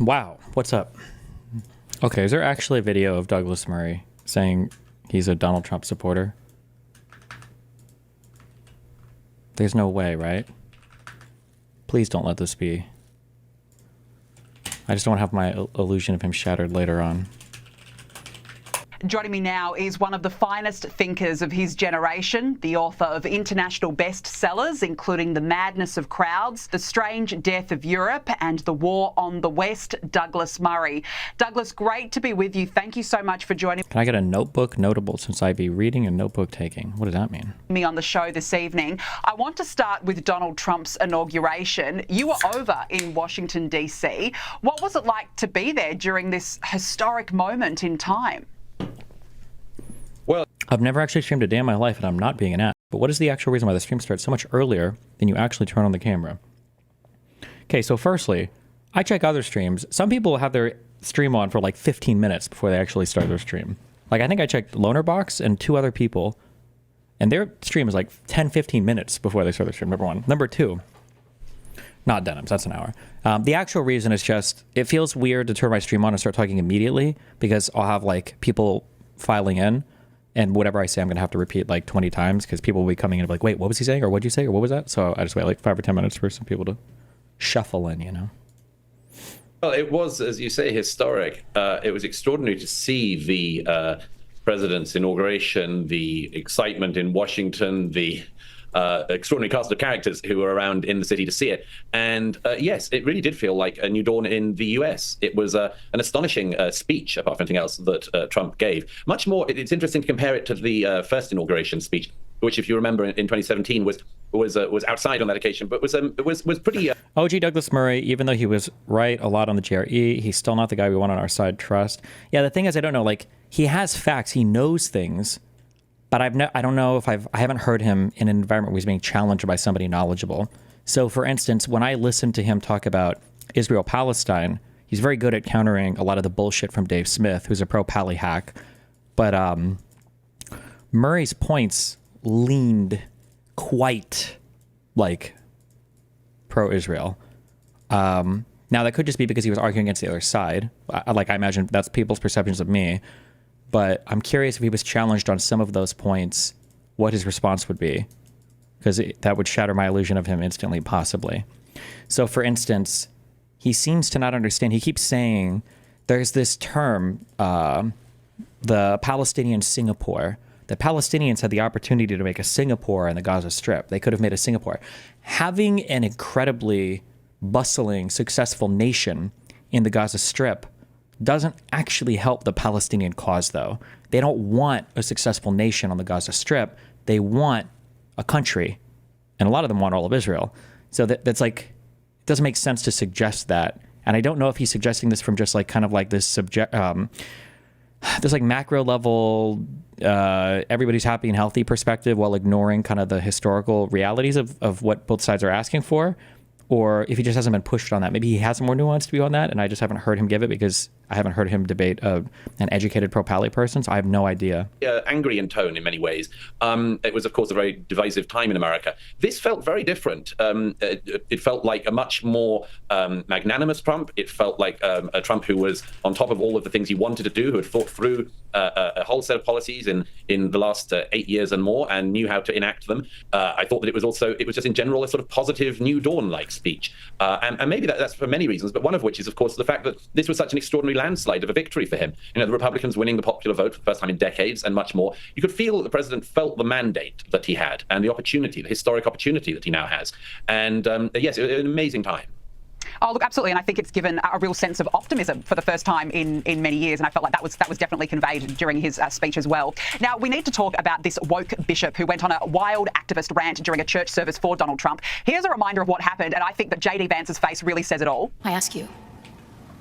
Wow, what's up? Okay, is there actually a video of Douglas Murray saying he's a Donald Trump supporter? There's no way, right? Please don't let this be. I just don't want to have my illusion of him shattered later on. Joining me now is one of the finest thinkers of his generation, the author of international bestsellers, including The Madness of Crowds, The Strange Death of Europe, and The War on the West, Douglas Murray. Douglas, great to be with you. Thank you so much for joining Can I get a notebook notable since I be reading and notebook taking? What does that mean? me on the show this evening. I want to start with Donald Trump's inauguration. You were over in Washington, D.C. What was it like to be there during this historic moment in time? Well, I've never actually streamed a day in my life, and I'm not being an ass. But what is the actual reason why the stream starts so much earlier than you actually turn on the camera? Okay, so firstly, I check other streams. Some people have their stream on for like 15 minutes before they actually start their stream. Like, I think I checked Lonerbox and 2 other people, and their stream is like 10, 15 minutes before they start their stream, number one. Number two, not Denims, that's an hour. The actual reason is just, it feels weird to turn my stream on and start talking immediately because I'll have like people filing in. And whatever I say, I'm going to have to repeat like 20 times because people will be coming in and be like, wait, what was he saying? Or what'd you say? Or what was that? So I just wait like 5 or 10 minutes for some people to shuffle in, you know? Well, it was, as you say, historic. It was extraordinary to see the president's inauguration, the excitement in Washington, the extraordinary cast of characters who were around in the city to see it. And yes, it really did feel like a new dawn in the US. It was an astonishing speech, apart from anything else, that Trump gave. Much more, it's interesting to compare it to the first inauguration speech, which, if you remember, in 2017 was outside on that occasion, but was pretty... OG Douglas Murray, even though he was right a lot on the GRE, he's still not the guy we want on our side. Trust. Yeah, the thing is, I don't know, like, he has facts, he knows things, but I don't know if I haven't heard him in an environment where he's being challenged by somebody knowledgeable. So, for instance, when I listen to him talk about Israel-Palestine, he's very good at countering a lot of the bullshit from Dave Smith, who's a pro-Pally hack. But Murray's points leaned quite like pro-Israel. Now, that could just be because he was arguing against the other side. I imagine that's people's perceptions of me. But I'm curious if he was challenged on some of those points, what his response would be. Because that would shatter my illusion of him instantly, possibly. So, for instance, he seems to not understand. He keeps saying there's this term, the Palestinian Singapore. The Palestinians had the opportunity to make a Singapore in the Gaza Strip. They could have made a Singapore. Having an incredibly bustling, successful nation in the Gaza Strip doesn't actually help the Palestinian cause, though. They don't want a successful nation on the Gaza Strip. They want a country. And a lot of them want all of Israel. So that's like, it doesn't make sense to suggest that. And I don't know if he's suggesting this from just like kind of like this this like macro level, everybody's happy and healthy perspective while ignoring kind of the historical realities of what both sides are asking for. Or if he just hasn't been pushed on that. Maybe he has more nuance view on that, and I just haven't heard him give it because I haven't heard him debate an educated pro-Pally person, so I have no idea. Angry in tone in many ways. It was, of course, a very divisive time in America. This felt very different. It felt like a much more magnanimous Trump. It felt like a Trump who was on top of all of the things he wanted to do, who had thought through a whole set of policies in the last 8 years and more, and knew how to enact them. I thought that it was just in general a sort of positive New Dawn-like speech. And maybe that's for many reasons, but one of which is, of course, the fact that this was such an extraordinary landslide of a victory for him. You know, the Republicans winning the popular vote for the first time in decades and much more. You could feel that the president felt the mandate that he had and the opportunity, the historic opportunity that he now has. And yes, it was an amazing time. Oh, look, absolutely. And I think it's given a real sense of optimism for the first time in many years. And I felt like that was definitely conveyed during his speech as well. Now, we need to talk about this woke bishop who went on a wild activist rant during a church service for Donald Trump. Here's a reminder of what happened. And I think that J.D. Vance's face really says it all. I ask you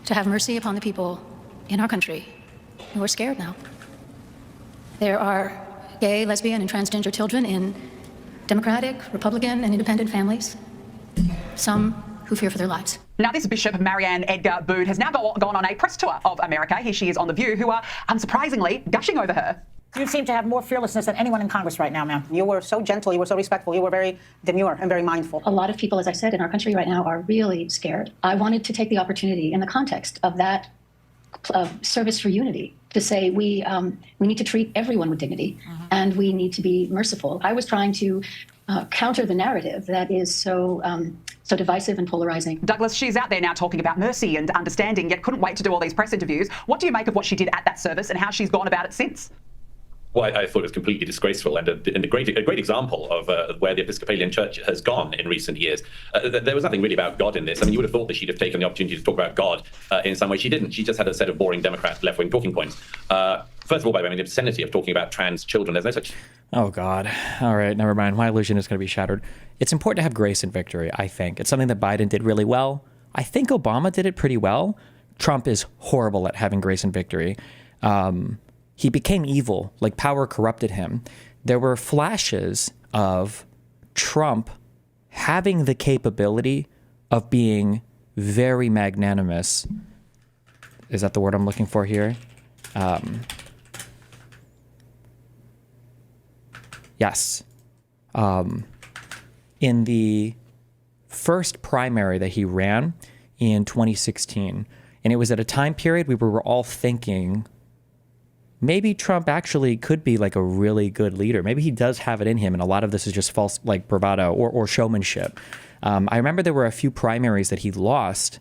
to have mercy upon the people in our country who are scared now. There are gay, lesbian, and transgender children in Democratic, Republican, and independent families. Some who fear for their lives. Now, this Bishop, Marianne Edgar Bood, has now gone on a press tour of America. Here she is on The View, who are, unsurprisingly, gushing over her. You seem to have more fearlessness than anyone in Congress right now, ma'am. You were so gentle, you were so respectful, you were very demure and very mindful. A lot of people, as I said, in our country right now are really scared. I wanted to take the opportunity in the context of that service for unity to say we need to treat everyone with dignity and we need to be merciful. I was trying to counter the narrative that is so divisive and polarizing. Douglas, she's out there now talking about mercy and understanding, yet couldn't wait to do all these press interviews. What do you make of what she did at that service and how she's gone about it since? Well, I thought it was completely disgraceful and a great example of where the Episcopalian Church has gone in recent years. There was nothing really about God in this. I mean, you would have thought that she'd have taken the opportunity to talk about God in some way. She didn't. She just had a set of boring Democrat left-wing talking points. First of all, by the way, the obscenity of talking about trans children. There's no such... Oh, God. All right, never mind. My illusion is going to be shattered. It's important to have grace and victory, I think. It's something that Biden did really well. I think Obama did it pretty well. Trump is horrible at having grace and victory. He became evil, like power corrupted him. There were flashes of Trump having the capability of being very magnanimous. Is that the word I'm looking for here? Yes. In the first primary that he ran in 2016, and it was at a time period we were all thinking, maybe Trump actually could be like a really good leader. Maybe he does have it in him, and a lot of this is just false, like bravado or showmanship. I remember there were a few primaries that he lost,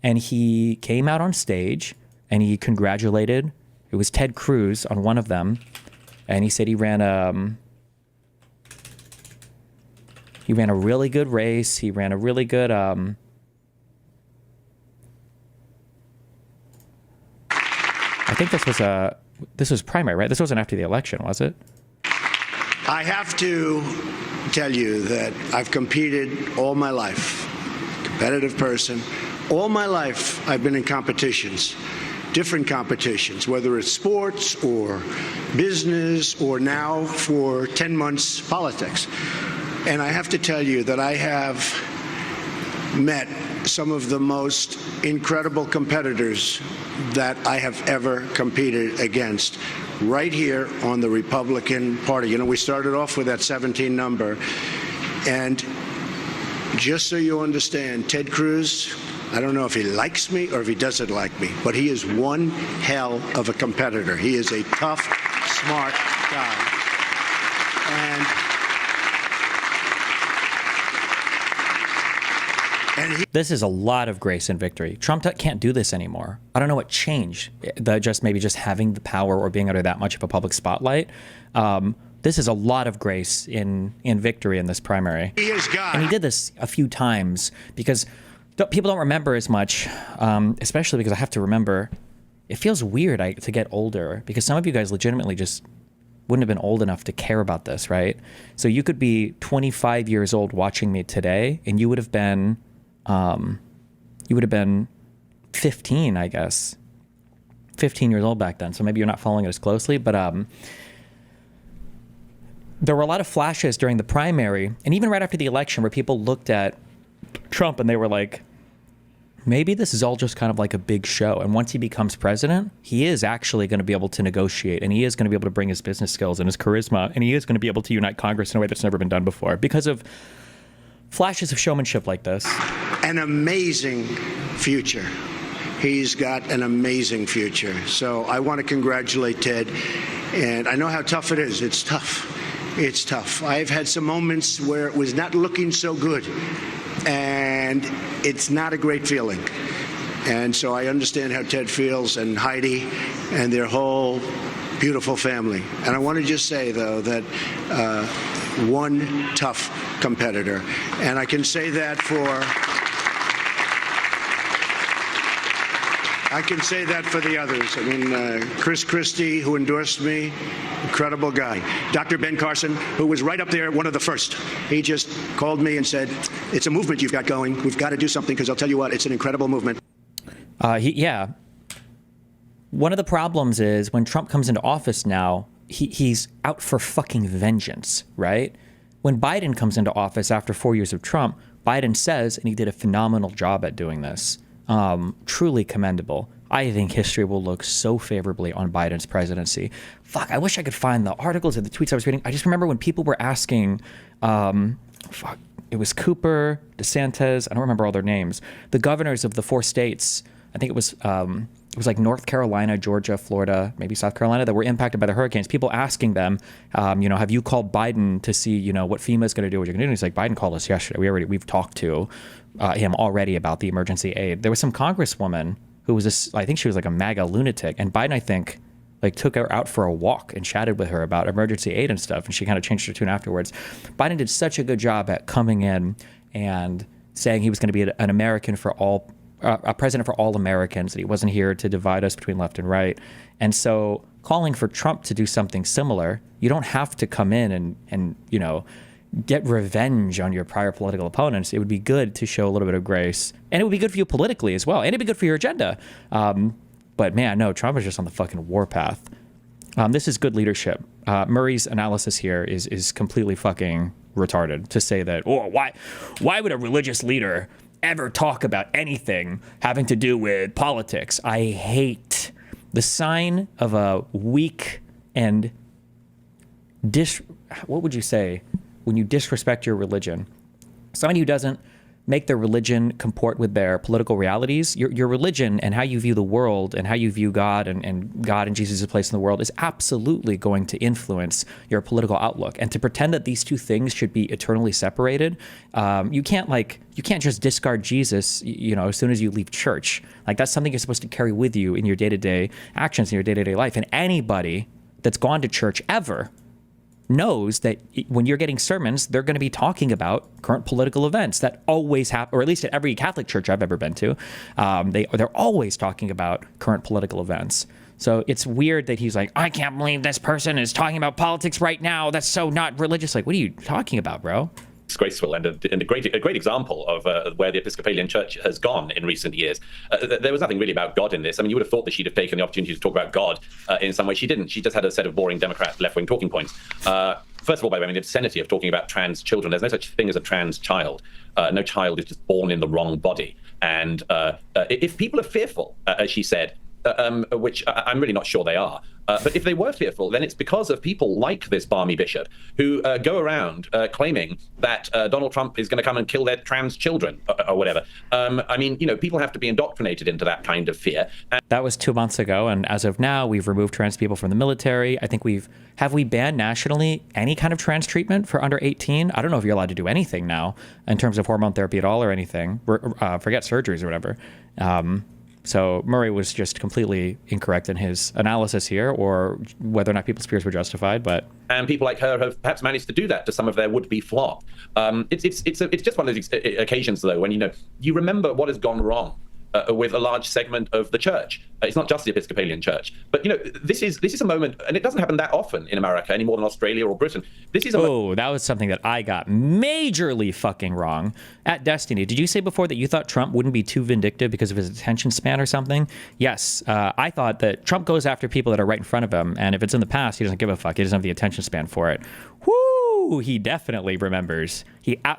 and he came out on stage and he congratulated. It was Ted Cruz on one of them, and he said he ran a really good race. He ran a really good I think this was primary, right? This wasn't after the election, was it? I have to tell you that I've competed all my life, competitive person. All my life, I've been in competitions, different competitions, whether it's sports or business or now for 10 months politics. And I have to tell you that I have met some of the most incredible competitors that I have ever competed against right here on the Republican Party. You know, we started off with that 17 number. And just so you understand, Ted Cruz, I don't know if he likes me or if he doesn't like me, but he is one hell of a competitor. He is a tough, smart guy. This is a lot of grace and victory. Trump can't do this anymore. I don't know what changed. Maybe just having the power or being under that much of a public spotlight. This is a lot of grace in victory in this primary. He is God. And he did this a few times because people don't remember as much, especially because I have to remember, it feels weird to get older because some of you guys legitimately just wouldn't have been old enough to care about this, right? So you could be 25 years old watching me today and you would have been 15, I guess. 15 years old back then. So maybe you're not following it as closely, but there were a lot of flashes during the primary and even right after the election where people looked at Trump and they were like, maybe this is all just kind of like a big show. And once he becomes president, he is actually going to be able to negotiate and he is going to be able to bring his business skills and his charisma and he is going to be able to unite Congress in a way that's never been done before because of flashes of showmanship like this. An amazing future. He's got an amazing future. So I want to congratulate Ted. And I know how tough it is. It's tough. It's tough. I've had some moments where it was not looking so good. And it's not a great feeling. And so I understand how Ted feels and Heidi and their whole beautiful family. And I want to just say, though, that one tough competitor. And I can say that for the others. I mean, Chris Christie, who endorsed me, incredible guy. Dr. Ben Carson, who was right up there, one of the first. He just called me and said, it's a movement you've got going. We've got to do something because I'll tell you what, it's an incredible movement. Yeah. One of the problems is when Trump comes into office now, he's out for fucking vengeance, right? When Biden comes into office after 4 years of Trump, Biden says, and he did a phenomenal job at doing this, truly commendable. I think history will look so favorably on Biden's presidency. Fuck, I wish I could find the articles and the tweets I was reading. I just remember when people were asking, it was Cooper, DeSantis, I don't remember all their names, the governors of the 4 states, I think it was like North Carolina, Georgia, Florida, maybe South Carolina, that were impacted by the hurricanes. People asking them, have you called Biden to see, what FEMA is going to do, what you're going to do? And he's like, Biden called us yesterday. We've talked to him already about the emergency aid. There was some congresswoman who was I think she was like a MAGA lunatic, and Biden, I think, like took her out for a walk and chatted with her about emergency aid and stuff, and she kind of changed her tune afterwards. Biden did such a good job at coming in and saying he was going to be an American for all, a president for all Americans, that he wasn't here to divide us between left and right. And so calling for Trump to do something similar, you don't have to come in and get revenge on your prior political opponents. It would be good to show a little bit of grace, and it would be good for you politically as well, and it'd be good for your agenda. But man, no, Trump is just on the fucking warpath. This is good leadership. Murray's analysis here is completely fucking retarded to say that, why would a religious leader ever talk about anything having to do with politics? I hate the sign of a weak and what would you say when you disrespect your religion? Somebody who doesn't make their religion comport with their political realities. Your religion and how you view the world and how you view God and God and Jesus' place in the world is absolutely going to influence your political outlook. And to pretend that these two things should be eternally separated, you can't just discard Jesus, as soon as you leave church. Like, that's something you're supposed to carry with you in your day-to-day actions, in your day-to-day life. And anybody that's gone to church ever knows that when you're getting sermons, they're going to be talking about current political events that always happen, or at least at every Catholic church I've ever been to, they're always talking about current political events. So it's weird that he's like, I can't believe this person is talking about politics right now. That's so not religious. Like, what are you talking about, bro? Disgraceful and a great example of where the Episcopalian Church has gone in recent years. There was nothing really about God in this. I mean, you would have thought that she'd have taken the opportunity to talk about God in some way. She didn't. She just had a set of boring Democrat left-wing talking points. First of all, by the way, the obscenity of talking about trans children. There's no such thing as a trans child. No child is just born in the wrong body. And if people are fearful, as she said, which I'm really not sure they are. But if they were fearful, then it's because of people like this Barmy Bishop who go around claiming that Donald Trump is going to come and kill their trans children or whatever. I mean, people have to be indoctrinated into that kind of fear. That was 2 months ago, and as of now, we've removed trans people from the military. I think have we banned nationally any kind of trans treatment for under 18? I don't know if you're allowed to do anything now in terms of hormone therapy at all or anything. Forget surgeries or whatever. So Murray was just completely incorrect in his analysis here, or whether or not people's fears were justified. And people like her have perhaps managed to do that to some of their would-be flock. It's just one of those occasions, though, when you remember what has gone wrong with a large segment of the church. It's not just the Episcopalian Church, but this is a moment, and it doesn't happen that often in America any more than Australia or Britain. This is that was something that I got majorly fucking wrong at Destiny. Did you say before that you thought Trump wouldn't be too vindictive because of his attention span or something? Yes, I thought that Trump goes after people that are right in front of him, and if it's in the past, he doesn't give a fuck. He doesn't have the attention span for it. Whoo! He definitely remembers.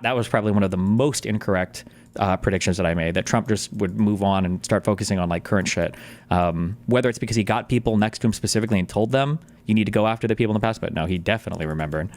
That was probably one of the most incorrect predictions that I made, that Trump just would move on and start focusing on like current shit. Whether it's because he got people next to him specifically and told them you need to go after the people in the past, but no, he definitely remembered.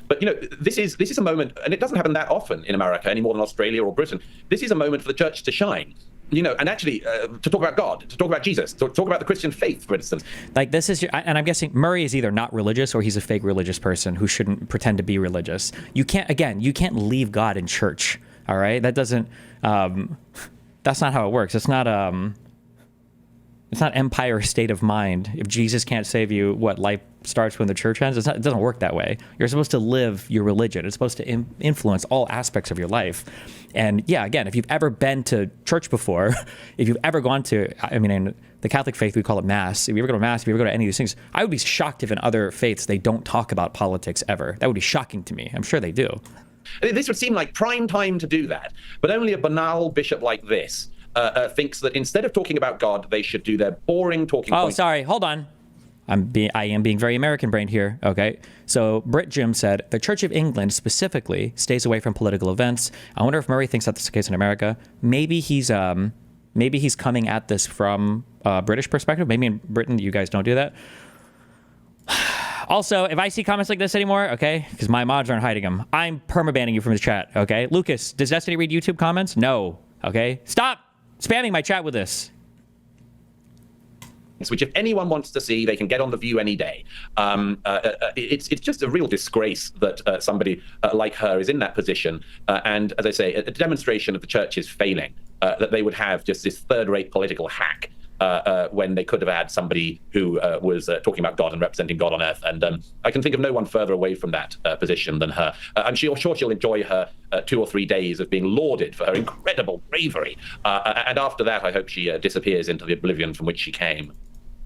But this is a moment, and it doesn't happen that often in America any more than Australia or Britain. This is a moment for the church to shine. And actually to talk about God, to talk about Jesus, to talk about the Christian faith, for instance. Like, this is, and I'm guessing Murray is either not religious or he's a fake religious person who shouldn't pretend to be religious. You can't leave God in church. All right, that doesn't. That's not how it works. It's not Empire State of Mind. If Jesus can't save you, life starts when the church ends? It doesn't work that way. You're supposed to live your religion. It's supposed to influence all aspects of your life. And yeah, again, if you've ever been to church before, if you've ever gone to, in the Catholic faith, we call it Mass. If you ever go to Mass, if you ever go to any of these things, I would be shocked if in other faiths they don't talk about politics ever. That would be shocking to me. I'm sure they do. This would seem like prime time to do that, but only a banal bishop like this thinks that instead of talking about God, they should do their boring talking points. Oh, sorry. Hold on. I am being very American-brained here. Okay. So Brit Jim said, the Church of England specifically stays away from political events. I wonder if Murray thinks that's the case in America. Maybe he's maybe he's coming at this from a British perspective. Maybe in Britain, you guys don't do that. Also, if I see comments like this anymore, okay, because my mods aren't hiding them, I'm permabanning you from the chat, okay? Lucas, does Destiny read YouTube comments? No, okay? Stop spamming my chat with this. Which if anyone wants to see, they can get on The View any day. It's just a real disgrace that somebody like her is in that position. And as I say, a demonstration of the church's failing, that they would have just this third-rate political hack when they could have had somebody who was talking about God and representing God on earth. And I can think of no one further away from that position than her. I'm sure she'll enjoy her 2 or 3 days of being lauded for her incredible bravery. And after that, I hope she disappears into the oblivion from which she came.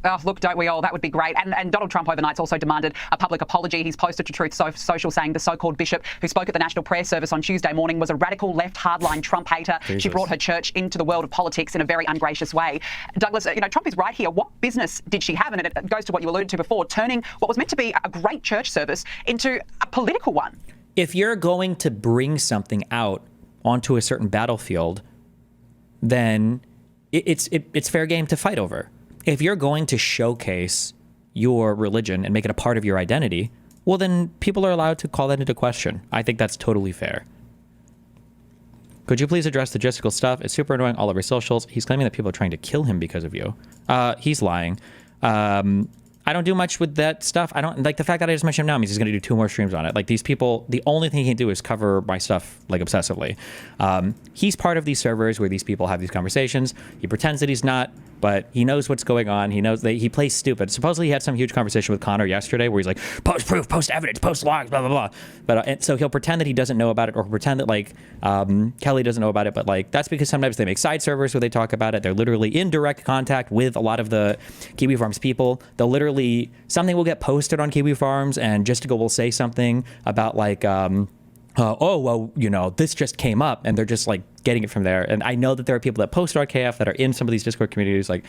Oh, look, don't we all? That would be great. And Donald Trump overnight's also demanded a public apology. He's posted to Truth Social saying the so-called bishop who spoke at the National Prayer Service on Tuesday morning was a radical left hardline Trump hater. Jesus. She brought her church into the world of politics in a very ungracious way. Douglas, Trump is right here. What business did she have? And it goes to what you alluded to before, turning what was meant to be a great church service into a political one. If you're going to bring something out onto a certain battlefield, then it's fair game to fight over. If you're going to showcase your religion and make it a part of your identity, well, then people are allowed to call that into question. I think that's totally fair. Could you please address logistical stuff? It's super annoying all over socials. He's claiming that people are trying to kill him because of you. He's lying. I don't do much with that stuff. I don't like the fact that I just mentioned him now means he's going to do 2 more streams on it. Like these people, the only thing he can do is cover my stuff like obsessively. He's part of these servers where these people have these conversations. He pretends that he's not, but he knows what's going on. He knows that he plays stupid. Supposedly he had some huge conversation with Connor yesterday where he's like, post proof, post evidence, post logs, blah, blah, blah. But and so he'll pretend that he doesn't know about it or pretend that like Kelly doesn't know about it. But like that's because sometimes they make side servers where they talk about it. They're literally in direct contact with a lot of the Kiwi Farms people. They'll literally, something will get posted on Kiwi Farms and Justico will say something about like, oh, well, this just came up, and they're just like getting it from there. And I know that there are people that post RKF that are in some of these Discord communities. Like,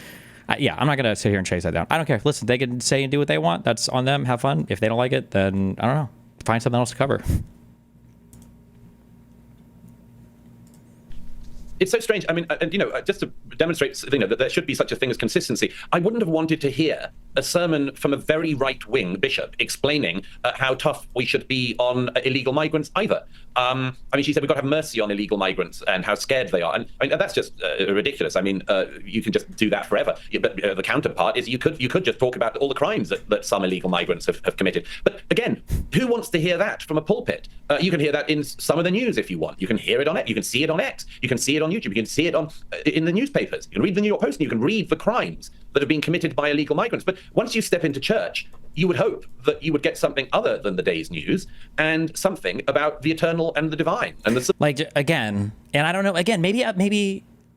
yeah, I'm not going to sit here and chase that down. I don't care. Listen, they can say and do what they want. That's on them. Have fun. If they don't like it, then I don't know. Find something else to cover. It's so strange. I mean, just to demonstrate, that there should be such a thing as consistency. I wouldn't have wanted to hear a sermon from a very right-wing bishop explaining how tough we should be on illegal migrants either. I mean, she said we've got to have mercy on illegal migrants and how scared they are. And I mean, that's just ridiculous. I mean, you can just do that forever. But the counterpart is you could just talk about all the crimes that some illegal migrants have committed. But again, who wants to hear that from a pulpit? You can hear that in some of the news if you want. You can hear it on it. You can see it on X. You can see it on YouTube. You can see it in the newspapers. You can read the New York Post and you can read the crimes that have been committed by illegal migrants. But once you step into church, you would hope that you would get something other than the day's news and something about the eternal and the divine. And again, and I don't know, again, maybe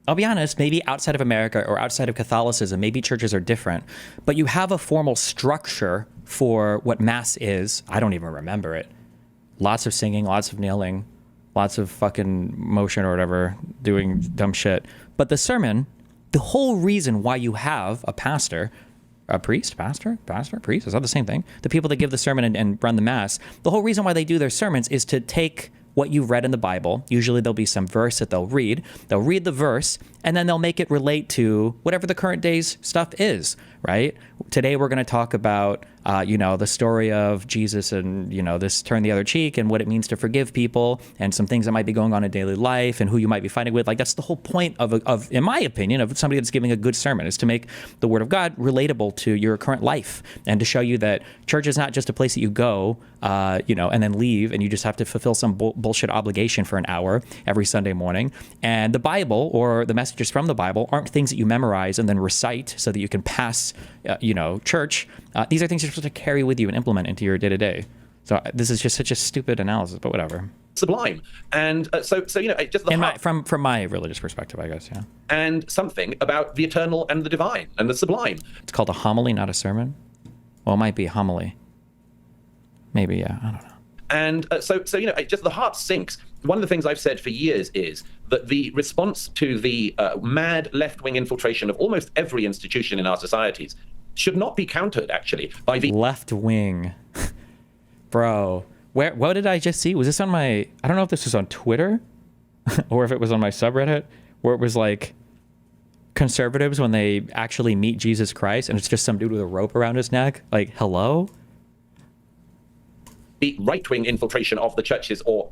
I'll be honest, maybe outside of America or outside of Catholicism, maybe churches are different, but you have a formal structure for what Mass is. I don't even remember it. Lots of singing, lots of kneeling, lots of fucking motion or whatever, doing dumb shit. But the sermon, the whole reason why you have a pastor, a priest, pastor, priest, is that the same thing? The people that give the sermon and run the Mass, the whole reason why they do their sermons is to take what you've read in the Bible. Usually there'll be some verse that they'll read the verse, and then they'll make it relate to whatever the current day's stuff is, right? Today we're going to talk about, the story of Jesus and, this turn the other cheek and what it means to forgive people and some things that might be going on in daily life and who you might be fighting with. Like, that's the whole point of, in my opinion, of somebody that's giving a good sermon, is to make the Word of God relatable to your current life and to show you that church is not just a place that you go, and then leave and you just have to fulfill some bullshit obligation for an hour every Sunday morning. And the Bible or the messages from the Bible aren't things that you memorize and then recite so that you can pass, church. These are things you're supposed to carry with you and implement into your day-to-day. So this is just such a stupid analysis, but whatever. Sublime. And so just the heart, from my religious perspective, I guess, yeah. And something about the eternal and the divine and the sublime. It's called a homily, not a sermon. Well, it might be a homily. Maybe, yeah, I don't know. And so just the heart sinks. One of the things I've said for years is that the response to the mad left-wing infiltration of almost every institution in our societies should not be countered, actually, by the left-wing. Bro, what did I just see? Was this on my, I don't know if this was on Twitter or if it was on my subreddit, where it was like, conservatives when they actually meet Jesus Christ and it's just some dude with a rope around his neck? Like, hello? The right-wing infiltration of the churches or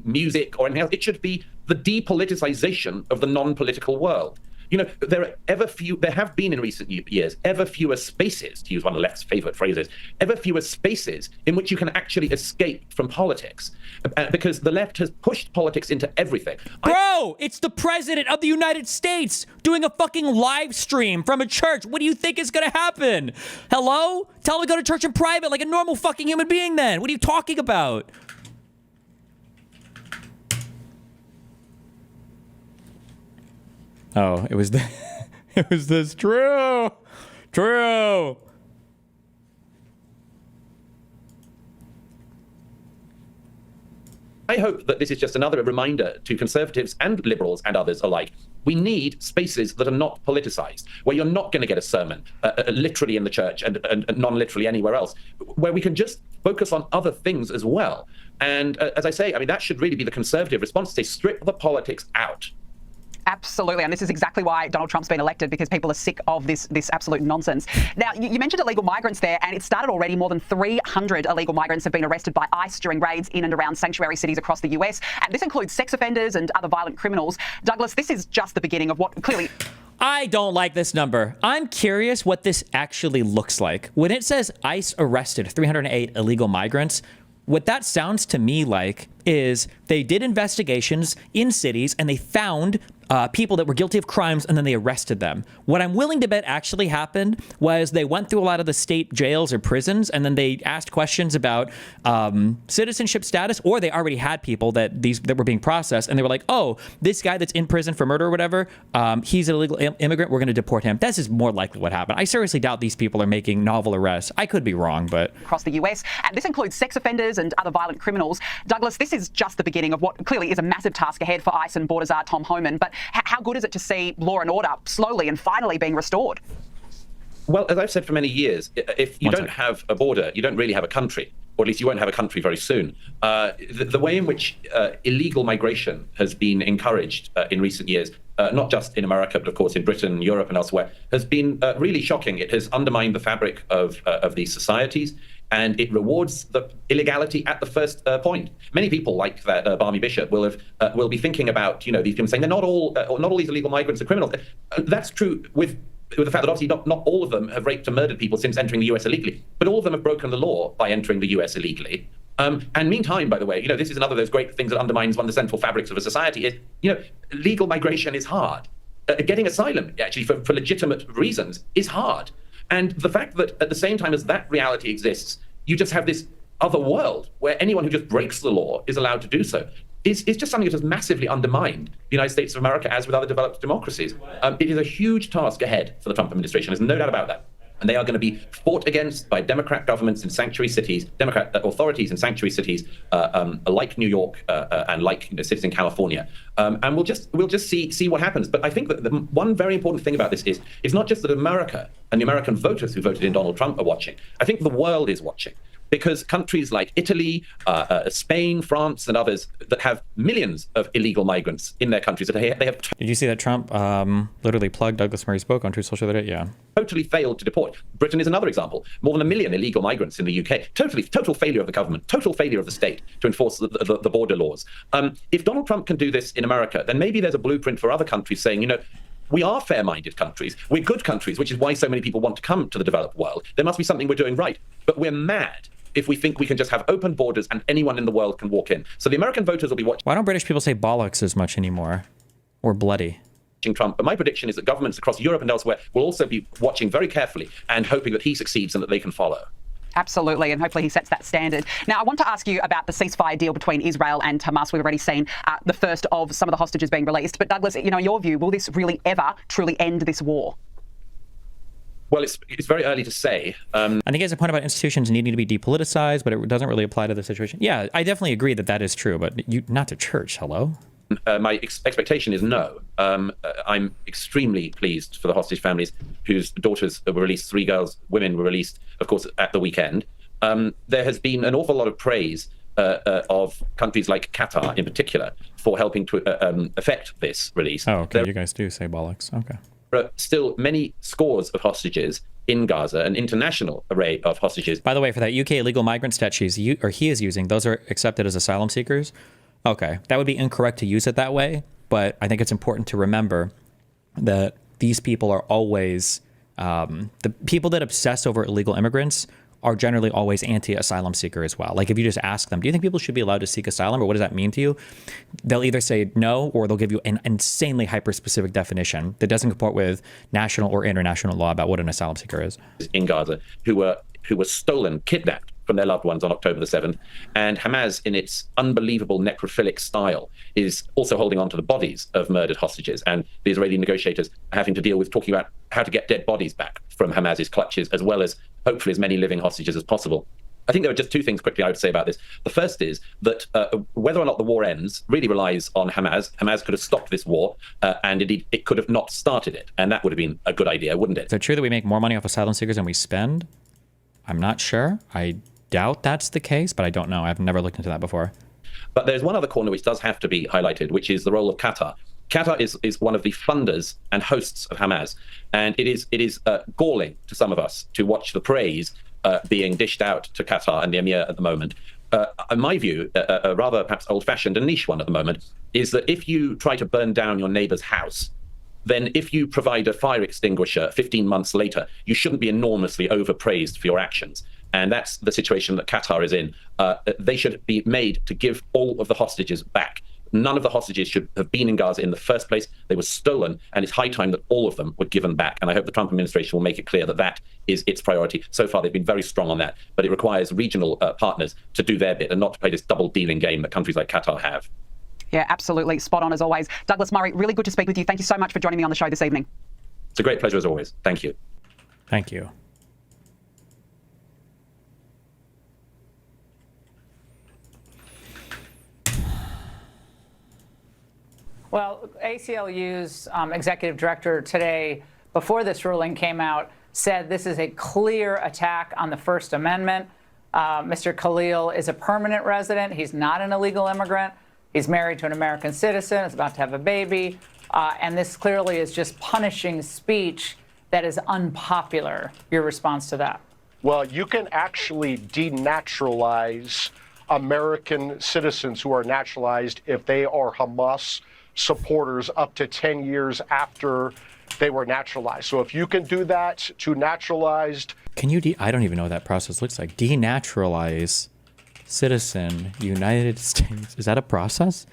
music or anything else. It should be the depoliticization of the non-political world. You know, there have been in recent years ever fewer spaces, to use one of the left's favorite phrases, ever fewer spaces in which you can actually escape from politics, because the left has pushed politics into everything. Bro, it's the president of the United States doing a fucking live stream from a church. What do you think is going to happen? Hello? Tell him to go to church in private like a normal fucking human being then. What are you talking about? Oh, it was it was this true. I hope that this is just another reminder to conservatives and liberals and others alike. We need spaces that are not politicized, where you're not going to get a sermon literally in the church and non-literally anywhere else, where we can just focus on other things as well. And as I say, I mean, that should really be the conservative response, to strip the politics out. Absolutely, and this is exactly why Donald Trump's been elected, because people are sick of this absolute nonsense. Now, you mentioned illegal migrants there, and it started already. More than 300 illegal migrants have been arrested by ICE during raids in and around sanctuary cities across the US, and this includes sex offenders and other violent criminals. Douglas, this is just the beginning of what clearly... I don't like this number. I'm curious what this actually looks like. When it says ICE arrested 308 illegal migrants, what that sounds to me like is they did investigations in cities and they found people that were guilty of crimes, and then they arrested them. What I'm willing to bet actually happened was they went through a lot of the state jails or prisons, and then they asked questions about citizenship status, or they already had people that were being processed, and they were like, oh, this guy that's in prison for murder or whatever, he's an illegal immigrant, we're going to deport him. This is more likely what happened. I seriously doubt these people are making novel arrests. I could be wrong, but... across the US, and this includes sex offenders and other violent criminals. Douglas, this is just the beginning of what clearly is a massive task ahead for ICE and Border Czar Tom Homan, but how good is it to see law and order slowly and finally being restored? Well, as I've said for many years, if you don't have a border, you don't really have a country, or at least you won't have a country very soon. The way in which illegal migration has been encouraged in recent years, not just in America, but of course in Britain, Europe and elsewhere, has been really shocking. It has undermined the fabric of these societies, and it rewards the illegality at the first point. Many people, like that Barmy Bishop, will be thinking about, you know, these people saying they're not all these illegal migrants are criminals. That's true with the fact that obviously not all of them have raped and murdered people since entering the US illegally, but all of them have broken the law by entering the US illegally. And meantime, by the way, you know, this is another of those great things that undermines one of the central fabrics of a society is, you know, legal migration is hard. Getting asylum, actually, for legitimate reasons is hard. And the fact that at the same time as that reality exists, you just have this other world where anyone who just breaks the law is allowed to do so is just something that has massively undermined the United States of America, as with other developed democracies. It is a huge task ahead for the Trump administration. There's no doubt about that. And they are going to be fought against by Democrat governments in sanctuary cities, Democrat authorities in sanctuary cities like New York and like cities in California. And we'll just see what happens. But I think that the one very important thing about this is it's not just that America and the American voters who voted in Donald Trump are watching. I think the world is watching. Because countries like Italy, Spain, France, and others that have millions of illegal migrants in their countries, they have Did you see that Trump literally plugged Douglas Murray's book on Truth Social the other day? Yeah. Totally failed to deport. Britain is another example. More than 1 million illegal migrants in the UK. Total failure of the government, total failure of the state to enforce the border laws. If Donald Trump can do this in America, then maybe there's a blueprint for other countries saying, you know, we are fair-minded countries. We're good countries, which is why so many people want to come to the developed world. There must be something we're doing right. But we're mad if we think we can just have open borders and anyone in the world can walk in. So the American voters will be watching. Why don't British people say bollocks as much anymore? Or bloody? Trump. But my prediction is that governments across Europe and elsewhere will also be watching very carefully and hoping that he succeeds and that they can follow. Absolutely, and hopefully he sets that standard. Now, I want to ask you about the ceasefire deal between Israel and Hamas. We've already seen the first of some of the hostages being released. But Douglas, you know, in your view, will this really ever truly end this war? Well, it's very early to say. I think he has a point about institutions needing to be depoliticized, but it doesn't really apply to the situation. Yeah, I definitely agree that that is true, but not to church. Hello? My expectation is no. I'm extremely pleased for the hostage families whose daughters were released. 3 women were released, of course, at the weekend. There has been an awful lot of praise of countries like Qatar in particular for helping to affect this release. Oh, okay. You guys do say bollocks. Okay. There are still many scores of hostages in Gaza, an international array of hostages. By the way, for that UK illegal migrant statute he is using, those are accepted as asylum seekers. Okay, that would be incorrect to use it that way, but I think it's important to remember that these people are always, the people that obsess over illegal immigrants are generally always anti-asylum seeker as well. Like if you just ask them, do you think people should be allowed to seek asylum, or what does that mean to you? They'll either say no, or they'll give you an insanely hyper-specific definition that doesn't comport with national or international law about what an asylum seeker is. In Gaza, who were stolen, kidnapped from their loved ones on October the 7th. And Hamas, in its unbelievable necrophilic style, is also holding on to the bodies of murdered hostages. And the Israeli negotiators are having to deal with talking about how to get dead bodies back from Hamas's clutches, as well as hopefully as many living hostages as possible. I think there are just two things quickly I would say about this. The first is that whether or not the war ends really relies on Hamas. Hamas could have stopped this war, and indeed it could have not started it. And that would have been a good idea, wouldn't it? Is it true that we make more money off asylum seekers than we spend? I'm not sure. I doubt that's the case, but I don't know. I've never looked into that before. But there's one other corner which does have to be highlighted, which is the role of Qatar. Qatar is one of the funders and hosts of Hamas, and it is galling to some of us to watch the praise being dished out to Qatar and the Emir at the moment. In my view, a rather perhaps old-fashioned and niche one at the moment, is that if you try to burn down your neighbor's house, then if you provide a fire extinguisher 15 months later, you shouldn't be enormously overpraised for your actions. And that's the situation that Qatar is in. They should be made to give all of the hostages back. None of the hostages should have been in Gaza in the first place. They were stolen, and it's high time that all of them were given back. And I hope the Trump administration will make it clear that that is its priority. So far, they've been very strong on that, but it requires regional partners to do their bit and not to play this double-dealing game that countries like Qatar have. Yeah, absolutely. Spot on as always. Douglas Murray, really good to speak with you. Thank you so much for joining me on the show this evening. It's a great pleasure as always. Thank you. Thank you. Well, ACLU's executive director today, before this ruling came out, said this is a clear attack on the First Amendment. Mr. Khalil is a permanent resident. He's not an illegal immigrant. He's married to an American citizen, is about to have a baby. And this clearly is just punishing speech that is unpopular. Your response to that? Well, you can actually denaturalize American citizens who are naturalized if they are Hamas supporters up to 10 years after they were naturalized. So if you can do that to naturalized... Can you, I don't even know what that process looks like. Denaturalize citizen, United States. Is that a process?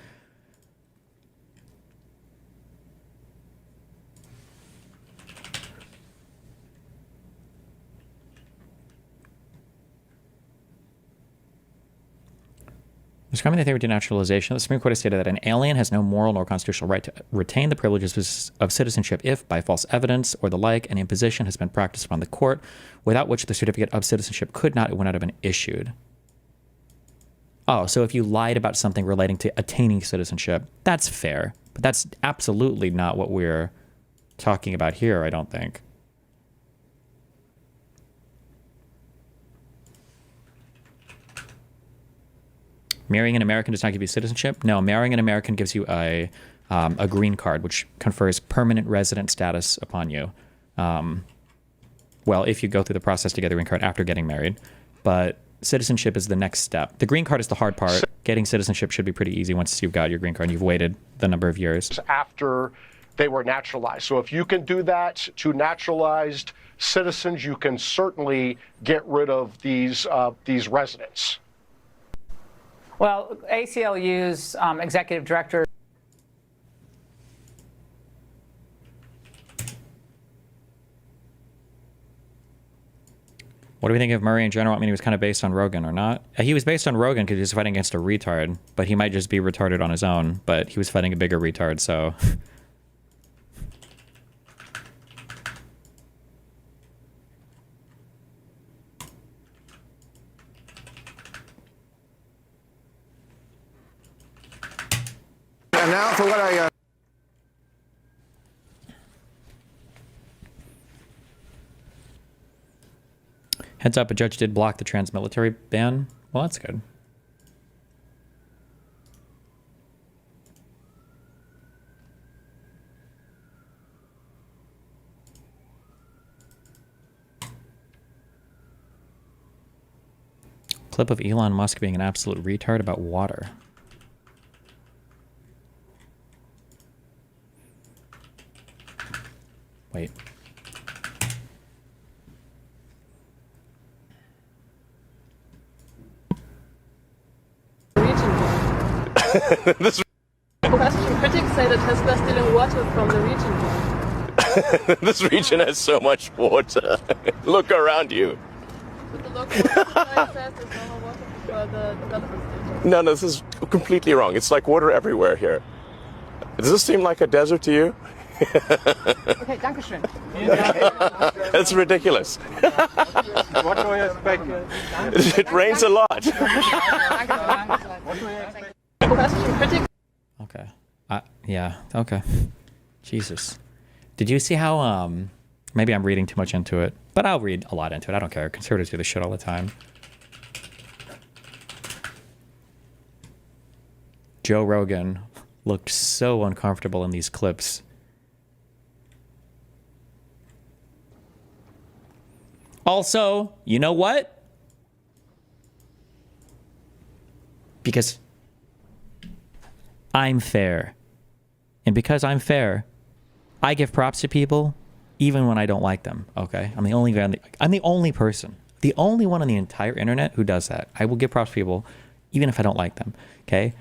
Describing the theory of denaturalization, the Supreme Court has stated that an alien has no moral nor constitutional right to retain the privileges of citizenship if, by false evidence or the like, an imposition has been practiced upon the court, without which the certificate of citizenship could not or would not have been issued. Oh, so if you lied about something relating to attaining citizenship, that's fair. But that's absolutely not what we're talking about here, I don't think. Marrying an American does not give you citizenship. No, marrying an American gives you a green card, which confers permanent resident status upon you. Well, if you go through the process to get the green card after getting married. But citizenship is the next step. The green card is the hard part. Getting citizenship should be pretty easy once you've got your green card and you've waited the number of years. After they were naturalized. So if you can do that to naturalized citizens, you can certainly get rid of these residents. Well, ACLU's executive director. What do we think of Murray in general? I mean, he was kind of based on Rogan or not? He was based on Rogan because he was fighting against a retard, but he might just be retarded on his own, but he was fighting a bigger retard, so... And now for what I... Heads up, a judge did block the trans-military ban. Well, that's good. Clip of Elon Musk being an absolute retard about water. Wait. This question. Critics say that Tesla is stealing water from the region. This region has so much water. Look around you. But the local water supply says there's no more water for the development stages. No, this is completely wrong. It's like water everywhere here. Does this seem like a desert to you? Okay, danke schön. That's ridiculous. What do you expect? It rains a lot. Question. Critics. Okay. Yeah. Okay. Jesus. Did you see how, maybe I'm reading too much into it, but I'll read a lot into it. I don't care. Conservatives do this shit all the time. Joe Rogan looked so uncomfortable in these clips. Also, you know what? Because I'm fair. And because I'm fair, I give props to people even when I don't like them, okay? I'm the only person, the only one on the entire internet who does that. I will give props to people even if I don't like them, okay?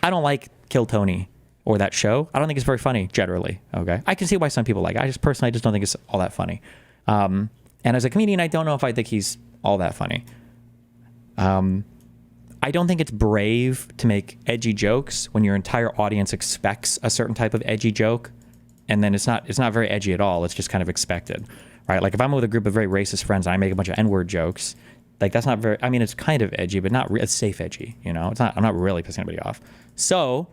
I don't like Kill Tony or that show. I don't think it's very funny generally, okay? I can see why some people like it. I just personally don't think it's all that funny. And as a comedian, I don't know if I think he's all that funny. I don't think it's brave to make edgy jokes when your entire audience expects a certain type of edgy joke, and then it's not very edgy at all. It's just kind of expected, right? Like if I'm with a group of very racist friends and I make a bunch of N-word jokes, like that's not very. I mean, it's kind of edgy, but not. It's safe edgy, you know. It's not. I'm not really pissing anybody off. So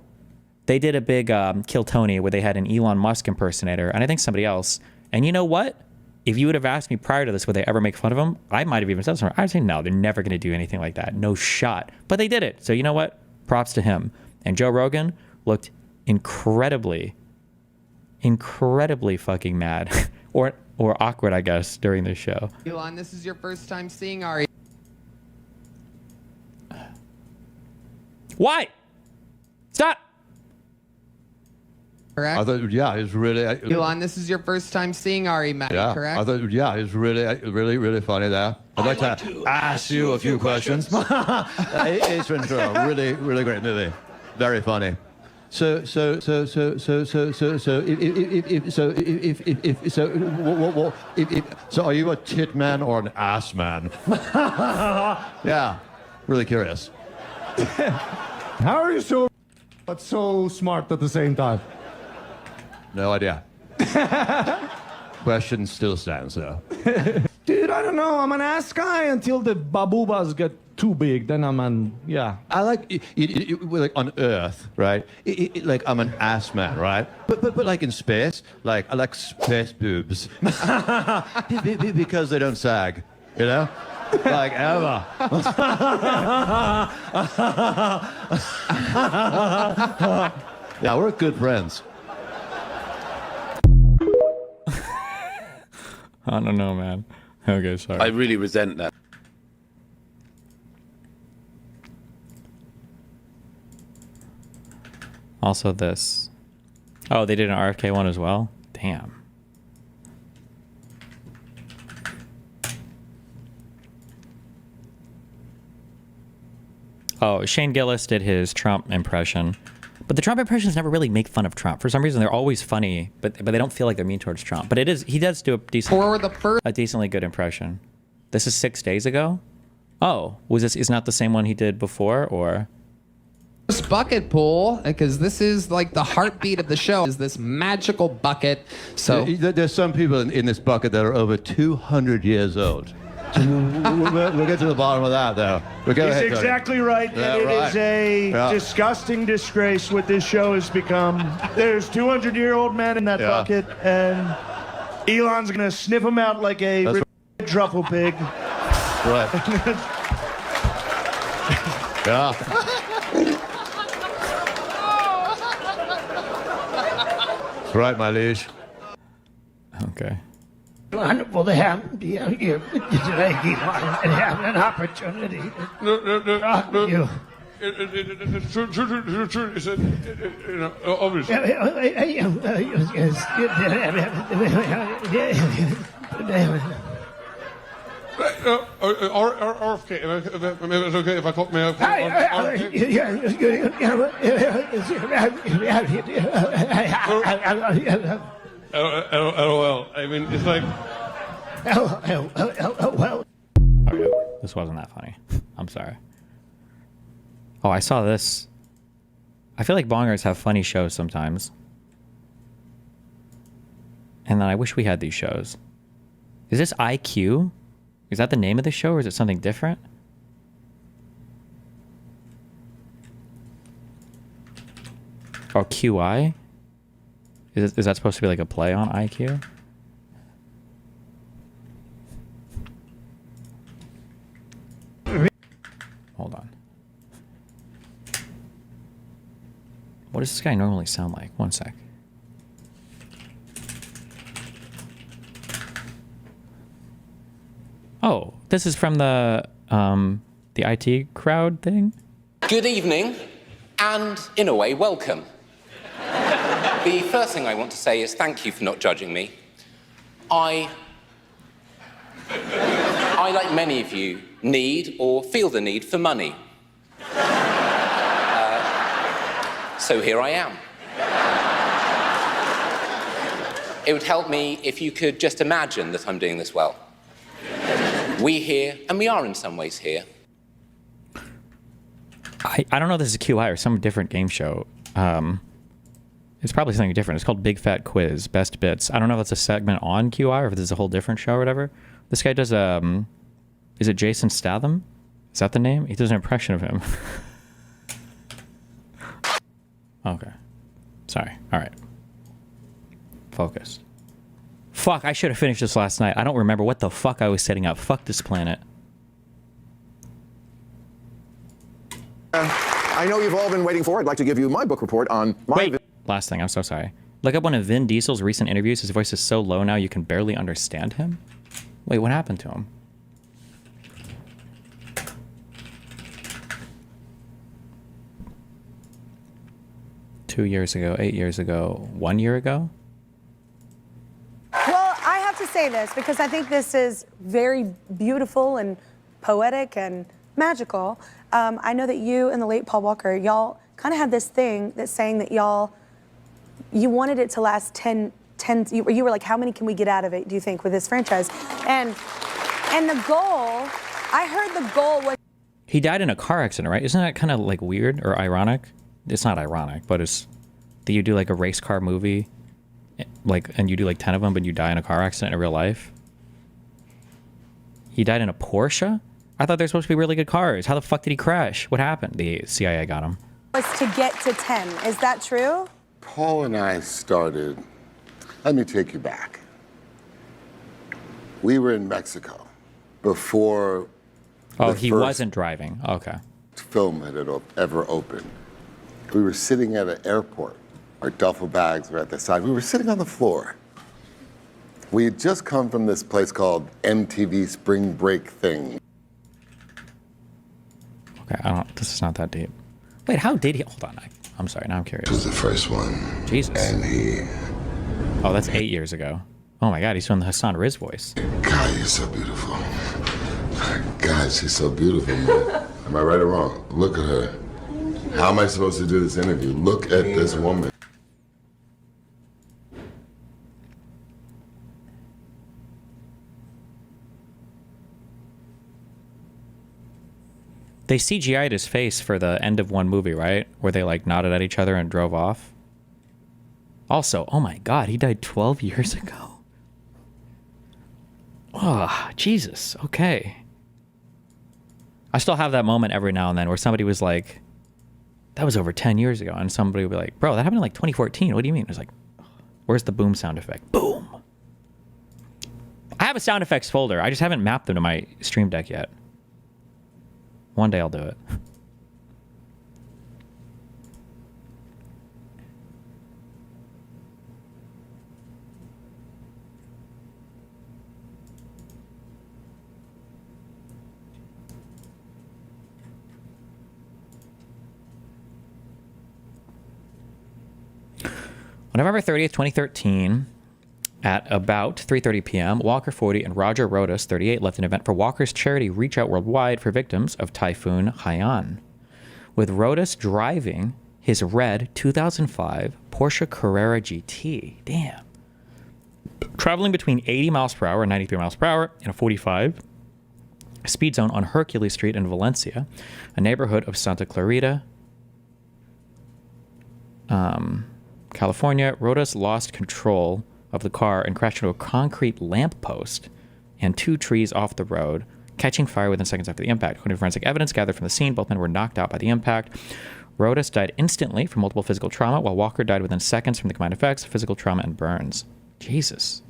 they did a big Kill Tony where they had an Elon Musk impersonator and I think somebody else. And you know what? If you would have asked me prior to this, would they ever make fun of him? I might have even said something. I'd say, no, they're never going to do anything like that. No shot. But they did it. So you know what? Props to him. And Joe Rogan looked incredibly fucking mad or awkward, I guess, during this show. Elon, this is your first time seeing Ari. Why? Stop. Correct? I thought, yeah, it's really... Elon, this is your first time seeing Ari, Matt, yeah, correct? I thought, yeah, it's really funny there. I'd like to ask you a few questions. It's been a really great movie. Very funny. So are you a tit man or an ass man? Yeah, really curious. How are you so but so smart at the same time? No idea. Question still stands though. Dude, I don't know. I'm an ass guy until the babubas get too big. Then I'm an, yeah. I like, like on Earth, right? Like I'm an ass man, right? But like in space, like I like space boobs. Because they don't sag, you know? Like ever. Yeah, we're good friends. I don't know, man. Okay, sorry. I really resent that. Also this. Oh, they did an RFK one as well? Damn. Oh, Shane Gillis did his Trump impression. But the Trump impressions never really make fun of Trump. For some reason, they're always funny, but they don't feel like they're mean towards Trump. But he does do a decently good impression. This is 6 days ago? Oh, is not the same one he did before, or? This bucket pool, because this is like the heartbeat of the show, is this magical bucket. So there's some people in this bucket that are over 200 years old. We'll get to the bottom of that, though. He's exactly right, and it is a disgusting disgrace what this show has become. There's 200-year-old men in that bucket, and Elon's gonna sniff them out like a truffle pig. Right. Yeah. That's right, my liege. Okay. Wonderful to have you here today, and have an opportunity to talk to you. It's true. It's, obviously. RFK, maybe it's okay if I talk me LOL. I mean, it's like. Okay, this wasn't that funny. I'm sorry. Oh, I saw this. I feel like bongers have funny shows sometimes. And then I wish we had these shows. Is this IQ? Is that the name of the show, or is it something different? Or QI? Is that supposed to be like a play on IQ? Hold on. What does this guy normally sound like? One sec. Oh, this is from the IT crowd thing? Good evening, and in a way, welcome. The first thing I want to say is thank you for not judging me. I, like many of you, need or feel the need for money. So here I am. It would help me if you could just imagine that I'm doing this well. We here, and we are in some ways here. I don't know if this is QI or some different game show. It's probably something different. It's called Big Fat Quiz, Best Bits. I don't know if it's a segment on QI or if this is a whole different show or whatever. This guy does, is it Jason Statham? Is that the name? He does an impression of him. Okay. Sorry. All right. Focus. Fuck, I should have finished this last night. I don't remember what the fuck I was setting up. Fuck this planet. I know you've all been waiting for. I'd like to give you my book report on my... Wait. Last thing, I'm so sorry. Look up one of Vin Diesel's recent interviews. His voice is so low now you can barely understand him. Wait, what happened to him? Two years ago, 8 years ago, 1 year ago? Well, I have to say this because I think this is very beautiful and poetic and magical. I know that you and the late Paul Walker, y'all kind of had this thing that's saying that you wanted it to last 10, you were like, how many can we get out of it, do you think, with this franchise? And the goal, I heard the goal was... He died in a car accident, right? Isn't that kind of like weird or ironic? It's not ironic, but it's that you do like a race car movie, like, and you do like 10 of them, but you die in a car accident in real life. He died in a Porsche? I thought they're supposed to be really good cars. How the fuck did he crash? What happened? The CIA got him. Was to get to 10. Is that true? Paul and I started, let me take you back. We were in Mexico before Oh, he wasn't driving. Okay. Film had ever opened. We were sitting at an airport. Our duffel bags were at the side. We were sitting on the floor. We had just come from this place called MTV Spring Break thing. Okay, this is not that deep. Wait, how did he? Hold on. I'm sorry. Now I'm curious. This was the first one. Jesus. And he... Oh, that's 8 years ago. Oh my God, he's doing the Hassan Riz voice. God, you're so beautiful. God, she's so beautiful, man. Am I right or wrong? Look at her. How am I supposed to do this interview? Look at this woman. They CGI'd his face for the end of one movie, right? Where they like nodded at each other and drove off. Also, oh my God, he died 12 years ago. Oh, Jesus. Okay. I still have that moment every now and then where somebody was like, that was over 10 years ago. And somebody would be like, bro, that happened in like 2014. What do you mean? It was like, where's the boom sound effect? Boom. I have a sound effects folder. I just haven't mapped them to my Stream Deck yet. One day I'll do it. On November 30th, 2013, at about 3:30 p.m., Walker, 40, and Roger Rodas, 38, left an event for Walker's charity Reach Out Worldwide for victims of Typhoon Haiyan, with Rodas driving his red 2005 Porsche Carrera GT. Damn. Traveling between 80 miles per hour and 93 miles per hour in a 45 speed zone on Hercules Street in Valencia, a neighborhood of Santa Clarita, California. Rodas lost control of the car and crashed into a concrete lamppost and 2 trees off the road, catching fire within seconds after the impact. According to forensic evidence gathered from the scene, both men were knocked out by the impact. Rodas died instantly from multiple physical trauma, while Walker died within seconds from the combined effects of physical trauma and burns. Jesus.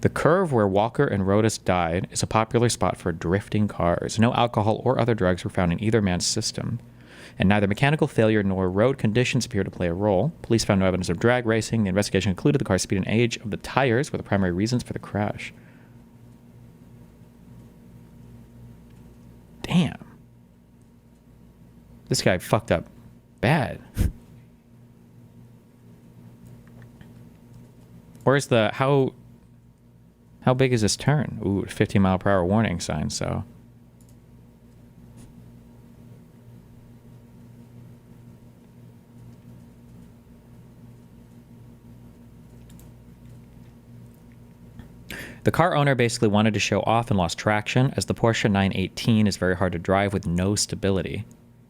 The curve where Walker and Rodas died is a popular spot for drifting cars. No alcohol or other drugs were found in either man's system, and neither mechanical failure nor road conditions appear to play a role. Police found no evidence of drag racing. The investigation concluded the car's speed and age of the tires were the primary reasons for the crash. Damn. This guy fucked up bad. Where's the... How big is this turn? Ooh, 15 mile per hour warning sign, so... The car owner basically wanted to show off and lost traction, as the Porsche 918 is very hard to drive with no stability.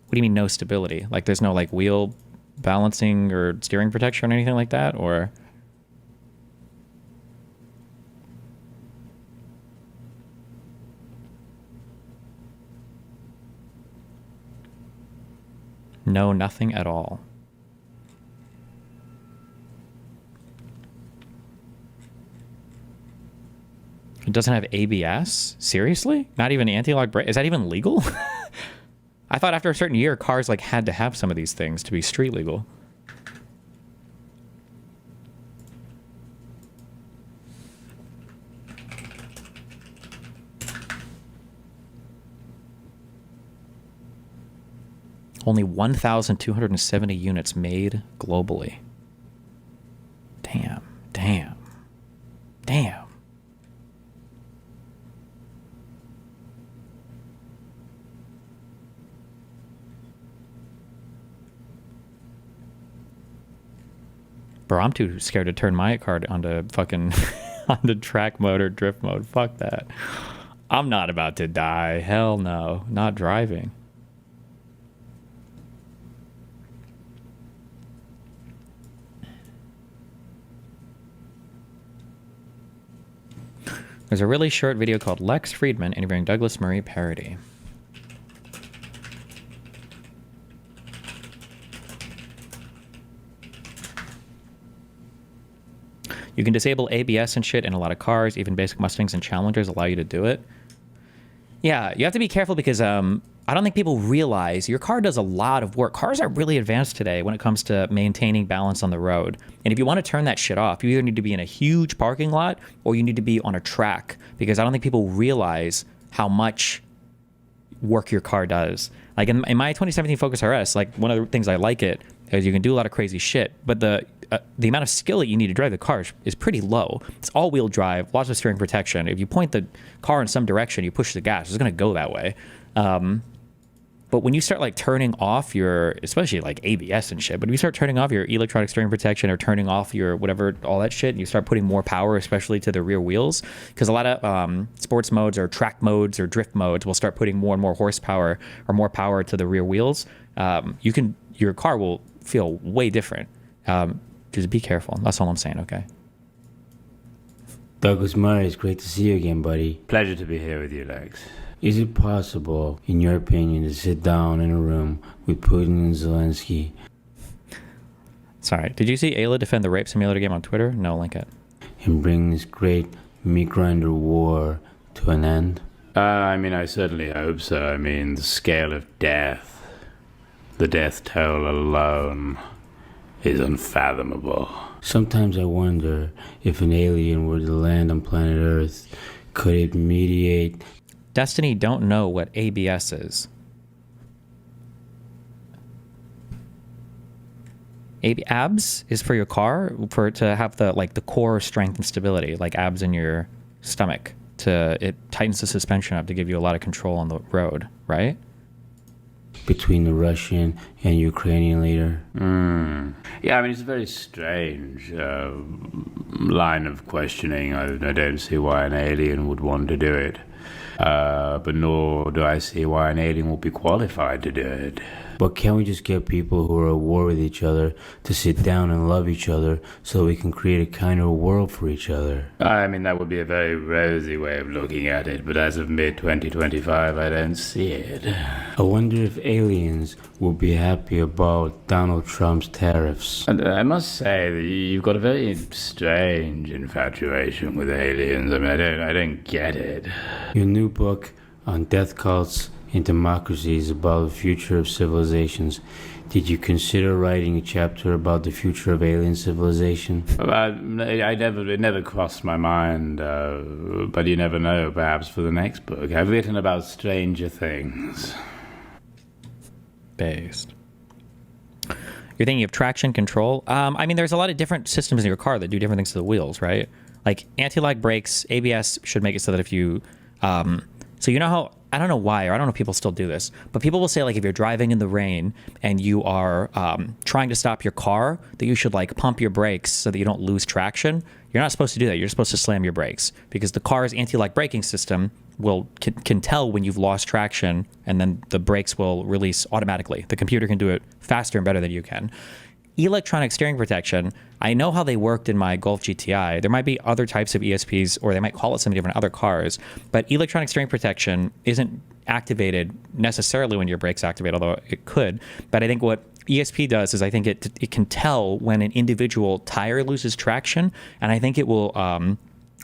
What do you mean no stability? Like there's no like wheel balancing or steering protection or anything like that? Or... No, nothing at all. It doesn't have ABS? Seriously? Not even anti-lock brake? Is that even legal? I thought after a certain year, cars like had to have some of these things to be street legal. Only 1,270 units made globally. Damn, damn, damn. Bro, I'm too scared to turn my car onto fucking onto track mode or drift mode. Fuck that. I'm not about to die. Hell no. Not driving. There's a really short video called Lex Friedman interviewing Douglas Murray parody. You can disable ABS and shit in a lot of cars. Even basic Mustangs and Challengers allow you to do it. Yeah, you have to be careful because I don't think people realize your car does a lot of work. Cars are really advanced today when it comes to maintaining balance on the road. And if you want to turn that shit off, you either need to be in a huge parking lot or you need to be on a track, because I don't think people realize how much work your car does. Like in my 2017 Focus RS, like one of the things I like it is you can do a lot of crazy shit, but the amount of skill that you need to drive the car is pretty low. It's all-wheel drive, lots of steering protection. If you point the car in some direction, you push the gas, it's going to go that way. But when you start like turning off your, especially like ABS and shit, but if you start turning off your electronic steering protection or turning off your whatever, all that shit, and you start putting more power, especially to the rear wheels, because a lot of sports modes or track modes or drift modes will start putting more and more horsepower or more power to the rear wheels. Your car will feel way different. Just be careful. That's all I'm saying, okay? Douglas Murray, it's great to see you again, buddy. Pleasure to be here with you, Lex. Is it possible, in your opinion, to sit down in a room with Putin and Zelensky? Sorry, did you see Ayla defend the rape simulator game on Twitter? No, link it. And bring this great meat grinder war to an end? I mean, I certainly hope so. I mean, the scale of death, the death toll alone is unfathomable. Sometimes I wonder if an alien were to land on planet Earth, could it mediate... Destiny don't know what ABS is. abs is for your car, for it to have the core strength and stability, like abs in your stomach. It tightens the suspension up to give you a lot of control on the road, right? Between the Russian and Ukrainian leader. Yeah, I mean, it's a very strange line of questioning. I don't see why an alien would want to do it. But nor do I see why an alien would be qualified to do it. But can't we just get people who are at war with each other to sit down and love each other so we can create a kinder world for each other? I mean, that would be a very rosy way of looking at it, but as of mid-2025, I don't see it. I wonder if aliens will be happy about Donald Trump's tariffs. And I must say that you've got a very strange infatuation with aliens. I mean, I don't get it. Your new book on death cults and democracies about the future of civilizations. Did you consider writing a chapter about the future of alien civilization? It never crossed my mind, but you never know, perhaps for the next book. I've written about stranger things. Based. You're thinking of traction control? I mean, there's a lot of different systems in your car that do different things to the wheels, right? Like anti-lock brakes, ABS should make it so that if you... so you know how... I don't know why, or I don't know if people still do this, but people will say, like, if you're driving in the rain and you are trying to stop your car, that you should, like, pump your brakes so that you don't lose traction. You're not supposed to do that. You're supposed to slam your brakes because the car's anti-lock braking system can tell when you've lost traction, and then the brakes will release automatically. The computer can do it faster and better than you can. Electronic steering protection, I know how they worked in my Golf GTI. There might be other types of ESPs, or they might call it something different in other cars, but electronic steering protection isn't activated necessarily when your brakes activate, although it could. But I think what ESP does is I think it can tell when an individual tire loses traction, and I think it will...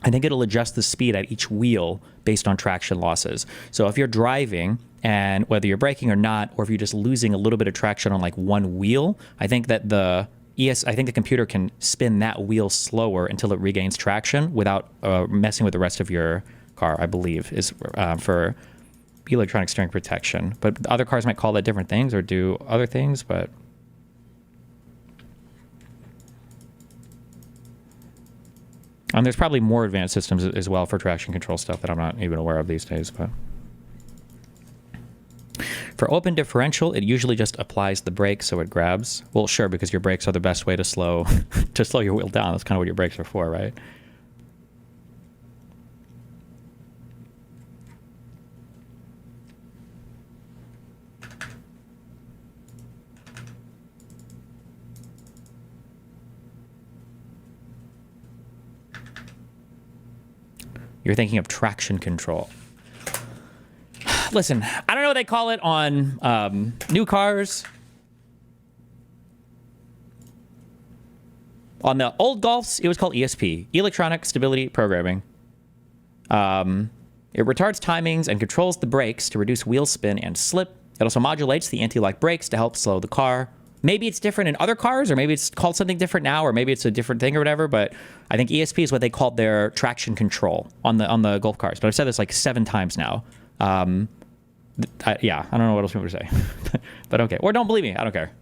I think it'll adjust the speed at each wheel based on traction losses. So if you're driving, and whether you're braking or not, or if you're just losing a little bit of traction on like one wheel, I think that the computer can spin that wheel slower until it regains traction without messing with the rest of your car, I believe, is for electronic steering protection. But other cars might call that different things or do other things, but... there's probably more advanced systems as well for traction control stuff that I'm not even aware of these days. But for open differential, it usually just applies the brake so it grabs. Well, sure, because your brakes are the best way to slow your wheel down. That's kind of what your brakes are for, right? You're thinking of traction control. Listen, I don't know what they call it on new cars. On the old Golfs, it was called ESP, Electronic Stability Programming. It retards timings and controls the brakes to reduce wheel spin and slip. It also modulates the anti-lock brakes to help slow the car. Maybe it's different in other cars, or maybe it's called something different now, or maybe it's a different thing or whatever, but I think ESP is what they called their traction control on the Golf cars. But I've said this like 7 times now. Yeah, I don't know what else you want me to say. But okay. Or don't believe me. I don't care.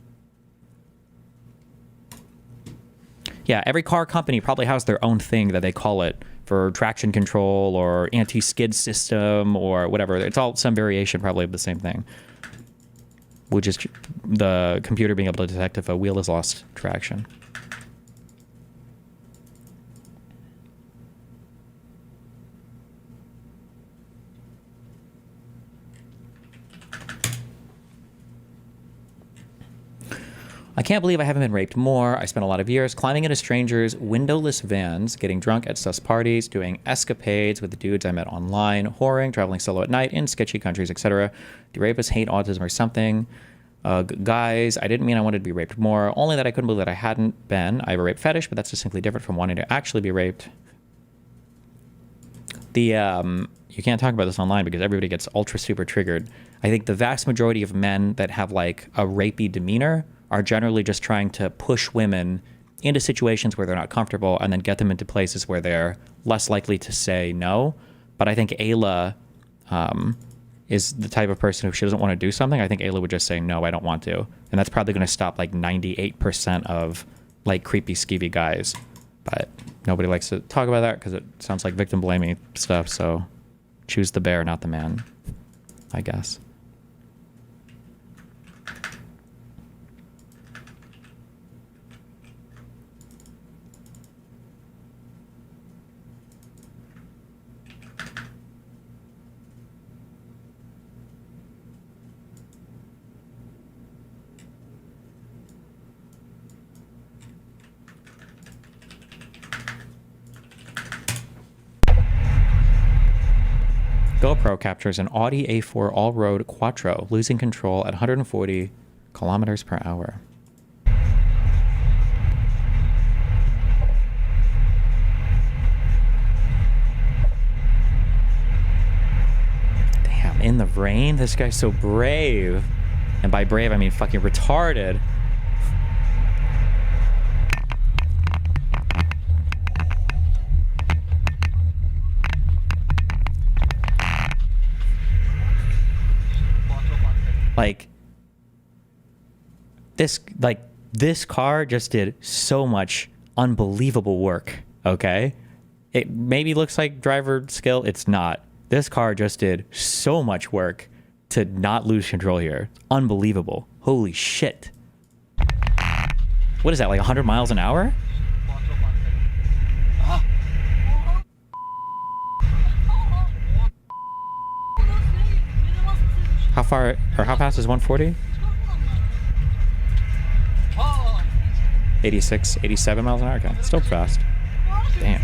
Yeah, every car company probably has their own thing that they call it for traction control or anti-skid system or whatever. It's all some variation probably of the same thing, which is the computer being able to detect if a wheel has lost traction. I can't believe I haven't been raped more. I spent a lot of years climbing into strangers' windowless vans, getting drunk at sus parties, doing escapades with the dudes I met online, whoring, traveling solo at night in sketchy countries, etc. Do rapists hate autism or something? Guys, I didn't mean I wanted to be raped more, only that I couldn't believe that I hadn't been. I have a rape fetish, but that's distinctly different from wanting to actually be raped. You can't talk about this online because everybody gets ultra super triggered. I think the vast majority of men that have like a rapey demeanor are generally just trying to push women into situations where they're not comfortable and then get them into places where they're less likely to say no. But I think Ayla is the type of person who she doesn't want to do something, I think Ayla would just say, no, I don't want to. And that's probably going to stop like 98% of like creepy, skeevy guys. But nobody likes to talk about that because it sounds like victim blaming stuff. So choose the bear, not the man, I guess. GoPro captures an Audi A4 all-road Quattro losing control at 140 kilometers per hour. Damn, in the rain? This guy's so brave. And by brave, I mean fucking retarded. Like this car just did so much unbelievable work, okay? It maybe looks like driver skill, it's not. This car just did so much work to not lose control here. Unbelievable. Holy shit. What is that, like 100 miles an hour? How far, or how fast is 140? 86, 87 miles an hour? Okay, still fast. Damn.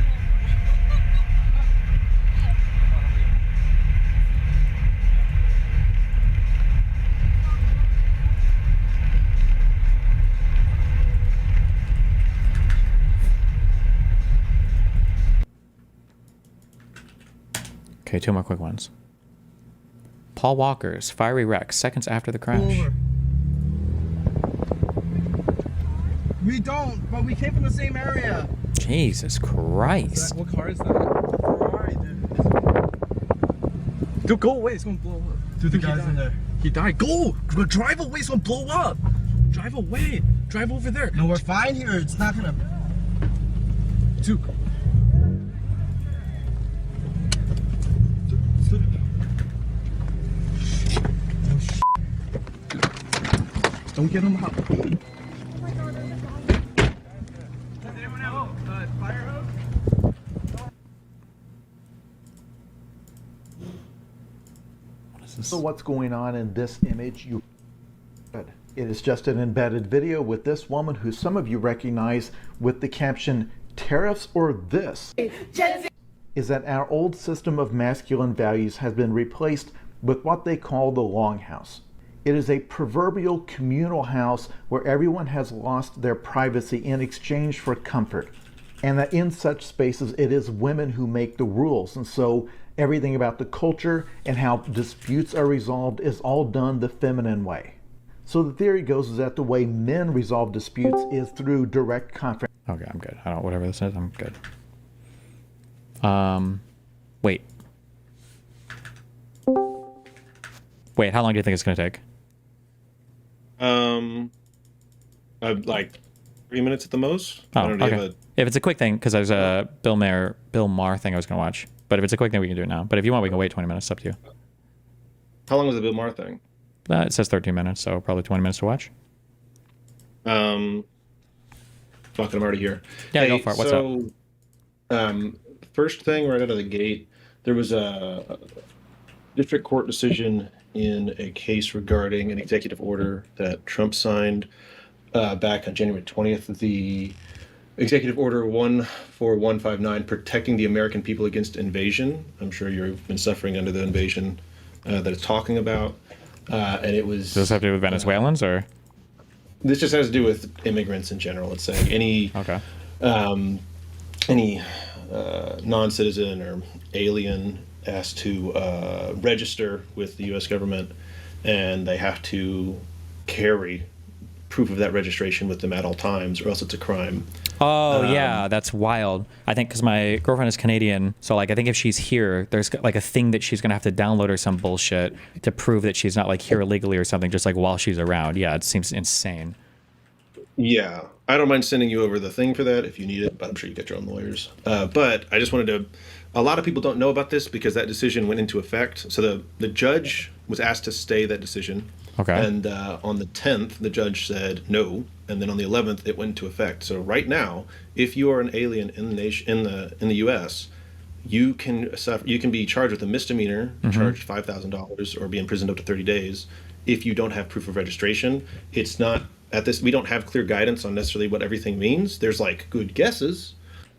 Okay, two more quick ones. Paul Walker's fiery wreck seconds after the crash. We don't, but we came from the same area. Jesus Christ. What car is that? Ferrari, dude. Go away, it's gonna blow up. Dude, the guy's in there. He died. Go! Drive away, it's gonna blow up. Drive away. Drive over there. No, we're fine here. It's not gonna... Dude. Don't get him out. So what's going on in this image? It is just an embedded video with this woman who some of you recognize with the caption, "Tariffs or this?" Is that our old system of masculine values has been replaced with what they call the longhouse. It is a proverbial communal house where everyone has lost their privacy in exchange for comfort. And that in such spaces, it is women who make the rules. And so everything about the culture and how disputes are resolved is all done the feminine way. So the theory goes is that the way men resolve disputes is through direct conflict. Okay, I'm good. I don't, whatever this is, I'm good. Wait. Wait, how long do you think it's going to take? Like 3 minutes at the most. Oh, okay. If it's a quick thing, because there's a Bill Maher thing I was going to watch. But if it's a quick thing, we can do it now. But if you want, we can wait 20 minutes. It's up to you. How long was the Bill Maher thing? It says 13 minutes, so probably 20 minutes to watch. Fucking, I'm already here. Yeah, go for it. What's up? First thing right out of the gate, there was a district court decision in a case regarding an executive order that Trump signed back on January 20th. The executive order 14159, protecting the American people against invasion. I'm sure you've been suffering under the invasion that it's talking about. And it was... Does this have to do with Venezuelans, or...? This just has to do with immigrants in general. It's saying any non-citizen or alien has to register with the U.S. government, and they have to carry proof of that registration with them at all times, or else it's a crime. Oh yeah, that's wild. I think because my girlfriend is Canadian, so like I think if she's here, there's like a thing that she's gonna have to download or some bullshit to prove that she's not like here illegally or something, just like while she's around. Yeah, it seems insane. Yeah, I don't mind sending you over the thing for that if you need it, but I'm sure you get your own lawyers. But I just wanted to. A lot of people don't know about this because that decision went into effect. So the judge was asked to stay that decision. Okay. And on the 10th, the judge said no, and then on the 11th, it went into effect. So right now, if you are an alien in the nation in the U.S., you can be charged with a misdemeanor, charged $5,000, or be imprisoned up to 30 days if you don't have proof of registration. It's not at this. We don't have clear guidance on necessarily what everything means. There's like good guesses,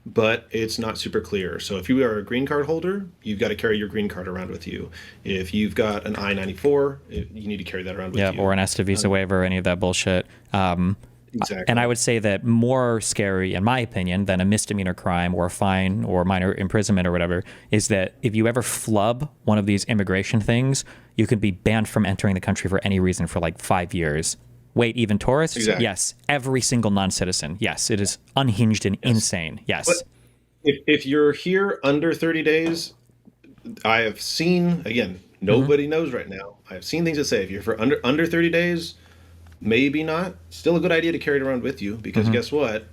but it's not super clear. So if you are a green card holder, you've got to carry your green card around with you. If you've got an I-94, you need to carry that around with you. Yeah, or an ESTA visa waiver, or any of that bullshit. Exactly. And I would say that more scary, in my opinion, than a misdemeanor crime or a fine or minor imprisonment or whatever, is that if you ever flub one of these immigration things, you can be banned from entering the country for any reason for like 5 years. Wait, even tourists? Exactly. Yes. Every single non-citizen. Yes. It is unhinged and insane. Yes. But if you're here under 30 days, I have seen, again, nobody knows right now. I have seen things that say if you're for under 30 days, maybe not. Still a good idea to carry it around with you because guess what?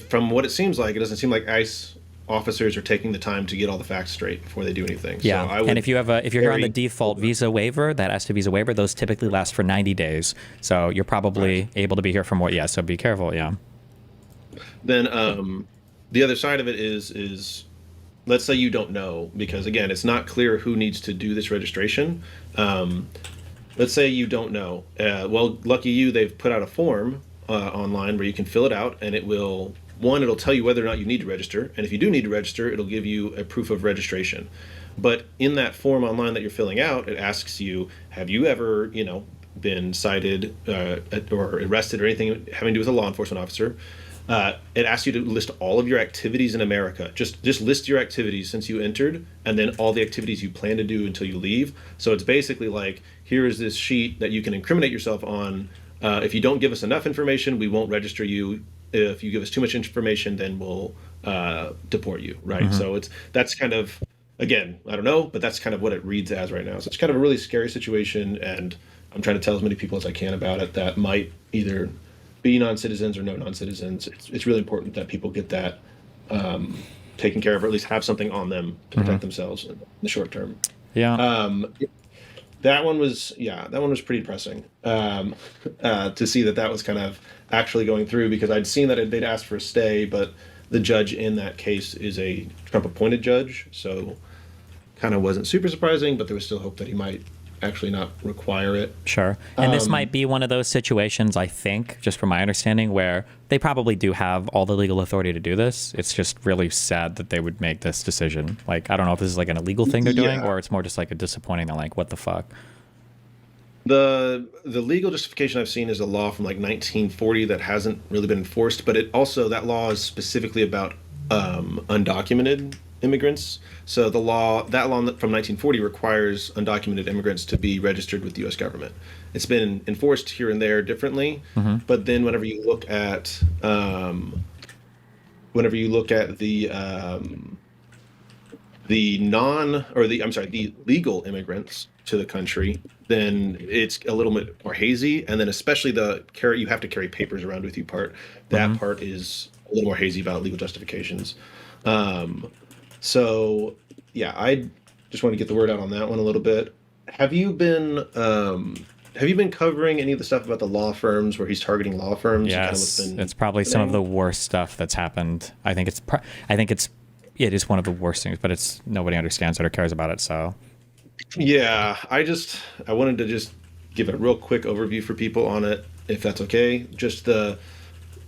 From what it seems like, it doesn't seem like ICE officers are taking the time to get all the facts straight before they do anything. Yeah, So I would and if you're here on the default visa waiver, that ESTA visa waiver, those typically last for 90 days. So you're probably able to be here for more. Yeah, so be careful. Yeah. Then the other side of it is let's say you don't know, because again, it's not clear who needs to do this registration. Let's say you don't know. Well, lucky you, they've put out a form online where you can fill it out, and it'll tell you whether or not you need to register. And if you do need to register, it'll give you a proof of registration. But in that form online that you're filling out, it asks you, have you ever, been cited or arrested or anything having to do with a law enforcement officer? It asks you to list all of your activities in America. Just list your activities since you entered, and then all the activities you plan to do until you leave. So it's basically like, here is this sheet that you can incriminate yourself on. If you don't give us enough information, we won't register you. If you give us too much information, then we'll deport you, right? So that's kind of, again, I don't know, but that's kind of what it reads as right now. So it's kind of a really scary situation, and I'm trying to tell as many people as I can about it that might either be non-citizens or no non-citizens. It's really important that people get that taken care of, or at least have something on them to protect themselves in the short term. Yeah. That one was pretty depressing to see that was kind of actually going through, because I'd seen that they'd asked for a stay, but the judge in that case is a Trump-appointed judge, so kind of wasn't super surprising, but there was still hope that he might actually not require it. Sure. And this might be one of those situations, I think, just from my understanding, where they probably do have all the legal authority to do this. It's just really sad that they would make this decision. Like, I don't know if this is like an illegal thing they're doing, or it's more just like a disappointing, they're like, what the fuck? The legal justification I've seen is a law from like 1940 that hasn't really been enforced, but that law is specifically about undocumented immigrants. So that law from 1940 requires undocumented immigrants to be registered with the U.S. government. It's been enforced here and there differently, but then whenever you look at the legal immigrants to the country, then it's a little bit more hazy. And then especially you have to carry papers around with you part. That part is a little more hazy about legal justifications. So yeah, I just want to get the word out on that one a little bit. Have you been covering any of the stuff about the law firms where he's targeting law firms? Yes, it's probably some of the worst stuff that's happened. I think it is one of the worst things, but nobody understands it or cares about it. So yeah, I wanted to just give a real quick overview for people on it, if that's okay.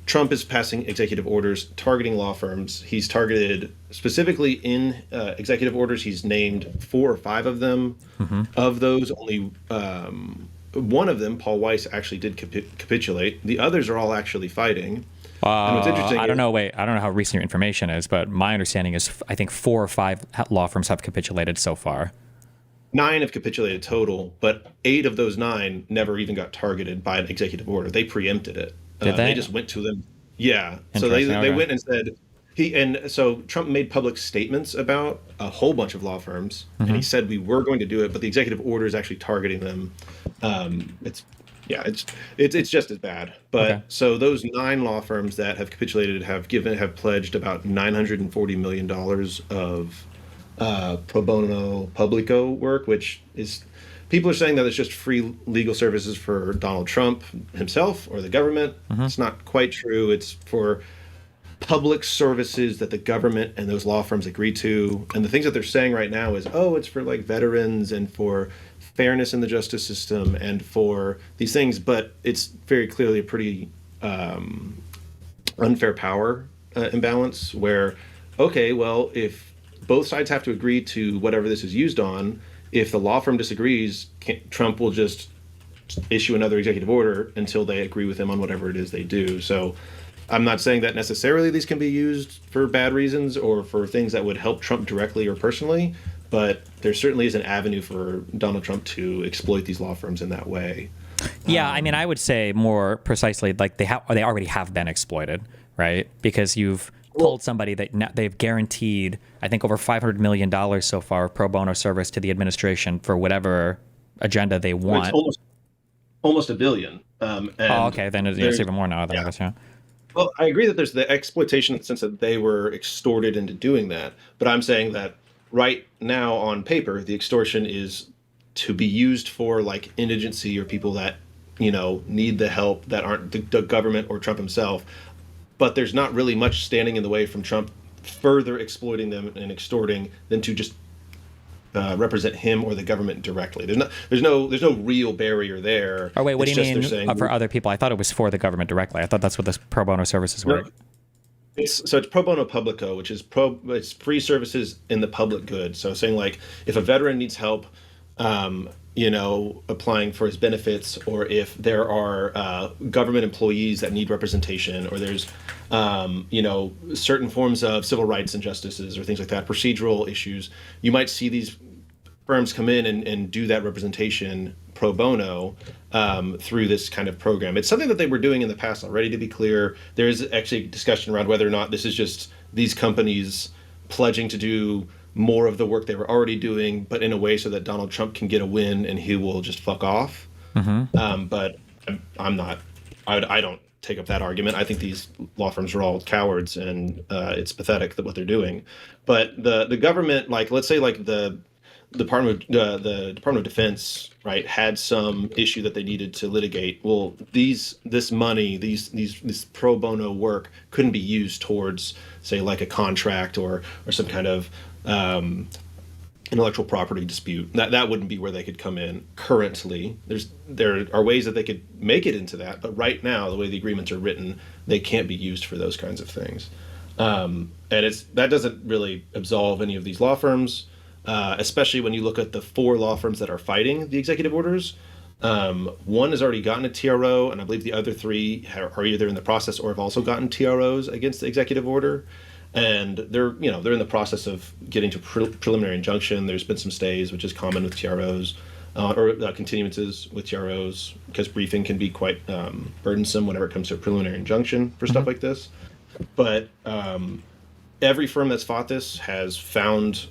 Trump is passing executive orders targeting law firms. He's targeted specifically in executive orders. He's named 4 or 5 of them. Of those, only one of them, Paul Weiss, actually did capitulate. The others are all actually fighting. And what's interesting I don't know how recent your information is, but my understanding is I think 4 or 5 law firms have capitulated so far. 9 have capitulated total, but 8 of those 9 never even got targeted by an executive order. They preempted it. Did they? They just went to them. Yeah. So they went and said so Trump made public statements about a whole bunch of law firms, and he said we were going to do it, but the executive order is actually targeting them. It's just as bad. But so those 9 law firms that have capitulated have pledged about $940 million of pro bono publico work, which is, people are saying that it's just free legal services for Donald Trump himself or the government. It's not quite true. It's for public services that the government and those law firms agree to. And the things that they're saying right now is, it's for like veterans and for fairness in the justice system and for these things. But it's very clearly a pretty unfair power imbalance where, if both sides have to agree to whatever this is used on, if the law firm disagrees, Trump will just issue another executive order until they agree with him on whatever it is they do. So I'm not saying that necessarily these can be used for bad reasons or for things that would help Trump directly or personally, but there certainly is an avenue for Donald Trump to exploit these law firms in that way. Yeah, I mean, I would say more precisely, like they already have been exploited, right? Because you've told somebody that they've guaranteed, I think, over $500 million so far pro bono service to the administration for whatever agenda they want. It's almost $1 billion. Okay, then it's even more now, I guess, yeah. Well, I agree that there's the exploitation in the sense that they were extorted into doing that. But I'm saying that right now on paper, the extortion is to be used for like indigency or people that, need the help that aren't the government or Trump himself. But there's not really much standing in the way from Trump further exploiting them and extorting than to just represent him or the government directly. There's no real barrier there. Oh wait, what do you mean for other people? I thought it was for the government directly. I thought that's what the pro bono services were. It's pro bono publico, which is it's free services in the public good. So saying like if a veteran needs help, applying for his benefits, or if there are government employees that need representation, or there's certain forms of civil rights injustices or things like that, procedural issues, you might see these firms come in and do that representation pro bono through this kind of program. It's something that they were doing in the past already, to be clear. There is actually discussion around whether or not this is just these companies pledging to do more of the work they were already doing, but in a way so that Donald Trump can get a win and he will just fuck off. But I'm not, I don't take up that argument. I think these law firms are all cowards, and it's pathetic that what they're doing. But the government, like, let's say like the Department of Defense, right, had some issue that they needed to litigate. Well, this money, this pro bono work couldn't be used towards, say, like a contract or some kind of intellectual property dispute. That wouldn't be where they could come in currently. There are ways that they could make it into that, but right now, the way the agreements are written, they can't be used for those kinds of things. And that doesn't really absolve any of these law firms. Especially when you look at the 4 law firms that are fighting the executive orders. One has already gotten a TRO, and I believe the other 3 are either in the process or have also gotten TROs against the executive order. And they're in the process of getting to preliminary injunction. There's been some stays, which is common with TROs, or continuances with TROs, because briefing can be quite burdensome whenever it comes to a preliminary injunction for stuff like this. But every firm that's fought this has found,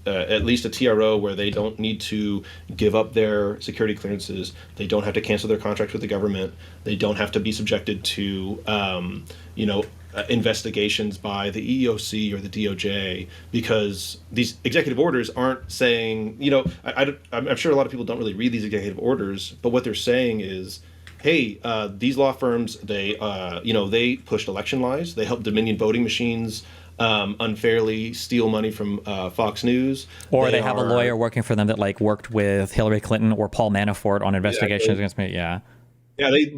at least a TRO where they don't need to give up their security clearances. They don't have to cancel their contract with the government. They don't have to be subjected to, investigations by the EEOC or the DOJ, because these executive orders aren't saying, I'm sure a lot of people don't really read these executive orders, but what they're saying is, hey, these law firms, they pushed election lies. They helped Dominion voting machines unfairly steal money from Fox News. Or they have a lawyer working for them that worked with Hillary Clinton or Paul Manafort on investigations against me. Yeah. Yeah, they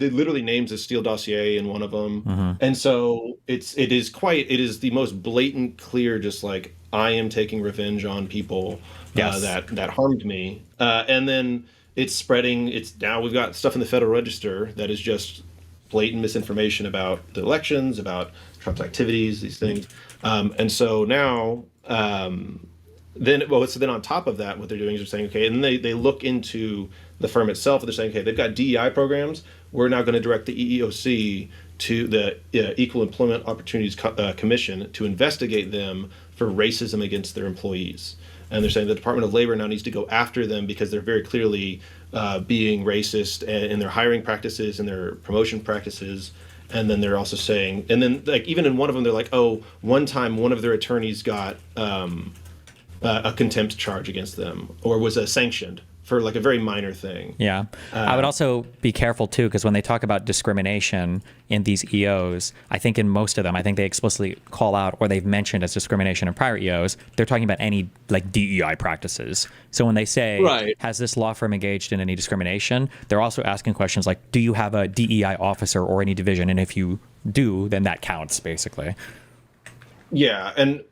literally names a Steele dossier in one of them. And so it is the most blatant, clear, just like, I am taking revenge on people that harmed me. And then it's spreading. Now we've got stuff in the Federal Register that is just blatant misinformation about the elections, about Trump's activities, these things. And so now, then on top of that, what they're doing is they're saying, okay, and then they look into the firm itself, and they're saying, okay, they've got DEI programs. We're now going to direct the EEOC to the Equal Employment Opportunities Commission to investigate them for racism against their employees. And they're saying the Department of Labor now needs to go after them because they're very clearly being racist in their hiring practices and their promotion practices. And then they're also saying, and then like even in one of them, they're like, oh, one time one of their attorneys got a contempt charge against them or was sanctioned for like a very minor thing. Yeah. I would also be careful too, because when they talk about discrimination in these EOs, I think in most of them, I think they explicitly call out or they've mentioned as discrimination in prior EOs, they're talking about any like DEI practices. So when they say, has this law firm engaged in any discrimination, they're also asking questions like, do you have a DEI officer or any division? And if you do, then that counts basically. Yeah. And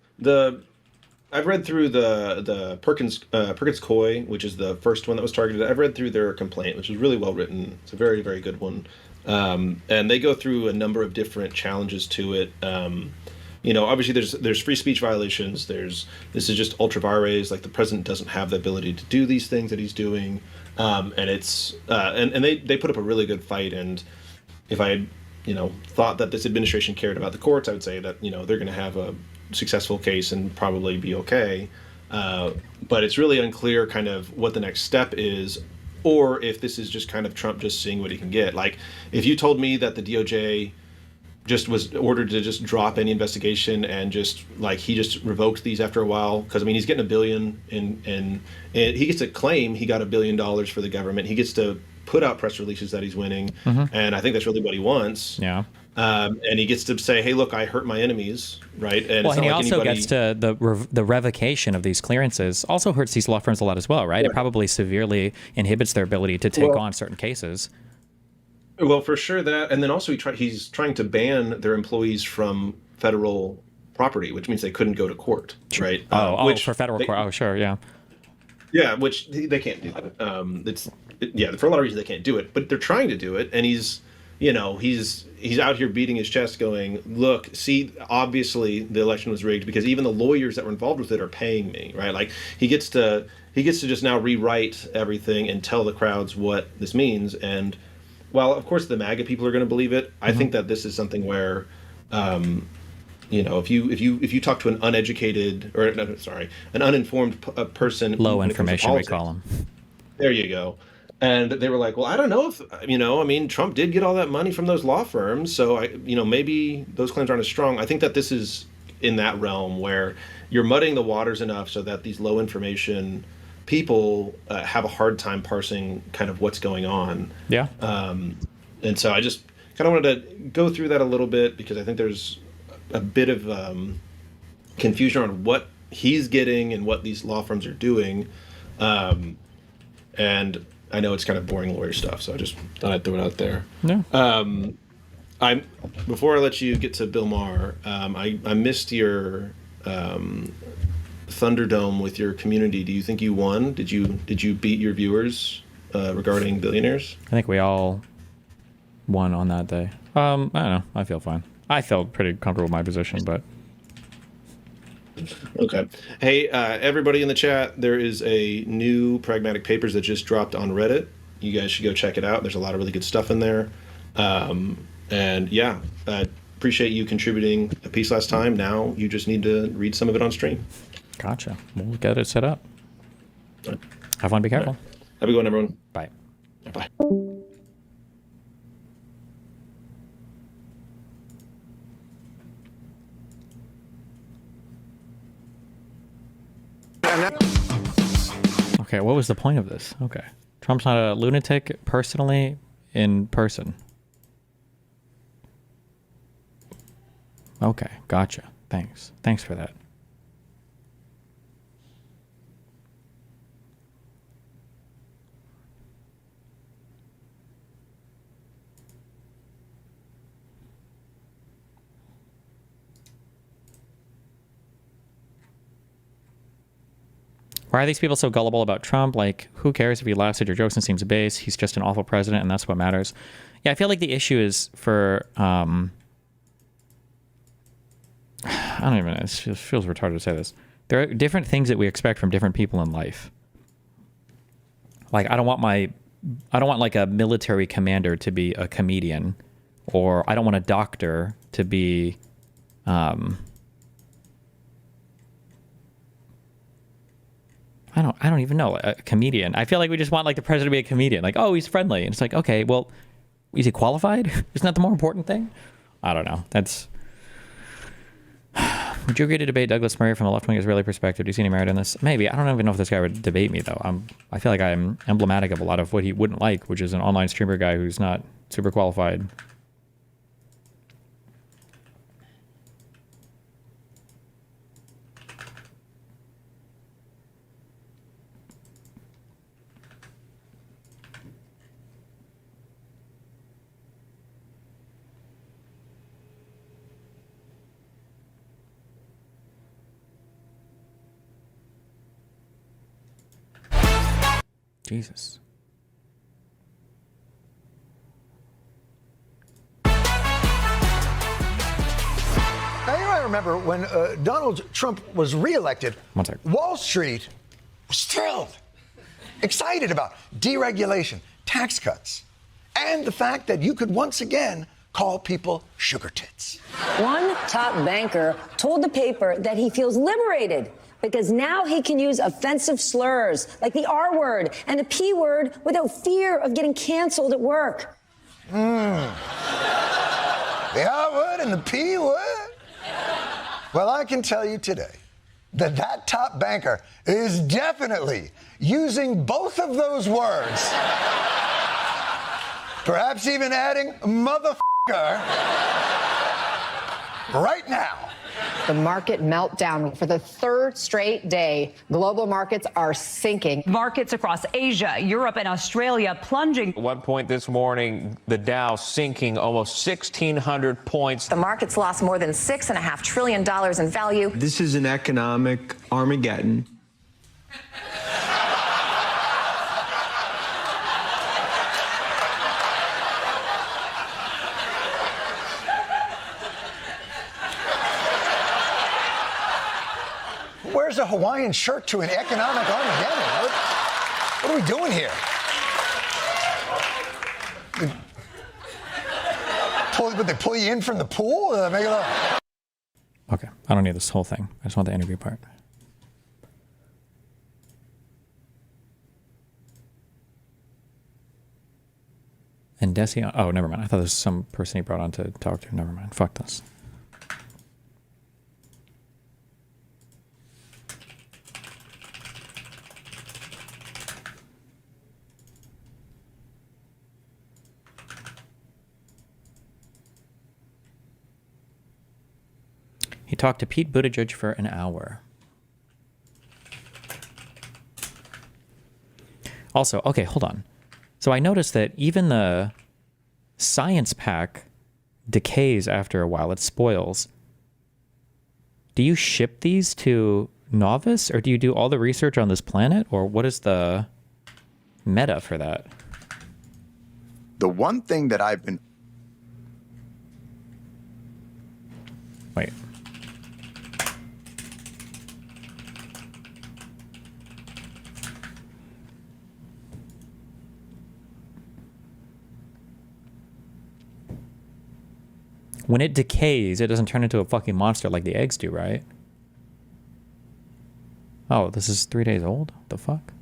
I've read through the Perkins Coie, which is the first one that was targeted. I've read through their complaint, which is really well written. It's a very, very good one. And they go through a number of different challenges to it. Obviously there's free speech violations. This is just ultra vires, like the president doesn't have the ability to do these things that he's doing. And it's and they put up a really good fight. And if I had, thought that this administration cared about the courts, I would say that, they're going to have a successful case and probably be okay. But it's really unclear kind of what the next step is, or if this is just kind of Trump just seeing what he can get. Like, if you told me that the DOJ just was ordered to just drop any investigation and just like he just revoked these after a while, because I mean he's getting $1 billion and he gets to claim he got $1 billion for the government. He gets to put out press releases that he's winning, and I think that's really what he wants. Yeah. And he gets to say, "Hey, look, I hurt my enemies," right? And, he also gets to the revocation of these clearances. Also hurts these law firms a lot as well, right? It probably severely inhibits their ability to take on certain cases. Well, for sure that, and then also he's trying to ban their employees from federal property, which means they couldn't go to court, right? Which for federal court. Oh, sure, yeah. Yeah, which they can't do that. For a lot of reasons they can't do it, but they're trying to do it, and he's out here beating his chest going, look, see, obviously the election was rigged because even the lawyers that were involved with it are paying me, right? Like he gets to just now rewrite everything and tell the crowds what this means. And while of course the MAGA people are going to believe it, I think that this is something where, if you talk to an uneducated or an uninformed person, low information we call them. There you go. And they were like, well, I don't know if, Trump did get all that money from those law firms. So, maybe those claims aren't as strong. I think that this is in that realm where you're muddying the waters enough so that these low information people have a hard time parsing kind of what's going on. Yeah. And so I just kind of wanted to go through that a little bit because I think there's a bit of confusion on what he's getting and what these law firms are doing. And I know it's kind of boring lawyer stuff, so I just thought I'd throw it out there. No. Before I let you get to Bill Maher, I missed your Thunderdome with your community. Do you think you won? Did you beat your viewers regarding billionaires? I think we all won on that day. I don't know. I feel fine. I felt pretty comfortable with my position, but. Okay. Hey, everybody in the chat, there is a new Pragmatic Papers that just dropped on Reddit. You guys should go check it out. There's a lot of really good stuff in there. And yeah, I appreciate you contributing a piece last time. Now you just need to read some of it on stream. Gotcha. We'll get it set up. Have fun. Be careful. Right. Have a good one, everyone. Bye. Bye. Okay, what was the point of this? Okay. Trump's not a lunatic personally in person. Okay, gotcha. Thanks. Thanks for that. Why are these people so gullible about Trump? Like, who cares if he laughs at your jokes and seems base? He's just an awful president, and that's what matters. Yeah, I feel like the issue is for, I don't even know, it feels retarded to say this. There are different things that we expect from different people in life. Like, I don't want like a military commander to be a comedian, or I don't want a doctor to be I don't even know, a comedian. I feel like we just want like the president to be a comedian. Like, oh, he's friendly. And it's like, okay, well, is he qualified? Isn't that the more important thing? I don't know. That's... Would you agree to debate Douglas Murray from a left-wing Israeli perspective? Do you see any merit in this? Maybe. I don't even know if this guy would debate me, though. I feel like I'm emblematic of a lot of what he wouldn't like, which is an online streamer guy who's not super qualified. Jesus. Now, you might remember when Donald Trump was reelected, Wall Street was thrilled, excited about deregulation, tax cuts, and the fact that you could once again call people sugar tits. One top banker told the paper that he feels liberated because now he can use offensive slurs like the R word and the P word without fear of getting canceled at work. The R word and the P word? Well, I can tell you today that that top banker is definitely using both of those words. Perhaps even adding motherfucker right now. The market meltdown for the third straight day. Global markets are sinking. Markets across Asia, Europe, and Australia plunging. At one point this morning, the Dow sinking almost 1,600 points. The markets lost more than $6.5 trillion in value. This is an economic Armageddon. Where's a Hawaiian shirt to an economic Armageddon? What are we doing here? Would they pull you in from the pool? Okay, I don't need this whole thing. I just want the interview part. And Desi, oh, never mind. I thought this was some person he brought on to talk to. Never mind. Fuck this. He talked to Pete Buttigieg for an hour. Also, okay, hold on. So I noticed that even the science pack decays after a while. It spoils. Do you ship these to Novice, or do you do all the research on this planet, or what is the meta for that? The one thing that I've been... Wait. When it decays, it doesn't turn into a fucking monster like the eggs do, right? Oh, this is 3 days old? The fuck?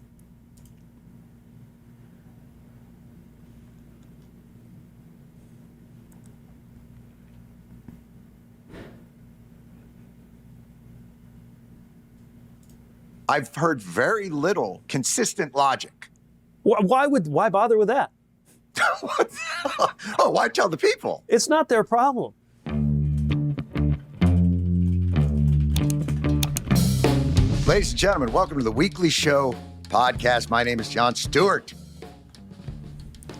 I've heard very little consistent logic. Why bother with that? Oh, why tell the people? It's not their problem. Ladies and gentlemen, welcome to the Weekly Show podcast. My name is Jon Stewart.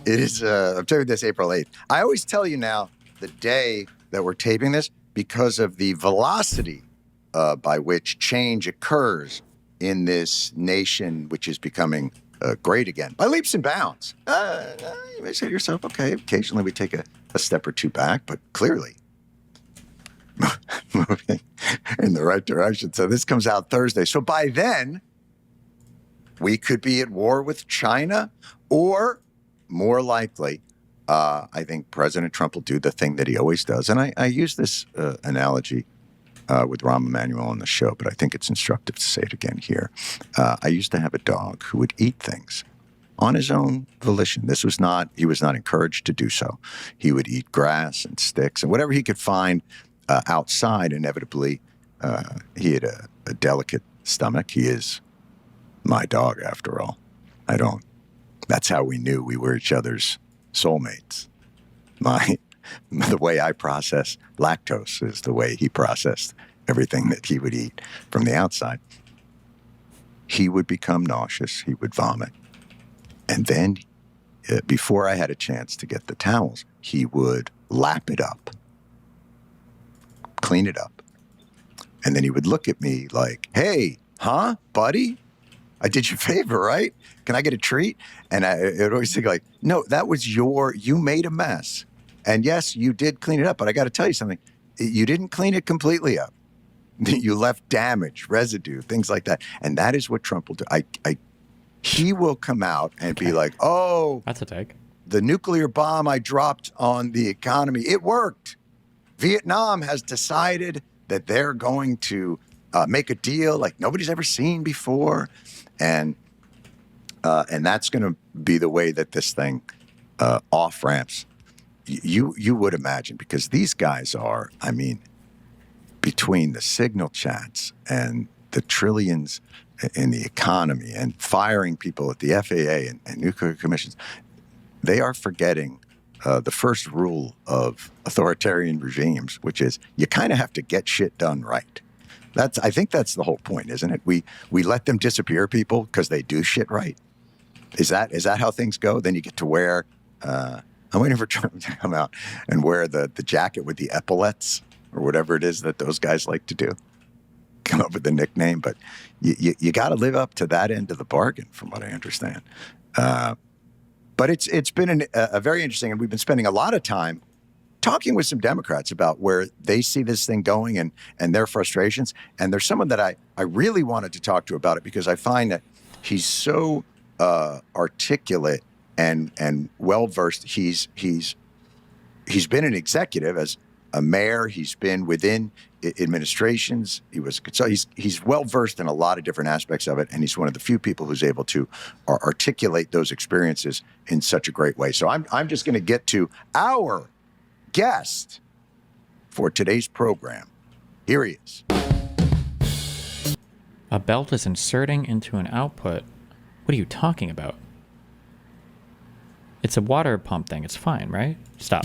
It is, I'm taping this April 8th. I always tell you now the day that we're taping this because of the velocity by which change occurs in this nation, which is becoming great again by leaps and bounds. You may say to yourself, okay, occasionally we take a step or two back, but clearly moving in the right direction. So this comes out Thursday. So by then, we could be at war with China, or more likely, I think President Trump will do the thing that he always does. And I use this analogy with Rahm Emanuel on the show, but I think it's instructive to say it again here. I used to have a dog who would eat things on his own volition. He was not encouraged to do so. He would eat grass and sticks and whatever he could find outside. Inevitably, he had a delicate stomach. He is my dog, after all. That's how we knew we were each other's soulmates. The way I process lactose is the way he processed everything that he would eat from the outside. He would become nauseous. He would vomit. And then, before I had a chance to get the towels, he would lap it up, clean it up. And then he would look at me like, hey, huh, buddy? I did you a favor, right? Can I get a treat? And I would always think like, no, that was you made a mess. And yes, you did clean it up, but I got to tell you something. You didn't clean it completely up. You left damage, residue, things like that. And that is what Trump will do. He will come out and be like, oh, that's a take. The nuclear bomb I dropped on the economy, it worked. Vietnam has decided that they're going to make a deal like nobody's ever seen before. And that's going to be the way that this thing off-ramps. You would imagine, because these guys are, I mean, between the signal chats and the trillions in the economy and firing people at the FAA and nuclear commissions, they are forgetting the first rule of authoritarian regimes, which is you kind of have to get shit done right. I think that's the whole point, isn't it? We let them disappear people because they do shit right. Is that how things go? Then you get to wear. I'm waiting for Trump to come out and wear the jacket with the epaulets or whatever it is that those guys like to do. Come up with a nickname, but you got to live up to that end of the bargain, from what I understand. But it's been a very interesting, and we've been spending a lot of time talking with some Democrats about where they see this thing going and their frustrations. And there's someone that I really wanted to talk to about it because I find that he's so articulate and well-versed. He's been an executive as a mayor. He's been within administrations. He's well-versed in a lot of different aspects of it, and he's one of the few people who's able to articulate those experiences in such a great way. So I'm just going to get to our guest for today's program. Here he is. A belt is inserting into an output. What are you talking about? It's a water pump thing. It's fine, right? Stop.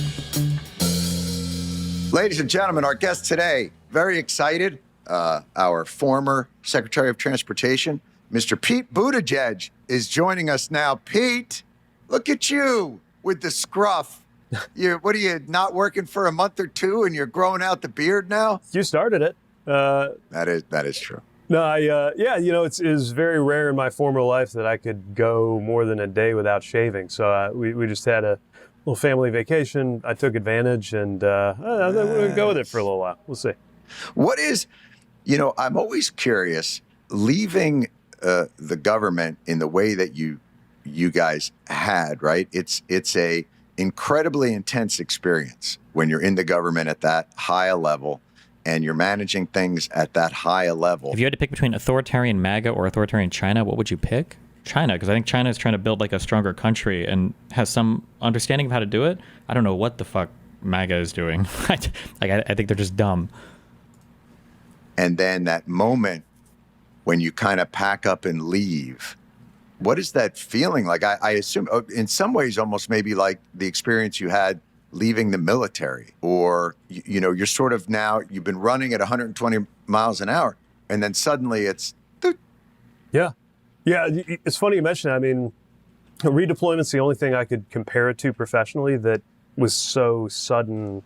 Ladies and gentlemen, our guest today, very excited, our former Secretary of Transportation, Mr. Pete Buttigieg, is joining us now. Pete, look at you with the scruff. What are you, not working for a month or two and you're growing out the beard now? You started it. That is true. No, it's very rare in my former life that I could go more than a day without shaving. So we just had a little family vacation. I took advantage, and I'm going to go with it for a little while. We'll see. What is, I'm always curious, leaving the government in the way that you guys had, right? It's a incredibly intense experience when you're in the government at that high a level. And you're managing things at that high a level. If you had to pick between authoritarian MAGA or authoritarian China, what would you pick? China, because I think China is trying to build like a stronger country and has some understanding of how to do it. I don't know what the fuck MAGA is doing. I think they're just dumb. And then that moment when you kind of pack up and leave, what is that feeling like? I assume in some ways almost maybe like the experience you had leaving the military, or you're sort of now, you've been running at 120 miles an hour and then suddenly it's yeah it's funny you mention that. I mean, redeployment's the only thing I could compare it to professionally that was so sudden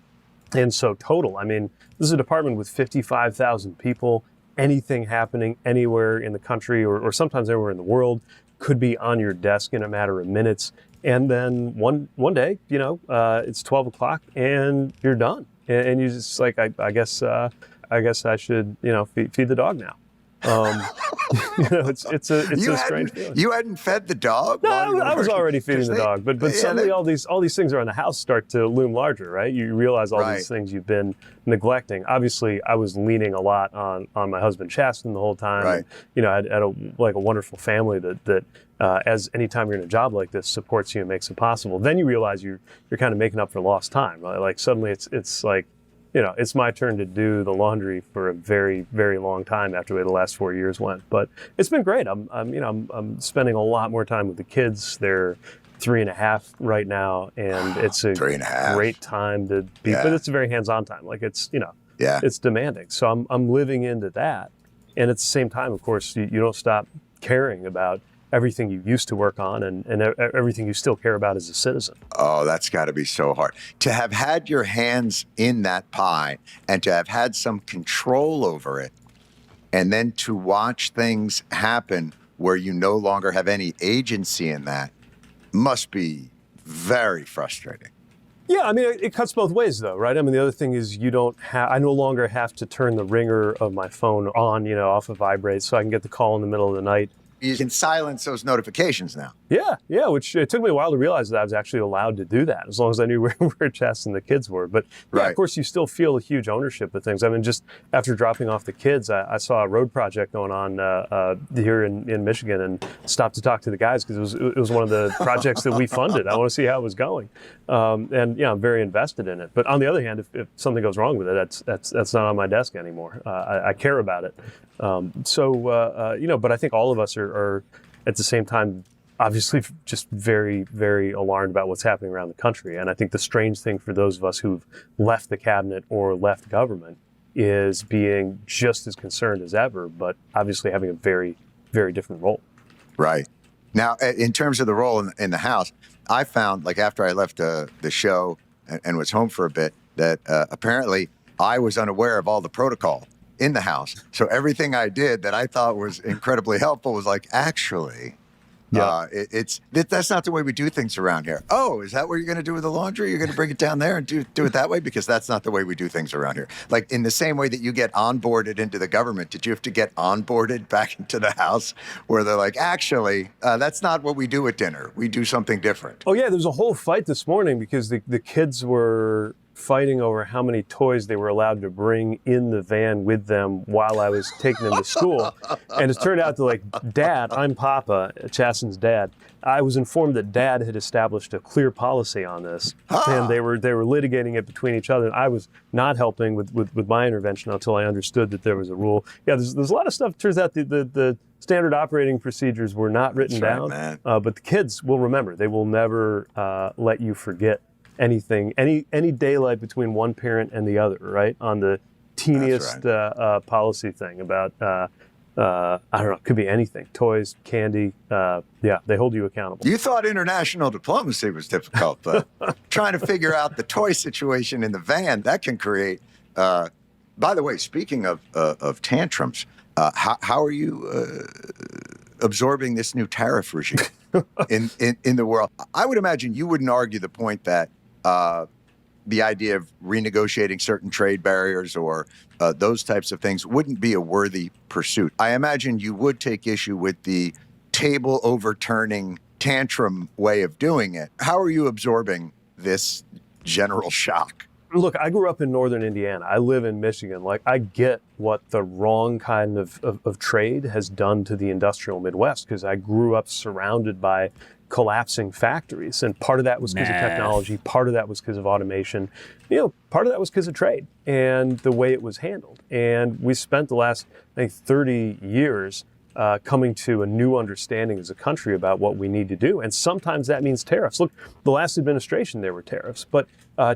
and so total. I mean, this is a department with 55,000 people. Anything happening anywhere in the country or sometimes anywhere in the world could be on your desk in a matter of minutes. And then one day, it's 12 o'clock and you're done. And you just like, I guess I should, feed the dog now. it's a strange feeling. You hadn't fed the dog? No, I was already feeding the dog, but suddenly all these things around the house start to loom larger, right? You realize all these things you've been neglecting. Obviously, I was leaning a lot on my husband Chasten the whole time. Right. And, I had a wonderful family that as anytime you're in a job like this supports you and makes it possible. Then you realize you're kind of making up for lost time. Right? Like suddenly it's like, it's my turn to do the laundry for a very, very long time after the way the last 4 years went. But it's been great. I'm spending a lot more time with the kids. They're 3.5 right now, and it's a great time to be. But it's a very hands-on time. Like it's it's demanding. So I'm living into that, and at the same time, of course, you don't stop caring about everything you used to work on and everything you still care about as a citizen. Oh, that's got to be so hard. To have had your hands in that pie and to have had some control over it, and then to watch things happen where you no longer have any agency in that must be very frustrating. Yeah, I mean, it cuts both ways, though, right? I mean, the other thing is I no longer have to turn the ringer of my phone on, off of vibrate, so I can get the call in the middle of the night. You can silence those notifications now. Yeah, which it took me a while to realize that I was actually allowed to do that, as long as I knew where Chess and the kids were. But of course, you still feel a huge ownership of things. I mean, just after dropping off the kids, I saw a road project going on here in Michigan and stopped to talk to the guys because it was one of the projects that we funded. I want to see how it was going. And I'm very invested in it. But on the other hand, if something goes wrong with it, that's not on my desk anymore. I care about it. But I think all of us are at the same time, obviously just very, very alarmed about what's happening around the country. And I think the strange thing for those of us who've left the cabinet or left government is being just as concerned as ever, but obviously having a very, very different role. Right. Now, in terms of the role in the House, I found, like after I left the show and was home for a bit, that apparently I was unaware of all the protocol in the House. So everything I did that I thought was incredibly helpful was like, actually, that's not the way we do things around here. Oh, is that what you're going to do with the laundry? You're going to bring it down there and do it that way? Because that's not the way we do things around here. Like in the same way that you get onboarded into the government, did you have to get onboarded back into the House where they're like, actually, that's not what we do at dinner. We do something different. Oh, yeah. There was a whole fight this morning because the kids were fighting over how many toys they were allowed to bring in the van with them while I was taking them to school. And it turned out that, Dad, I'm Papa, Chasten's dad. I was informed that Dad had established a clear policy on this, and they were litigating it between each other. And I was not helping with my intervention until I understood that there was a rule. Yeah, there's a lot of stuff. Turns out the standard operating procedures were not written down, but the kids will remember. They will never let you forget anything, any daylight between one parent and the other, right? On the teeniest policy thing about, I don't know, it could be anything. Toys, candy, they hold you accountable. You thought international diplomacy was difficult, but trying to figure out the toy situation in the van, that can create, by the way, speaking of tantrums, how are you absorbing this new tariff regime in the world? I would imagine you wouldn't argue the point that the idea of renegotiating certain trade barriers or those types of things wouldn't be a worthy pursuit. I imagine you would take issue with the table overturning tantrum way of doing it. How are you absorbing this general shock? Look, I grew up in northern Indiana. I live in Michigan. Like, I get what the wrong kind of trade has done to the industrial Midwest because I grew up surrounded by collapsing factories. And part of that was because of technology. Part of that was because of automation. Part of that was because of trade and the way it was handled. And we spent the last, I think, 30 years coming to a new understanding as a country about what we need to do. And sometimes that means tariffs. Look, the last administration, there were tariffs, but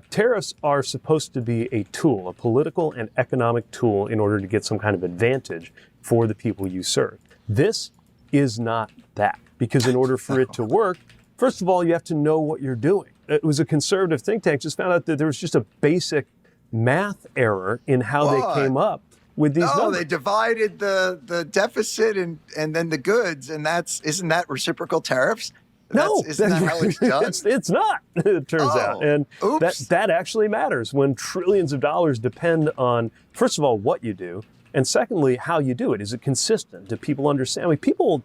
tariffs are supposed to be a tool, a political and economic tool in order to get some kind of advantage for the people you serve. This is not that, because in order for it to work, first of all, you have to know what you're doing. It was a conservative think tank just found out that there was just a basic math error in how they came up with these numbers. They divided the deficit and then the goods, and isn't that reciprocal tariffs? Isn't that how it's done? It's not, it turns out. And that actually matters when trillions of dollars depend on, first of all, what you do, And secondly, how you do it. Is it consistent? Do people understand? I mean, people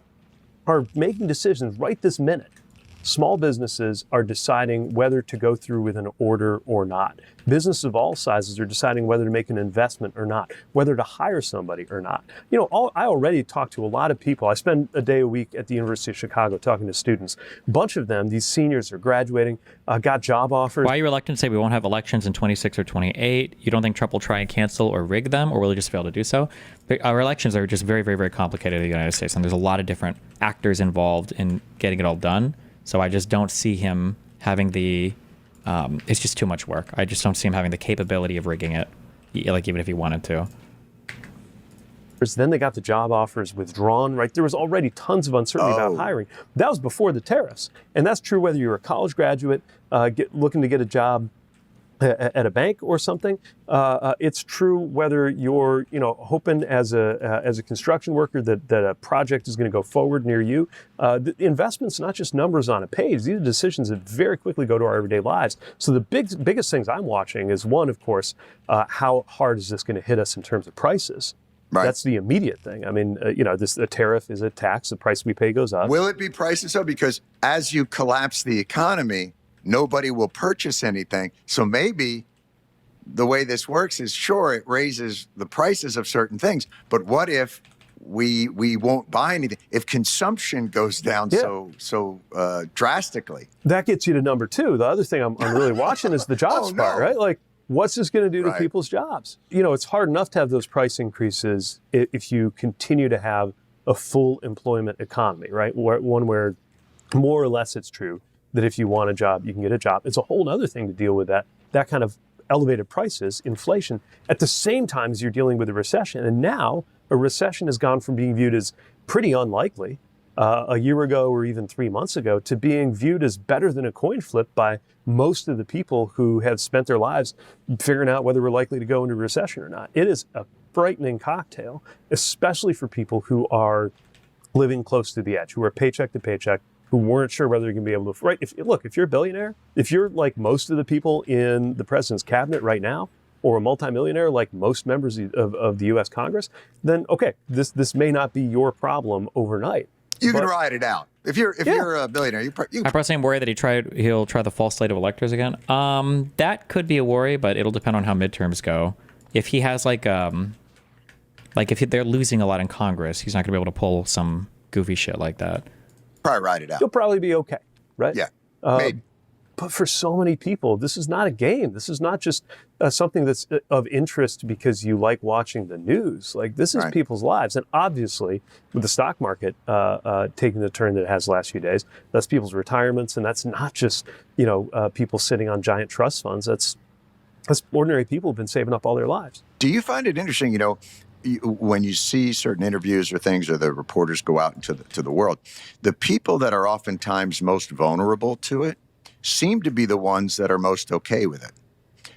are making decisions right this minute. Small businesses are deciding whether to go through with an order or not. Businesses of all sizes are deciding whether to make an investment or not, whether to hire somebody or not. You know, I already talk to a lot of people. I spend a day a week at the University of Chicago talking to students. A bunch of them, these seniors are graduating, got job offers. Why are you reluctant to say we won't have elections in 26 or 28? You don't think Trump will try and cancel or rig them, or will he just fail to do so? Our elections are just very, very, very complicated in the United States, and there's a lot of different actors involved in getting it all done. So I just don't see him having the, it's just too much work. I just don't see him having the capability of rigging it, like even if he wanted to. Then they got the job offers withdrawn, right? There was already tons of uncertainty about hiring. That was before the tariffs. And that's true whether you're a college graduate looking to get a job at a bank or something. It's true whether you're, hoping as a construction worker that a project is going to go forward near you. The investment's not just numbers on a page. These are decisions that very quickly go to our everyday lives. So the biggest things I'm watching is one, of course, how hard is this going to hit us in terms of prices? Right. That's the immediate thing. I mean, a tariff is a tax. The price we pay goes up. Will it be prices though? Because as you collapse the economy, nobody will purchase anything. So maybe the way this works is, sure, it raises the prices of certain things, but what if we won't buy anything? If consumption goes down so drastically? That gets you to number two. The other thing I'm really watching is the jobs part, right? Like, what's this going to do to people's jobs? It's hard enough to have those price increases if you continue to have a full employment economy, right? One where more or less it's true that if you want a job, you can get a job. It's a whole other thing to deal with that kind of elevated prices, inflation, at the same time as you're dealing with a recession. And now a recession has gone from being viewed as pretty unlikely a year ago or even 3 months ago to being viewed as better than a coin flip by most of the people who have spent their lives figuring out whether we're likely to go into a recession or not. It is a frightening cocktail, especially for people who are living close to the edge, who are paycheck to paycheck, who weren't sure whether you're going to be able to, right? If you're a billionaire, if you're like most of the people in the president's cabinet right now, or a multimillionaire like most members of the U.S. Congress, then okay, this may not be your problem overnight. You can ride it out. If you're a billionaire, you I personally am worried that he'll try the false slate of electors again. That could be a worry, but it'll depend on how midterms go. If he has if they're losing a lot in Congress, he's not going to be able to pull some goofy shit like that. Probably ride it out. You'll probably be okay, right? Yeah, maybe. But for so many people, this is not a game. This is not just something that's of interest because you like watching the news. Like, this is people's lives. And obviously, with the stock market taking the turn that it has the last few days, that's people's retirements. And that's not just, people sitting on giant trust funds. That's ordinary people who've been saving up all their lives. Do you find it interesting, when you see certain interviews or things, or the reporters go out into the world, the people that are oftentimes most vulnerable to it seem to be the ones that are most okay with it.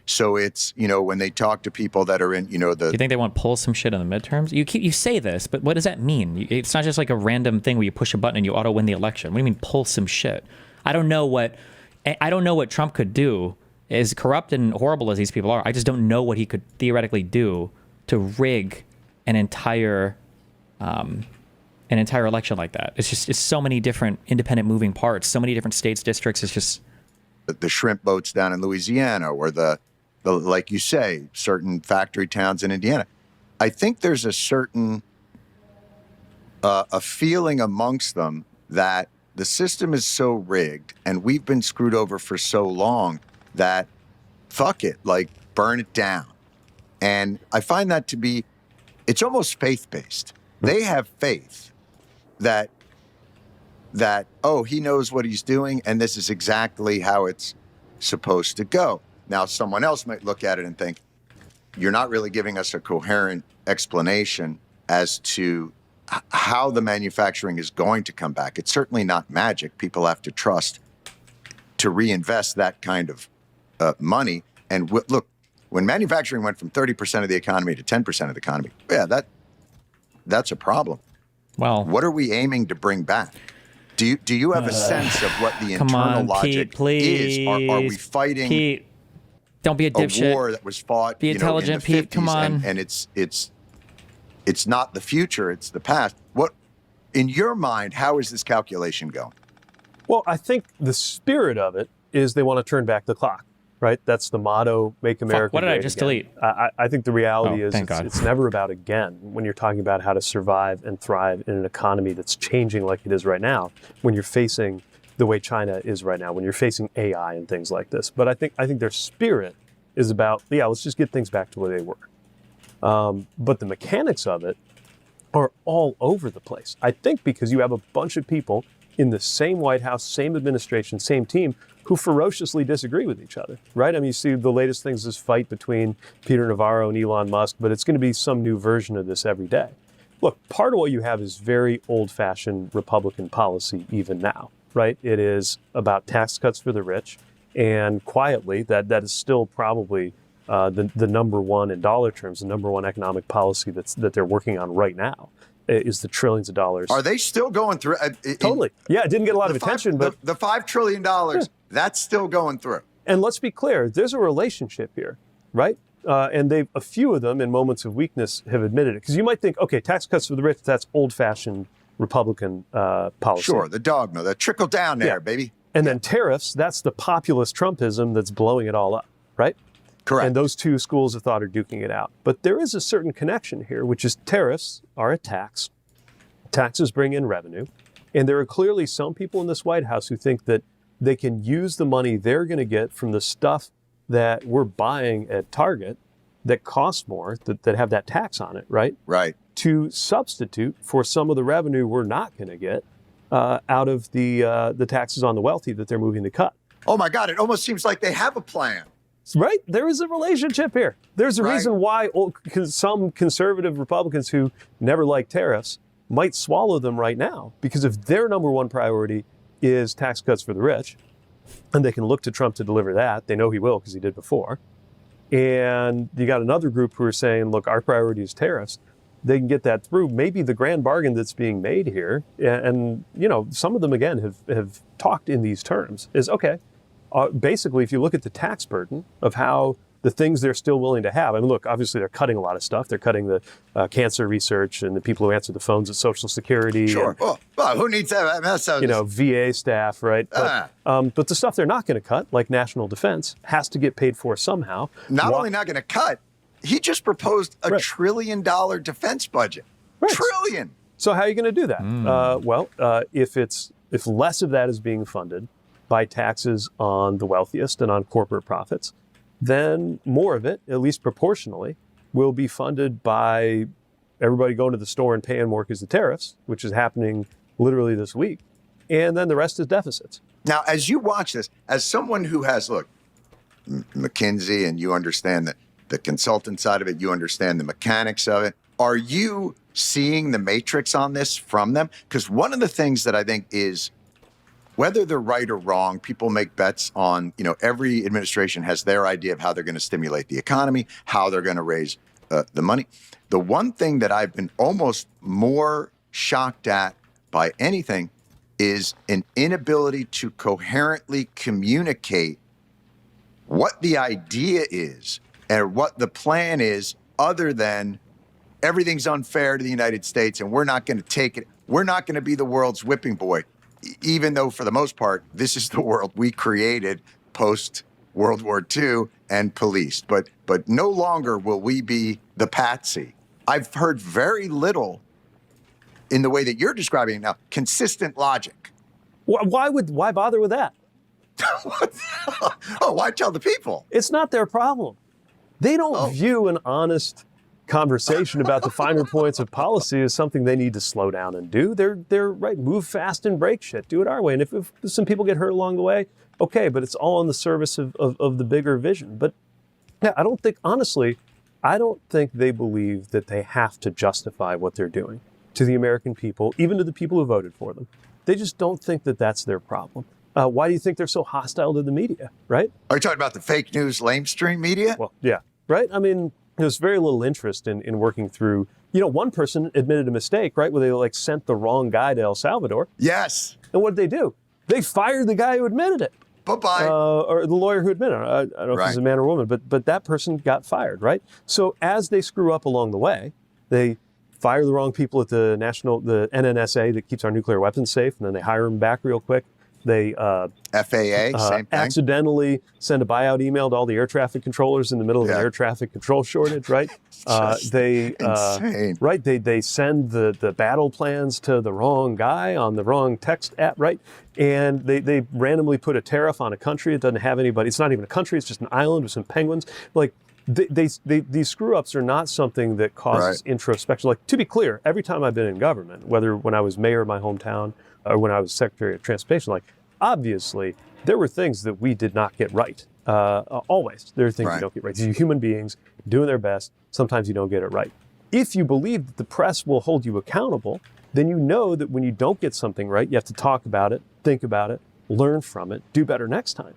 So it's, when they talk to people that are in, Do you think they want to pull some shit in the midterms? You say this, but what does that mean? It's not just like a random thing where you push a button and you auto win the election. What do you mean pull some shit? I don't know what Trump could do. As corrupt and horrible as these people are, I just don't know what he could theoretically do to rig an entire election like that. It's so many different independent moving parts, so many different states, districts. It's just the shrimp boats down in Louisiana, or the like you say, certain factory towns in Indiana. I think there's a certain a feeling amongst them that the system is so rigged and we've been screwed over for so long that fuck it, like burn it down. And I find that to be, it's almost faith-based. They have faith that, he knows what he's doing and this is exactly how it's supposed to go. Now, someone else might look at it and think, you're not really giving us a coherent explanation as to how the manufacturing is going to come back. It's certainly not magic. People have to trust to reinvest that kind of money. And look, when manufacturing went from 30% of the economy to 10% of the economy, that's a problem. Well, what are we aiming to bring back? Do you have a sense of what the internal logic Pete, please. is? Are we fighting Pete, don't be a dipshit. war that was fought be intelligent, in the 50s, Pete, come on. And it's it's not the future, it's the past. What, in your mind, how is this calculation going? Well, I think the spirit of it is they want to turn back the clock, right? That's the motto, make America What did great I just again. delete? I think the reality is thank God. it's never about again when you're talking about how to survive and thrive in an economy that's changing like it is right now, when you're facing the way China is right now, when you're facing AI and things like this. But I think their spirit is about, let's just get things back to where they were. But the mechanics of it are all over the place. I think because you have a bunch of people in the same White House, same administration, same team, who ferociously disagree with each other, right? I mean, you see the latest things, this fight between Peter Navarro and Elon Musk, but it's going to be some new version of this every day. Look, part of what you have is very old-fashioned Republican policy even now, right? It is about tax cuts for the rich, and quietly, that is still probably the number one in dollar terms, the number one economic policy that they're working on right now. Is the trillions of dollars. Are they still going through? Totally. Yeah, it didn't get a lot of attention, but the $5 trillion, that's still going through. And let's be clear, there's a relationship here, right? And a few of them in moments of weakness have admitted it. Because you might think, okay, tax cuts for the rich, that's old-fashioned Republican policy. Sure, the dogma, the trickle down there, baby. And then tariffs, that's the populist Trumpism that's blowing it all up, right? Correct. And those two schools of thought are duking it out. But there is a certain connection here, which is tariffs are a tax. Taxes bring in revenue. And there are clearly some people in this White House who think that they can use the money they're going to get from the stuff that we're buying at Target that costs more, that have that tax on it, right? Right. To substitute for some of the revenue we're not going to get out of the taxes on the wealthy that they're moving to cut. Oh my God, it almost seems like they have a plan. Right? There is a relationship here. There's a reason why some conservative Republicans who never liked tariffs might swallow them right now. Because if their number one priority is tax cuts for the rich, and they can look to Trump to deliver that, they know he will because he did before. And you got another group who are saying, look, our priority is tariffs. They can get that through. Maybe the grand bargain that's being made here, and some of them, again, have talked in these terms, is, okay, basically, if you look at the tax burden of how the things they're still willing to have, I mean, look, obviously they're cutting a lot of stuff. They're cutting the cancer research and the people who answer the phones at Social Security. Sure. And, well, who needs that? VA staff, right? But the stuff they're not going to cut, like national defense, has to get paid for somehow. Not only not going to cut, he just proposed a $1 trillion defense budget. Right. Trillion. So how are you going to do that? If less of that is being funded by taxes on the wealthiest and on corporate profits, then more of it, at least proportionally, will be funded by everybody going to the store and paying more because of tariffs, which is happening literally this week. And then the rest is deficits. Now, as you watch this, as someone who has, McKinsey, and you understand the consultant side of it, you understand the mechanics of it, are you seeing the matrix on this from them? Because one of the things that I think is, whether they're right or wrong, people make bets on, every administration has their idea of how they're going to stimulate the economy, how they're going to raise the money. The one thing that I've been almost more shocked at by anything is an inability to coherently communicate what the idea is and what the plan is, other than everything's unfair to the United States and we're not going to take it. We're not going to be the world's whipping boy. Even though, for the most part, this is the world we created post-World War II and policed. But no longer will we be the patsy. I've heard very little in the way that you're describing it now, consistent logic. Why bother with that? Why tell the people? It's not their problem. They don't view an honest conversation about the finer points of policy as something they need to slow down and do. They're right, move fast and break shit. Do it our way. And if some people get hurt along the way, okay, but it's all in the service of the bigger vision. But yeah, I don't think they believe that they have to justify what they're doing to the American people, even to the people who voted for them. They just don't think that that's their problem. Why do you think they're so hostile to the media, right? Are you talking about the fake news, lamestream media? Well, yeah, right? I mean, there's very little interest in working through, one person admitted a mistake, right? Where they sent the wrong guy to El Salvador. Yes. And what did they do? They fired the guy who admitted it. Bye-bye. Or the lawyer who admitted it. I don't know if he's a man or woman, but that person got fired, right? So as they screw up along the way, they fire the wrong people at the NNSA that keeps our nuclear weapons safe, and then they hire them back real quick. They FAA, same thing. Accidentally send a buyout email to all the air traffic controllers in the middle of an air traffic control shortage, right? Insane. Right? They send the battle plans to the wrong guy on the wrong text app, right? And they randomly put a tariff on a country. It doesn't have anybody. It's not even a country. It's just an island with some penguins. Like these screw ups are not something that causes introspection. Like, to be clear, every time I've been in government, whether when I was mayor of my hometown or when I was Secretary of Transportation, like, obviously, there were things that we did not get right. Always. There are things you don't get right. These are human beings doing their best. Sometimes you don't get it right. If you believe that the press will hold you accountable, then you know that when you don't get something right, you have to talk about it, think about it, learn from it, do better next time.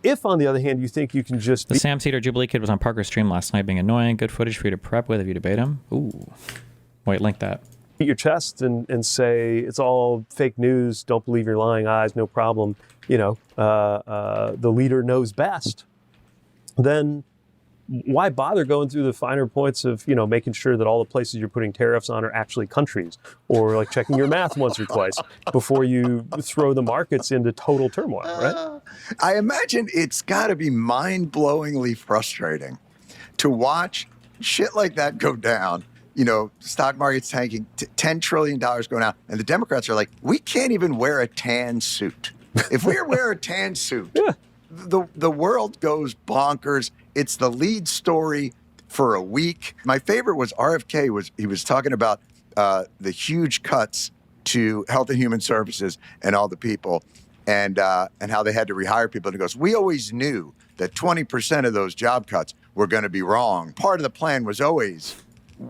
If, on the other hand, you think you can just... The Sam Cedar Jubilee kid was on Parker's stream last night being annoying. Good footage for you to prep with if you debate him. Ooh. Wait, link that. Beat your chest and say it's all fake news, don't believe your lying eyes, no problem, the leader knows best, then why bother going through the finer points of, making sure that all the places you're putting tariffs on are actually countries, or like checking your math once or twice before you throw the markets into total turmoil, right? I imagine it's got to be mind-blowingly frustrating to watch shit like that go down. Stock market's tanking, $10 trillion going out. And the Democrats are like, we can't even wear a tan suit. If we wear a tan suit, the world goes bonkers. It's the lead story for a week. My favorite was RFK. He was talking about the huge cuts to Health and Human Services and all the people and how they had to rehire people. And he goes, we always knew that 20% of those job cuts were going to be wrong. Part of the plan was always...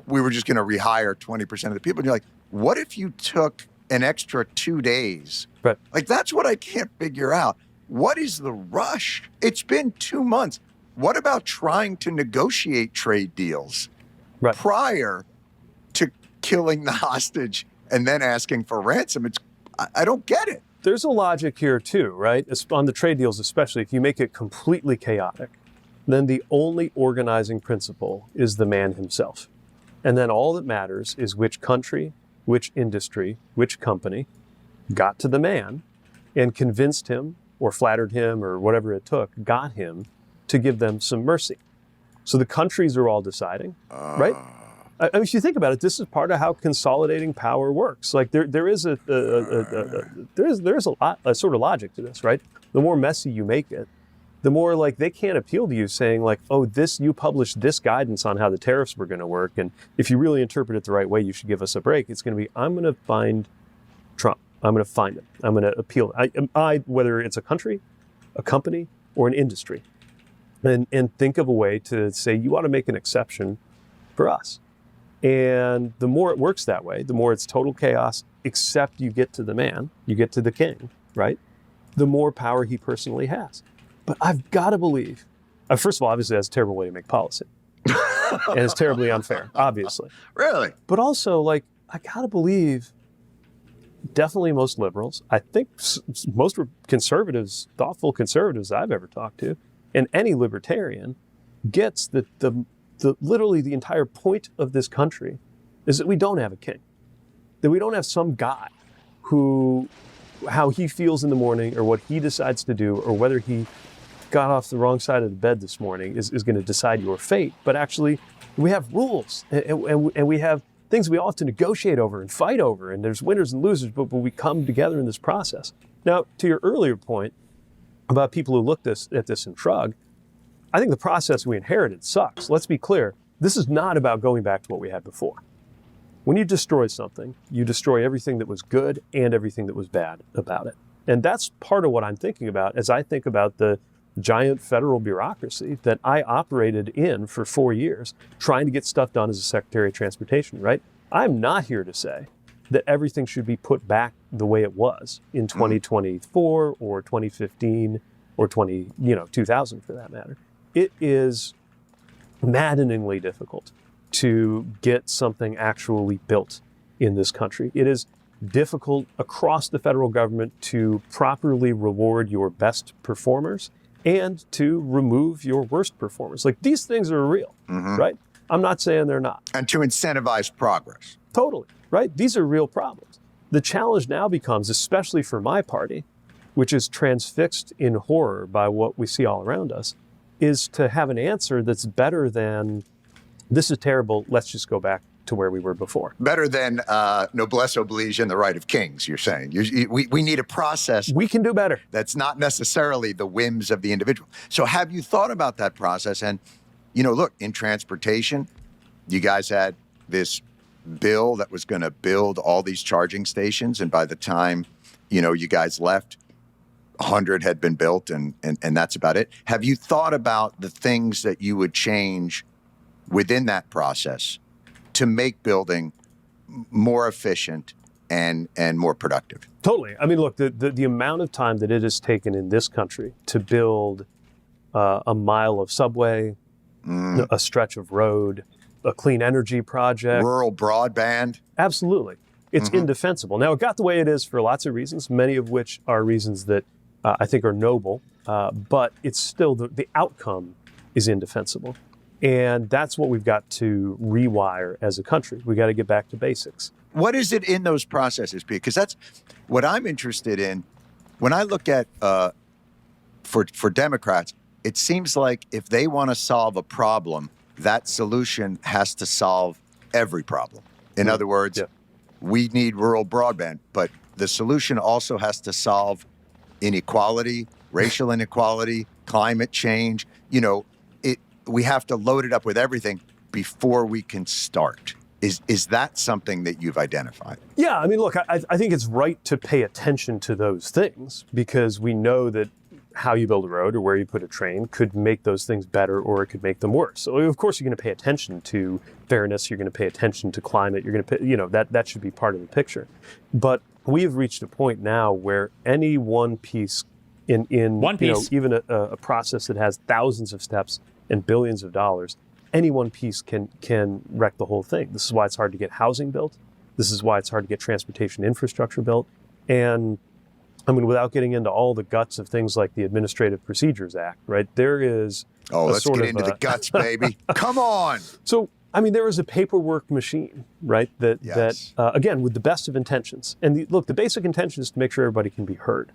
we were just going to rehire 20% of the people. And you're like, what if you took an extra 2 days? Right. Like, that's what I can't figure out. What is the rush? It's been 2 months. What about trying to negotiate trade deals prior to killing the hostage and then asking for ransom? I don't get it. There's a logic here too, right? On the trade deals, especially if you make it completely chaotic, then the only organizing principle is the man himself. And then all that matters is which country, which industry, which company got to the man and convinced him or flattered him or whatever it took, got him to give them some mercy. So the countries are all deciding, right? I mean, if you think about it, this is part of how consolidating power works. Like there is a sort of logic to this, right? The more messy you make it, the more like they can't appeal to you saying like, oh, you published this guidance on how the tariffs were going to work. And if you really interpret it the right way, you should give us a break. It's going to be, I'm going to find Trump. I'm going to find him. I'm going to appeal. Whether it's a country, a company, or an industry, and think of a way to say, you ought to make an exception for us. And the more it works that way, the more it's total chaos, except you get to the man, you get to the king, right? The more power he personally has. But I've got to believe, first of all, obviously that's a terrible way to make policy. And it's terribly unfair, obviously. Really? But also, like, I got to believe definitely most liberals, I think most conservatives, thoughtful conservatives I've ever talked to, and any libertarian gets that literally the entire point of this country is that we don't have a king. That we don't have some guy how he feels in the morning or what he decides to do or whether he got off the wrong side of the bed this morning is going to decide your fate. But actually, we have rules and we have things we all have to negotiate over and fight over. And there's winners and losers, but we come together in this process. Now, to your earlier point about people who look at this and shrug, I think the process we inherited sucks. Let's be clear. This is not about going back to what we had before. When you destroy something, you destroy everything that was good and everything that was bad about it. And that's part of what I'm thinking about as I think about the giant federal bureaucracy that I operated in for 4 years, trying to get stuff done as a Secretary of Transportation, right? I'm not here to say that everything should be put back the way it was in 2024 or 2015 or 2000 for that matter. It is maddeningly difficult to get something actually built in this country. It is difficult across the federal government to properly reward your best performers and to remove your worst performers. Like, these things are real, right? I'm not saying they're not. And to incentivize progress. Totally, right? These are real problems. The challenge now becomes, especially for my party, which is transfixed in horror by what we see all around us, is to have an answer that's better than, this is terrible, let's just go back to where we were before. Better than noblesse oblige and the right of kings, you're saying. We need a process. We can do better. That's not necessarily the whims of the individual. So have you thought about that process? And, you know, look, in transportation, you guys had this bill that was going to build all these charging stations. And by the time, you know, you guys left, 100 had been built and that's about it. Have you thought about the things that you would change within that process to make building more efficient and more productive? Totally. I mean, look, the amount of time that it has taken in this country to build a mile of subway, a stretch of road, a clean energy project. Rural broadband. Absolutely. It's indefensible. Now, it got the way it is for lots of reasons, many of which are reasons that I think are noble, but it's still, the outcome is indefensible. And that's what we've got to rewire as a country. We got to get back to basics. What is it in those processes, Pete? Because that's what I'm interested in. When I look at, for Democrats, it seems like if they want to solve a problem, that solution has to solve every problem. In other words, we need rural broadband, but the solution also has to solve inequality, racial inequality, climate change. You know, we have to load it up with everything before we can start. Is that something that you've identified? Yeah, I mean, look, I think it's right to pay attention to those things because we know that how you build a road or where you put a train could make those things better or it could make them worse. So of course you're going to pay attention to fairness, you're going to pay attention to climate, you're going to pay, you know, that should be part of the picture. But we've reached a point now where any one piece in one piece, you know, even a process that has thousands of steps and billions of dollars, any one piece can wreck the whole thing. This is why it's hard to get housing built. This is why it's hard to get transportation infrastructure built. And I mean, without getting into all the guts of things like the Administrative Procedures Act, right? There is let's get into the guts, baby. Come on. So, I mean, there is a paperwork machine, right? That again, with the best of intentions. And look, the basic intention is to make sure everybody can be heard.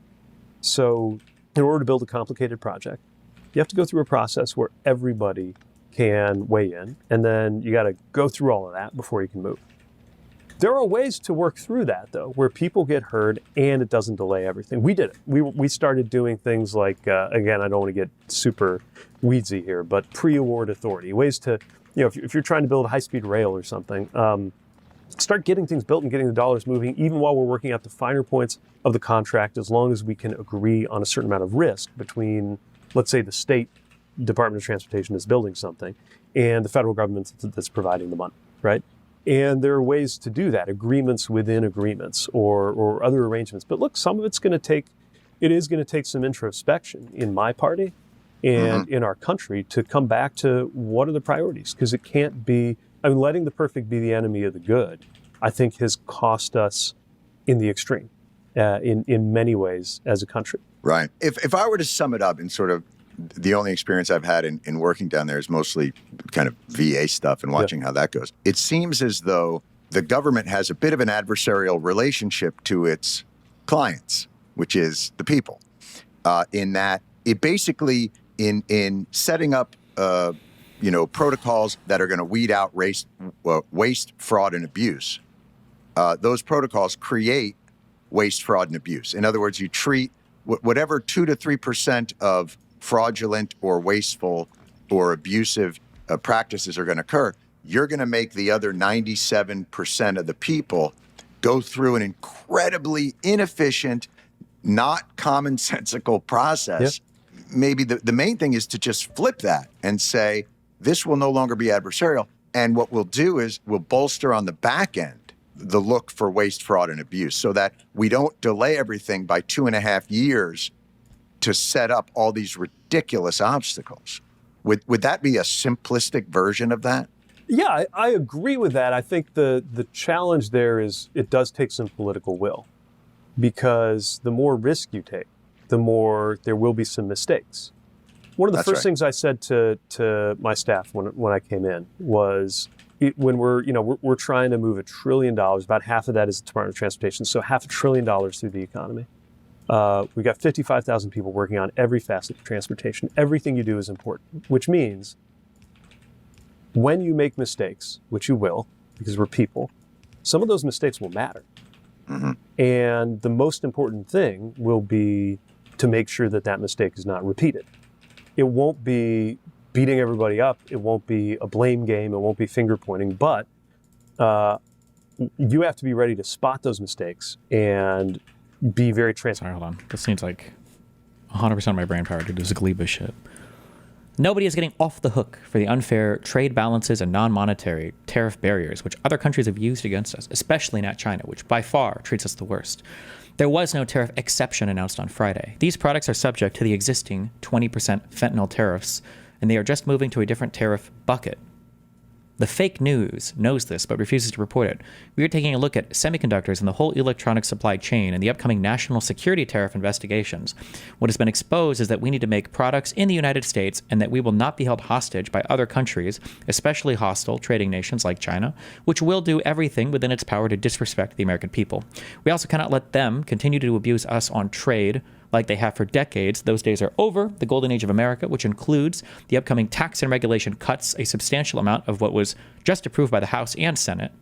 So in order to build a complicated project, you have to go through a process where everybody can weigh in. And then you got to go through all of that before you can move. There are ways to work through that, though, where people get heard and it doesn't delay everything. We did it. We started doing things like, again, I don't want to get super weedsy here, but pre-award authority, ways to, you know, if you're trying to build a high-speed rail or something, start getting things built and getting the dollars moving, even while we're working out the finer points of the contract, as long as we can agree on a certain amount of risk between, let's say, the state Department of Transportation is building something and the federal government that's providing the money, right? And there are ways to do that, agreements within agreements or other arrangements. But look, some of it's going to take some introspection in my party and in our country to come back to what are the priorities? Because it can't be, I mean, letting the perfect be the enemy of the good, I think has cost us in the extreme in many ways as a country. Right. If I were to sum it up in sort of the only experience I've had in working down there is mostly kind of VA stuff and watching how that goes. It seems as though the government has a bit of an adversarial relationship to its clients, which is the people, in that it basically, in setting up, protocols that are going to weed out waste, fraud, and abuse, those protocols create waste, fraud, and abuse. In other words, you treat whatever 2 to 3% of fraudulent or wasteful or abusive practices are going to occur, you're going to make the other 97% of the people go through an incredibly inefficient, not commonsensical process. Maybe the main thing is to just flip that and say, this will no longer be adversarial. And what we'll do is we'll bolster on the back end the look for waste, fraud, and abuse so that we don't delay everything by 2.5 years to set up all these ridiculous obstacles. Would that be a simplistic version of that? Yeah, I agree with that. I think the challenge there is it does take some political will, because the more risk you take, the more there will be some mistakes. One of the first things I said to my staff when I came in was, when we're trying to move $1 trillion, about half of that is the Department of Transportation, so $500 billion through the economy. We've got 55,000 people working on every facet of transportation. Everything you do is important, which means when you make mistakes, which you will, because we're people, some of those mistakes will matter. Mm-hmm. And the most important thing will be to make sure that that mistake is not repeated. It won't be beating everybody up. It won't be a blame game. It won't be finger pointing. But you have to be ready to spot those mistakes and be very transparent. Sorry, hold on. This needs like 100% of my brain power to do this Gleba shit. Nobody is getting off the hook for the unfair trade balances and non-monetary tariff barriers which other countries have used against us, especially not China, which by far treats us the worst. There was no tariff exception announced on Friday. These products are subject to the existing 20% fentanyl tariffs, and they are just moving to a different tariff bucket. The fake news knows this, but refuses to report it. We are taking a look at semiconductors and the whole electronic supply chain and the upcoming national security tariff investigations. What has been exposed is that we need to make products in the United States and that we will not be held hostage by other countries, especially hostile trading nations like China, which will do everything within its power to disrespect the American people. We also cannot let them continue to abuse us on trade like they have for decades. Those days are over. The golden age of America, which includes the upcoming tax and regulation cuts, a substantial amount of what was just approved by the House and Senate,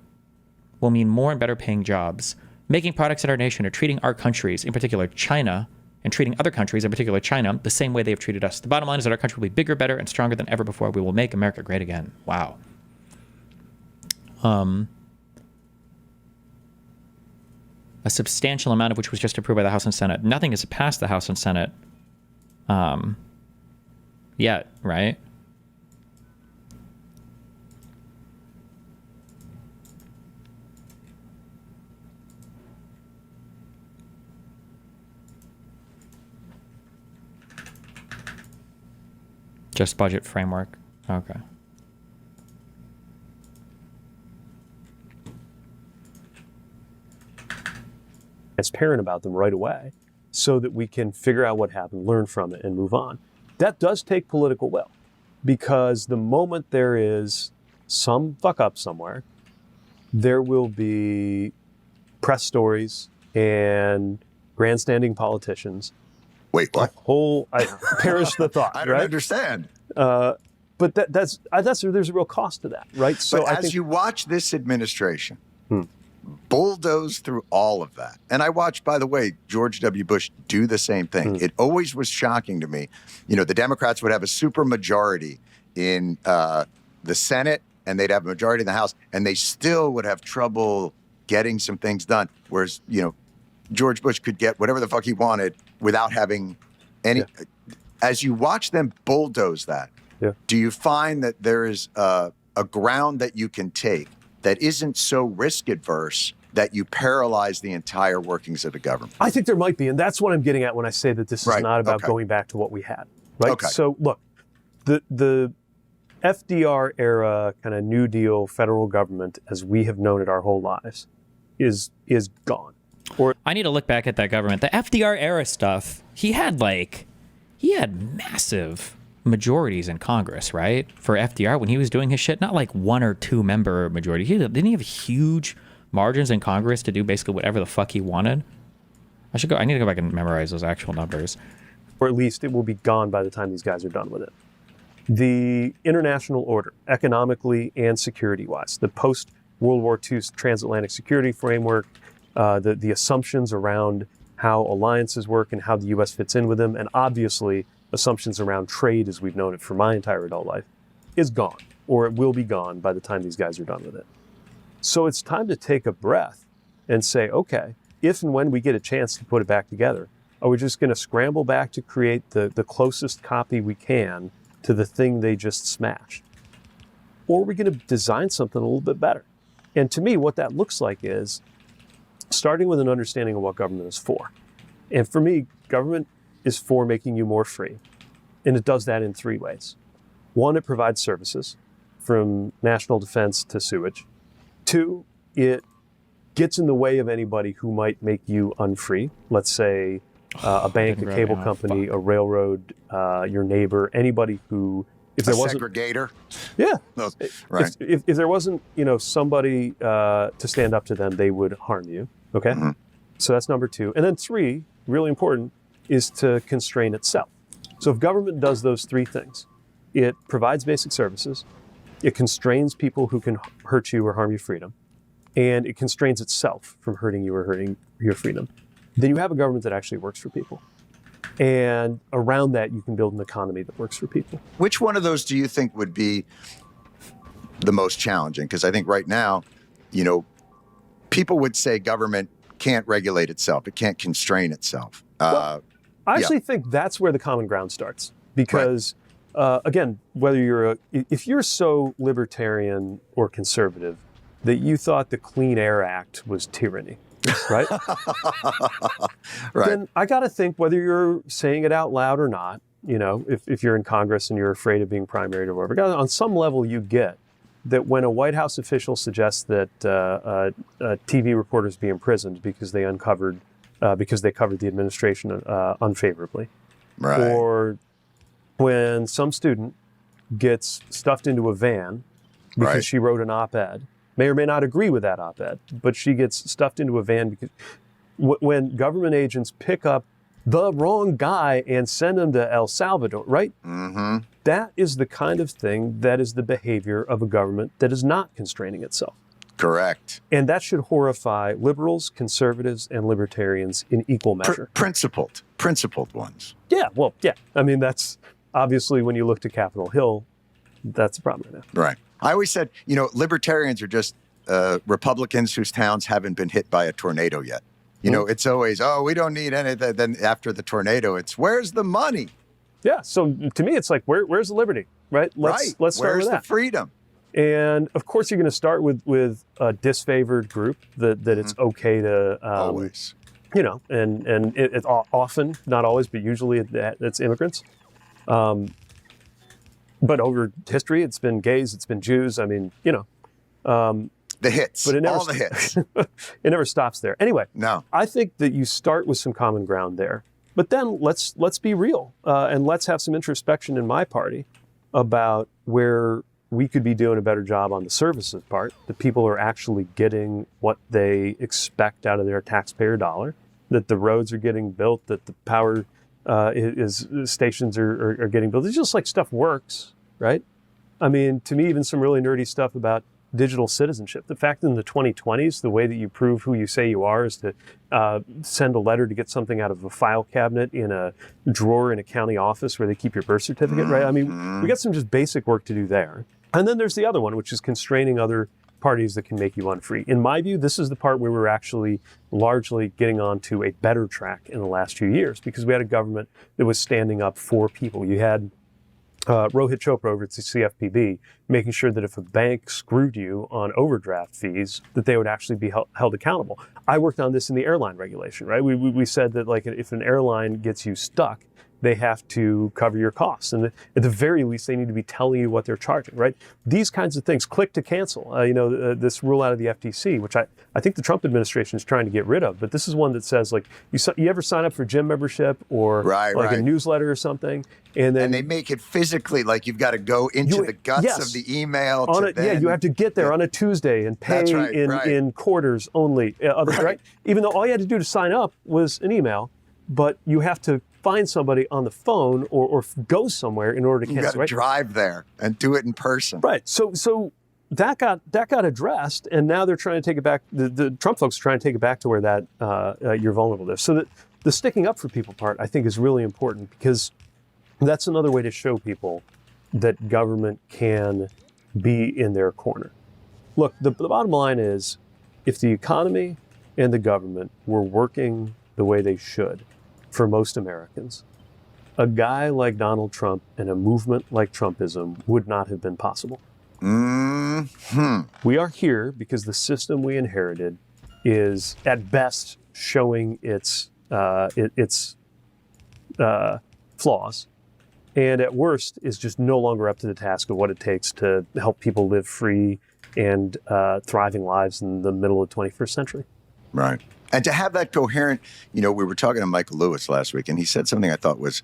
will mean more and better paying jobs, making products in our nation, or treating our countries, in particular China, and treating other countries, in particular China, the same way they have treated us. The bottom line is that our country will be bigger, better, and stronger than ever before. We will make America great again. Wow. A substantial amount of which was just approved by the House and Senate. Nothing has passed the House and Senate yet, right? Just budget framework. Okay. Transparent about them right away so that we can figure out what happened, learn from it, and move on. That does take political will, because the moment there is some fuck up somewhere, there will be press stories and grandstanding politicians. Wait, what? I perish the thought. I don't right? understand. But there's a real cost to that, right? So as you watch this administration bulldoze through all of that, and I watched, by the way, George W. Bush do the same thing. It always was shocking to me. You know, the Democrats would have a super majority in the Senate, and they'd have a majority in the House, and they still would have trouble getting some things done. Whereas, you know, George Bush could get whatever the fuck he wanted without having any. Yeah. As you watch them bulldoze that, do you find that there is a ground that you can take that isn't so risk adverse that you paralyze the entire workings of the government? I think there might be, and that's what I'm getting at when I say that this is not about going back to what we had. Right? Okay. So look, the FDR era kind of New Deal federal government, as we have known it our whole lives, is gone. Or I need to look back at that government. The FDR era stuff, he had massive majorities in Congress, right? For FDR when he was doing his shit, not like 1 or 2 member majority. Didn't he have huge margins in Congress to do basically whatever the fuck he wanted? I need to go back and memorize those actual numbers. Or at least it will be gone by the time these guys are done with it. The international order, economically and security-wise, the post-World War II transatlantic security framework, the assumptions around how alliances work and how the U.S. fits in with them, and obviously assumptions around trade as we've known it for my entire adult life, is gone, or it will be gone by the time these guys are done with it. So it's time to take a breath and say, okay, if and when we get a chance to put it back together, are we just going to scramble back to create the closest copy we can to the thing they just smashed? Or are we going to design something a little bit better? And to me, what that looks like is starting with an understanding of what government is for. And for me, government is for making you more free. And it does that in 3 ways. 1, it provides services, from national defense to sewage. 2, it gets in the way of anybody who might make you unfree. Let's say a bank, a cable company, a railroad, your neighbor, anybody who If there a wasn't segregator. Yeah. Right. If there wasn't, somebody to stand up to them, they would harm you. Okay. Mm-hmm. So that's number 2. And then 3, really important, is to constrain itself. So if government does those 3 things, it provides basic services, it constrains people who can hurt you or harm your freedom, and it constrains itself from hurting you or hurting your freedom, then you have a government that actually works for people. And around that, you can build an economy that works for people. Which one of those do you think would be the most challenging? Because I think right now, people would say government can't regulate itself. It can't constrain itself. I actually think that's where the common ground starts. Because, again, if you're so libertarian or conservative that you thought the Clean Air Act was tyranny, right? Right. Then I got to think whether you're saying it out loud or not, if you're in Congress and you're afraid of being primaried or whatever, on some level you get that when a White House official suggests that TV reporters be imprisoned because they covered the administration unfavorably, right. Or when some student gets stuffed into a van because Right. she wrote an op-ed, may or may not agree with that op-ed, but she gets stuffed into a van because when government agents pick up the wrong guy and send him to El Salvador, right? Mm-hmm. That is the kind of thing that is the behavior of a government that is not constraining itself. Correct. And that should horrify liberals, conservatives, and libertarians in equal measure. Principled ones. Yeah, well, yeah. I mean, that's obviously when you look to Capitol Hill, that's a problem right now. Right. I always said, libertarians are just Republicans whose towns haven't been hit by a tornado yet. It's always, we don't need anything. Then after the tornado, it's, where's the money? Yeah. So to me, it's like, where's the liberty, right? Let's start with Where's that. the freedom? And of course, you're going to start with a disfavored group that it's okay to always, and it's often, not always, but usually it's immigrants. But over history, it's been gays, it's been Jews. I mean, the hits, but all the hits. It never stops there. Anyway, no, I think that you start with some common ground there, but then let's be real and let's have some introspection in my party about where we could be doing a better job on the services part, that people are actually getting what they expect out of their taxpayer dollar, that the roads are getting built, that the power stations are getting built. It's just like stuff works, right? I mean, to me, even some really nerdy stuff about digital citizenship. The fact that in the 2020s, the way that you prove who you say you are is to send a letter to get something out of a file cabinet in a drawer in a county office where they keep your birth certificate, right? I mean, we got some just basic work to do there. And then there's the other one, which is constraining other parties that can make you unfree. In my view, this is the part where we're actually largely getting onto a better track in the last few years, because we had a government that was standing up for people. You had Rohit Chopra over at the CFPB making sure that if a bank screwed you on overdraft fees, that they would actually be held accountable. I worked on this in the airline regulation, right? We said that, like, if an airline gets you stuck, they have to cover your costs. And at the very least, they need to be telling you what they're charging, right? These kinds of things, click to cancel, this rule out of the FTC, which I think the Trump administration is trying to get rid of. But this is one that says, like, you ever sign up for gym membership or a newsletter or something? And they make it physically, like you've got to go into the guts of the email. You have to get there on a Tuesday and pay in quarters only, right? Even though all you had to do to sign up was an email, but you have to find somebody on the phone or go somewhere in order to cancel. You got to drive there and do it in person. Right. So that got addressed, and now they're trying to take it back. The Trump folks are trying to take it back to where that you're vulnerable there. So that the sticking up for people part, I think, is really important, because that's another way to show people that government can be in their corner. Look, the bottom line is, if the economy and the government were working the way they should for most Americans, a guy like Donald Trump and a movement like Trumpism would not have been possible. Mm-hmm. We are here because the system we inherited is, at best, showing its flaws, and at worst is just no longer up to the task of what it takes to help people live free and thriving lives in the middle of the 21st century. Right. And to have that coherent, we were talking to Michael Lewis last week, and he said something I thought was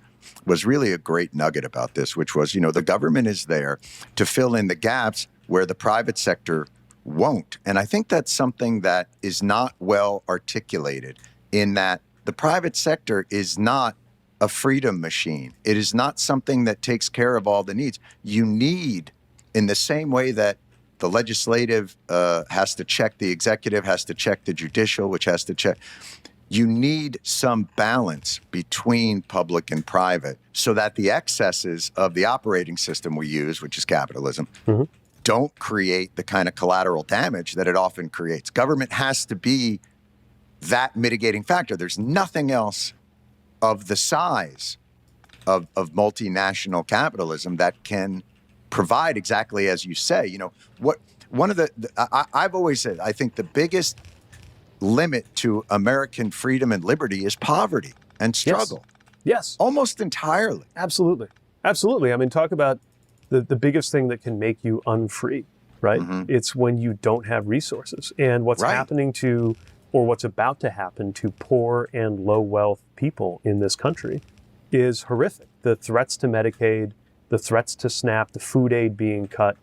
really a great nugget about this, which was, the government is there to fill in the gaps where the private sector won't. And I think that's something that is not well articulated, in that the private sector is not a freedom machine. It is not something that takes care of all the needs. You need, in the same way that the legislative has to check the executive, has to check the judicial, which has to check. You need some balance between public and private so that the excesses of the operating system we use, which is capitalism, don't create the kind of collateral damage that it often creates. Government has to be that mitigating factor. There's nothing else of the size of multinational capitalism that can provide exactly as you say. I've always said, I think the biggest limit to American freedom and liberty is poverty and struggle. Yes. Almost entirely. Absolutely. Absolutely. I mean, talk about the biggest thing that can make you unfree, right? It's when you don't have resources. And what's happening to, or what's about to happen to, poor and low wealth people in this country is horrific. The threats to Medicaid, the threats to SNAP, the food aid being cut,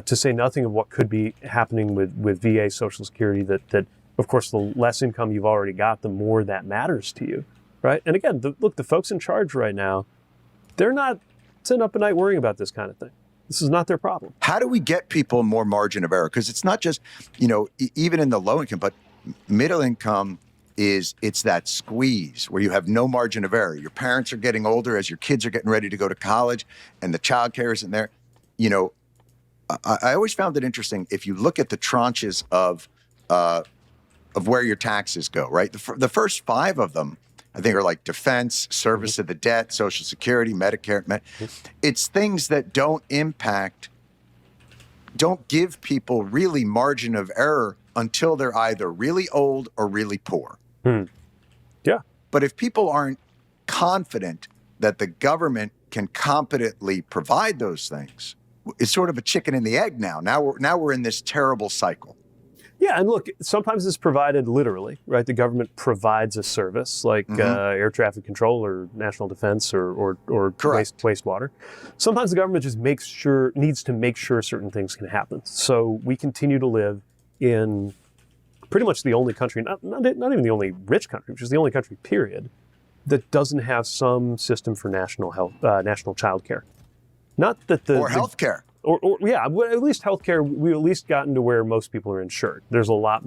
to say nothing of what could be happening with VA Social Security, that of course, the less income you've already got, the more that matters to you, right? And again, the folks in charge right now, they're not sitting up at night worrying about this kind of thing. This is not their problem. How do we get people more margin of error? Because it's not just, even in the low income, but middle income it's that squeeze where you have no margin of error. Your parents are getting older as your kids are getting ready to go to college, and the child care isn't there. I always found it interesting if you look at the tranches of where your taxes go, right? The first 5 of them, I think, are like defense, service of the debt, Social Security, Medicare. It's things that don't give people really margin of error until they're either really old or really poor. Yeah. But if people aren't confident that the government can competently provide those things, it's sort of a chicken and the egg now. Now we're in this terrible cycle. Yeah, and look, sometimes it's provided literally, right? The government provides a service like air traffic control or national defense or wastewater. Sometimes the government just needs to make sure certain things can happen. So we continue to live in pretty much the only country, not even the only rich country, which is the only country, period, that doesn't have some system for national health, national child care. Not that or health care. Or at least healthcare, we've at least gotten to where most people are insured. There's a lot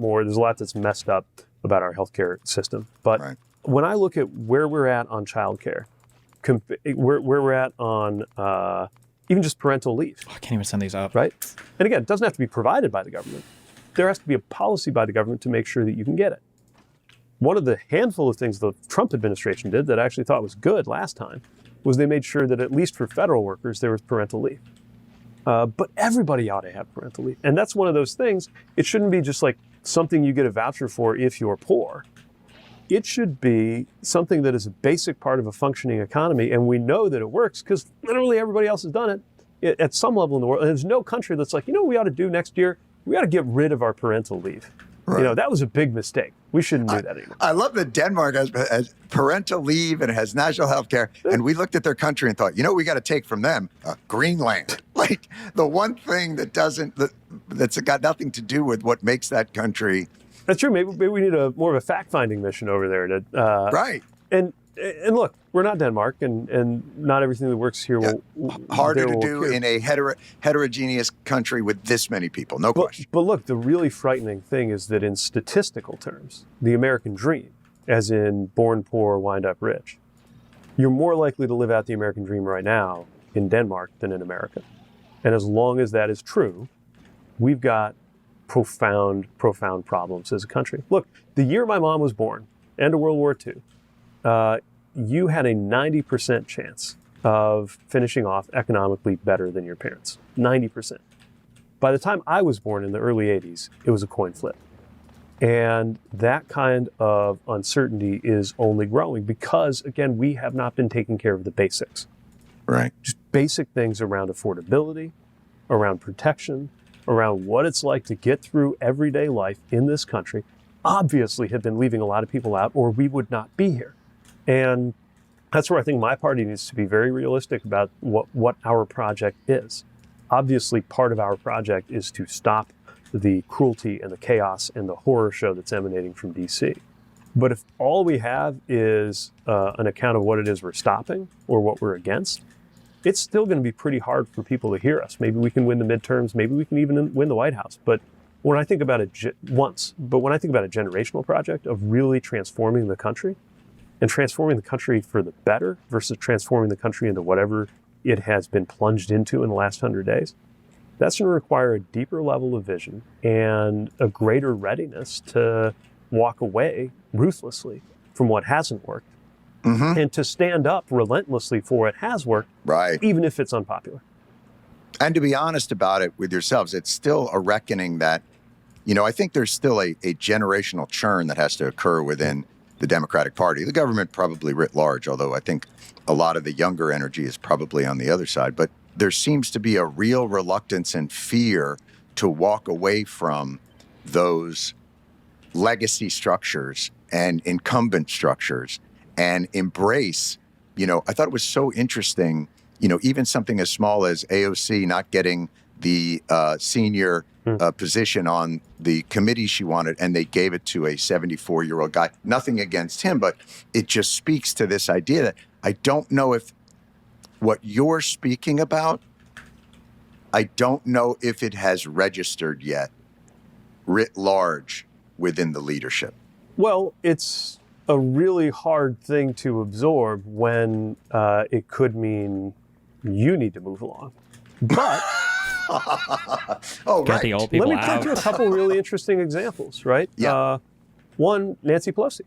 that's messed up about our healthcare system. But when I look at where we're at on childcare, where we're at on even just parental leave. I can't even send these up. Right? And again, it doesn't have to be provided by the government. There has to be a policy by the government to make sure that you can get it. One of the handful of things the Trump administration did that I actually thought was good last time was they made sure that at least for federal workers, there was parental leave. But everybody ought to have parental leave. And that's one of those things. It shouldn't be just like something you get a voucher for if you're poor. It should be something that is a basic part of a functioning economy. And we know that it works because literally everybody else has done it at some level in the world. And there's no country that's like, what we ought to do next year? We ought to get rid of our parental leave. Right. That was a big mistake. We shouldn't do that anymore. I love that Denmark has parental leave and it has national health care. And we looked at their country and thought, we got to take from them Greenland. Like the one thing that's got nothing to do with what makes that country. That's true. Maybe we need more of a fact-finding mission over there. Right. And look, we're not Denmark, and not everything that works here will harder to do in a heterogeneous country with this many people, no question. But look, the really frightening thing is that in statistical terms, the American dream, as in born poor, wind up rich, you're more likely to live out the American dream right now in Denmark than in America. And as long as that is true, we've got profound problems as a country. Look, the year my mom was born, end of World War II, you had a 90% chance of finishing off economically better than your parents. 90%. By the time I was born in the early 80s, it was a coin flip. And that kind of uncertainty is only growing because, again, we have not been taking care of the basics. Right. Just basic things around affordability, around protection, around what it's like to get through everyday life in this country. obviously have been leaving a lot of people out, or we would not be here. And that's where I think my party needs to be very realistic about what our project is. Obviously, part of our project is to stop the cruelty and the chaos and the horror show that's emanating from DC. But if all we have is an account of what it is we're stopping or what we're against, it's still going to be pretty hard for people to hear us. Maybe we can win the midterms. Maybe we can even win the White House. But when I think about it when I think about a generational project of really transforming the country and transforming the country for the better versus transforming the country into whatever it has been plunged into in the last 100 days, that's going to require a deeper level of vision and a greater readiness to walk away ruthlessly from what hasn't worked and to stand up relentlessly for what has worked, even if it's unpopular. And to be honest about it with yourselves, it's still a reckoning that, I think there's still a generational churn that has to occur within the Democratic Party. The government probably writ large, although I think a lot of the younger energy is probably on the other side. But there seems to be a real reluctance and fear to walk away from those legacy structures and incumbent structures and embrace, I thought it was so interesting, even something as small as AOC not getting the senior position on the committee she wanted, and they gave it to a 74-year-old guy. Nothing against him, but it just speaks to this idea that I don't know if what you're speaking about, I don't know if it has registered yet, writ large, within the leadership. Well, it's a really hard thing to absorb when it could mean you need to move along. But Get the old people let me point to a couple really interesting examples, right? Yeah. One, Nancy Pelosi.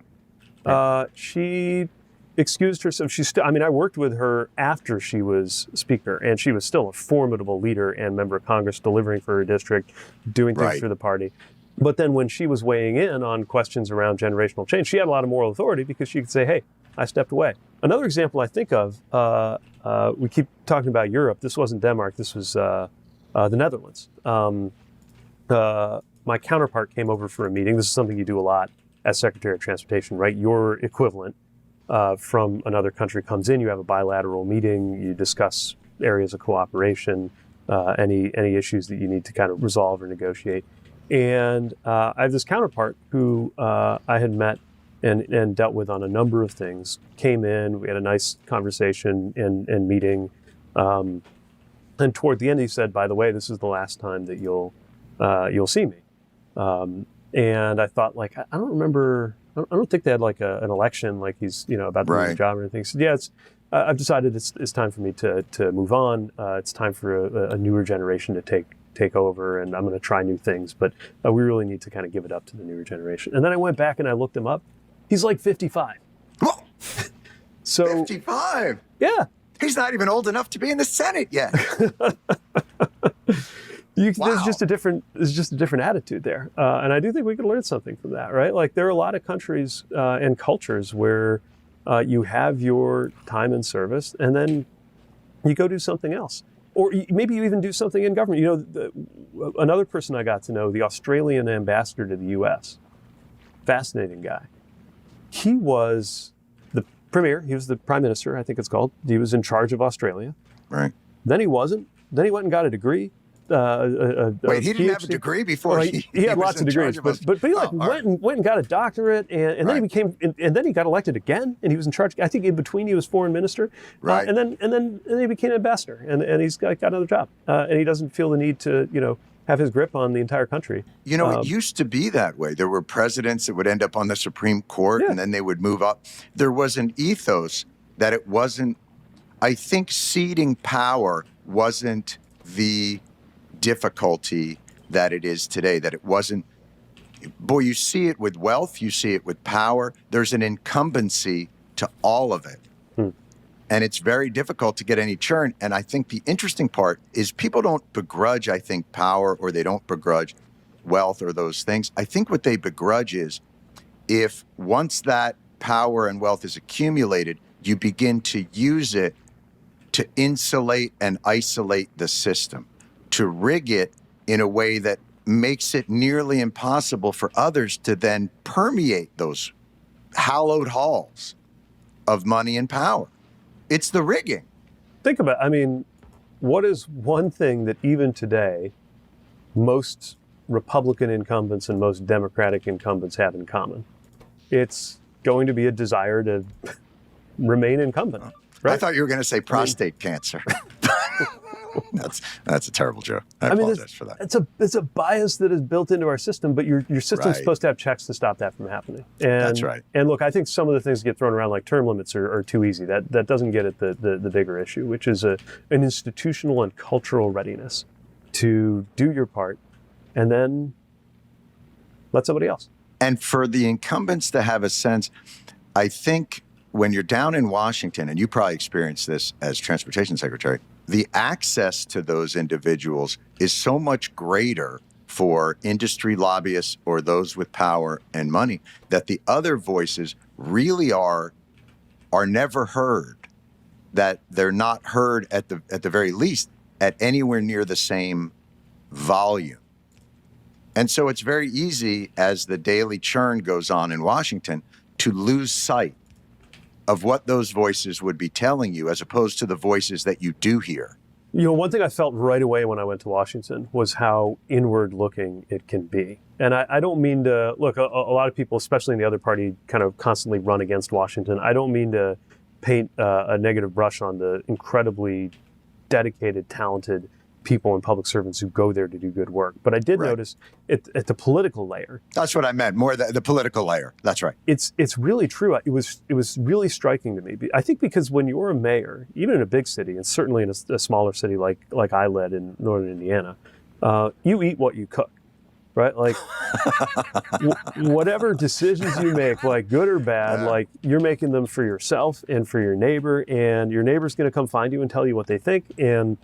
She excused herself. I worked with her after she was speaker, and she was still a formidable leader and member of Congress, delivering for her district, doing things for the party. But then when she was weighing in on questions around generational change, she had a lot of moral authority because she could say, hey, I stepped away. Another example I think of, we keep talking about Europe. This wasn't Denmark. This was the Netherlands. My counterpart came over for a meeting. This is something you do a lot as Secretary of Transportation, right? Your equivalent from another country comes in. You have a bilateral meeting. You discuss areas of cooperation, any issues that you need to kind of resolve or negotiate. And I have this counterpart who I had met and dealt with on a number of things. Came in, we had a nice conversation and meeting. And toward the end, he said, "By the way, this is the last time that you'll see me." And I thought, like, I don't remember. I don't think they had like an election, like he's about to lose his job or anything. He said, "Yeah, I've decided it's time for me to move on. It's time for a newer generation to take over, and I'm going to try new things, but we really need to kind of give it up to the newer generation." And then I went back and I looked him up. He's like 55. So 55? Yeah. He's not even old enough to be in the Senate yet. There's just a different attitude there, and I do think we could learn something from that, right? Like there are a lot of countries and cultures where you have your time in service, and then you go do something else. Or maybe you even do something in government. Another person I got to know, the Australian ambassador to the U.S., fascinating guy. He was the premier. He was the prime minister, I think it's called. He was in charge of Australia. Right. Then he wasn't. Then he went and got a degree. Wait, he didn't have a degree before he had lots of degrees, but he went and got a doctorate, and then he became, and then he got elected again, and he was in charge. I think in between he was foreign minister, and then he became ambassador, and he's got another job, and he doesn't feel the need to have his grip on the entire country. It used to be that way. There were presidents that would end up on the Supreme Court, and then they would move up. There was an ethos that it wasn't. I think ceding power wasn't the difficulty that it is today, that it wasn't. Boy, you see it with wealth, you see it with power. There's an incumbency to all of it. And it's very difficult to get any churn. And I think the interesting part is people don't begrudge, I think, power, or they don't begrudge wealth or those things. I think what they begrudge is if once that power and wealth is accumulated, you begin to use it to insulate and isolate the system, to rig it in a way that makes it nearly impossible for others to then permeate those hallowed halls of money and power. It's the rigging. Think about it. I mean, what is one thing that even today most Republican incumbents and most Democratic incumbents have in common? It's going to be a desire to remain incumbent. Right? I thought you were going to say prostate cancer. That's a terrible joke. I apologize for that. It's a bias that is built into our system, but your system's Right. supposed to have checks to stop that from happening. And, That's right. And look, I think some of the things that get thrown around like term limits are too easy. That doesn't get at the bigger issue, which is an institutional and cultural readiness to do your part and then let somebody else. And for the incumbents to have a sense, I think when you're down in Washington, and you probably experienced this as transportation secretary, the access to those individuals is so much greater for industry lobbyists or those with power and money that the other voices really are never heard, that they're not heard at the very least at anywhere near the same volume. And so it's very easy as the daily churn goes on in Washington to lose sight of what those voices would be telling you as opposed to the voices that you do hear. You know, one thing I felt right away when I went to Washington was how inward looking it can be. And I don't mean to, look, a lot of people, especially in the other party, kind of constantly run against Washington. I don't mean to paint a negative brush on the incredibly dedicated, talented people and public servants who go there to do good work. But I did notice at the political layer. That's what I meant, more the political layer. That's right. It's really true. It was really striking to me. I think because when you're a mayor, even in a big city, and certainly in a smaller city like I led in northern Indiana, you eat what you cook, right? Like whatever decisions you make, like good or bad, like you're making them for yourself and for your neighbor, and your neighbor's going to come find you and tell you what they think, and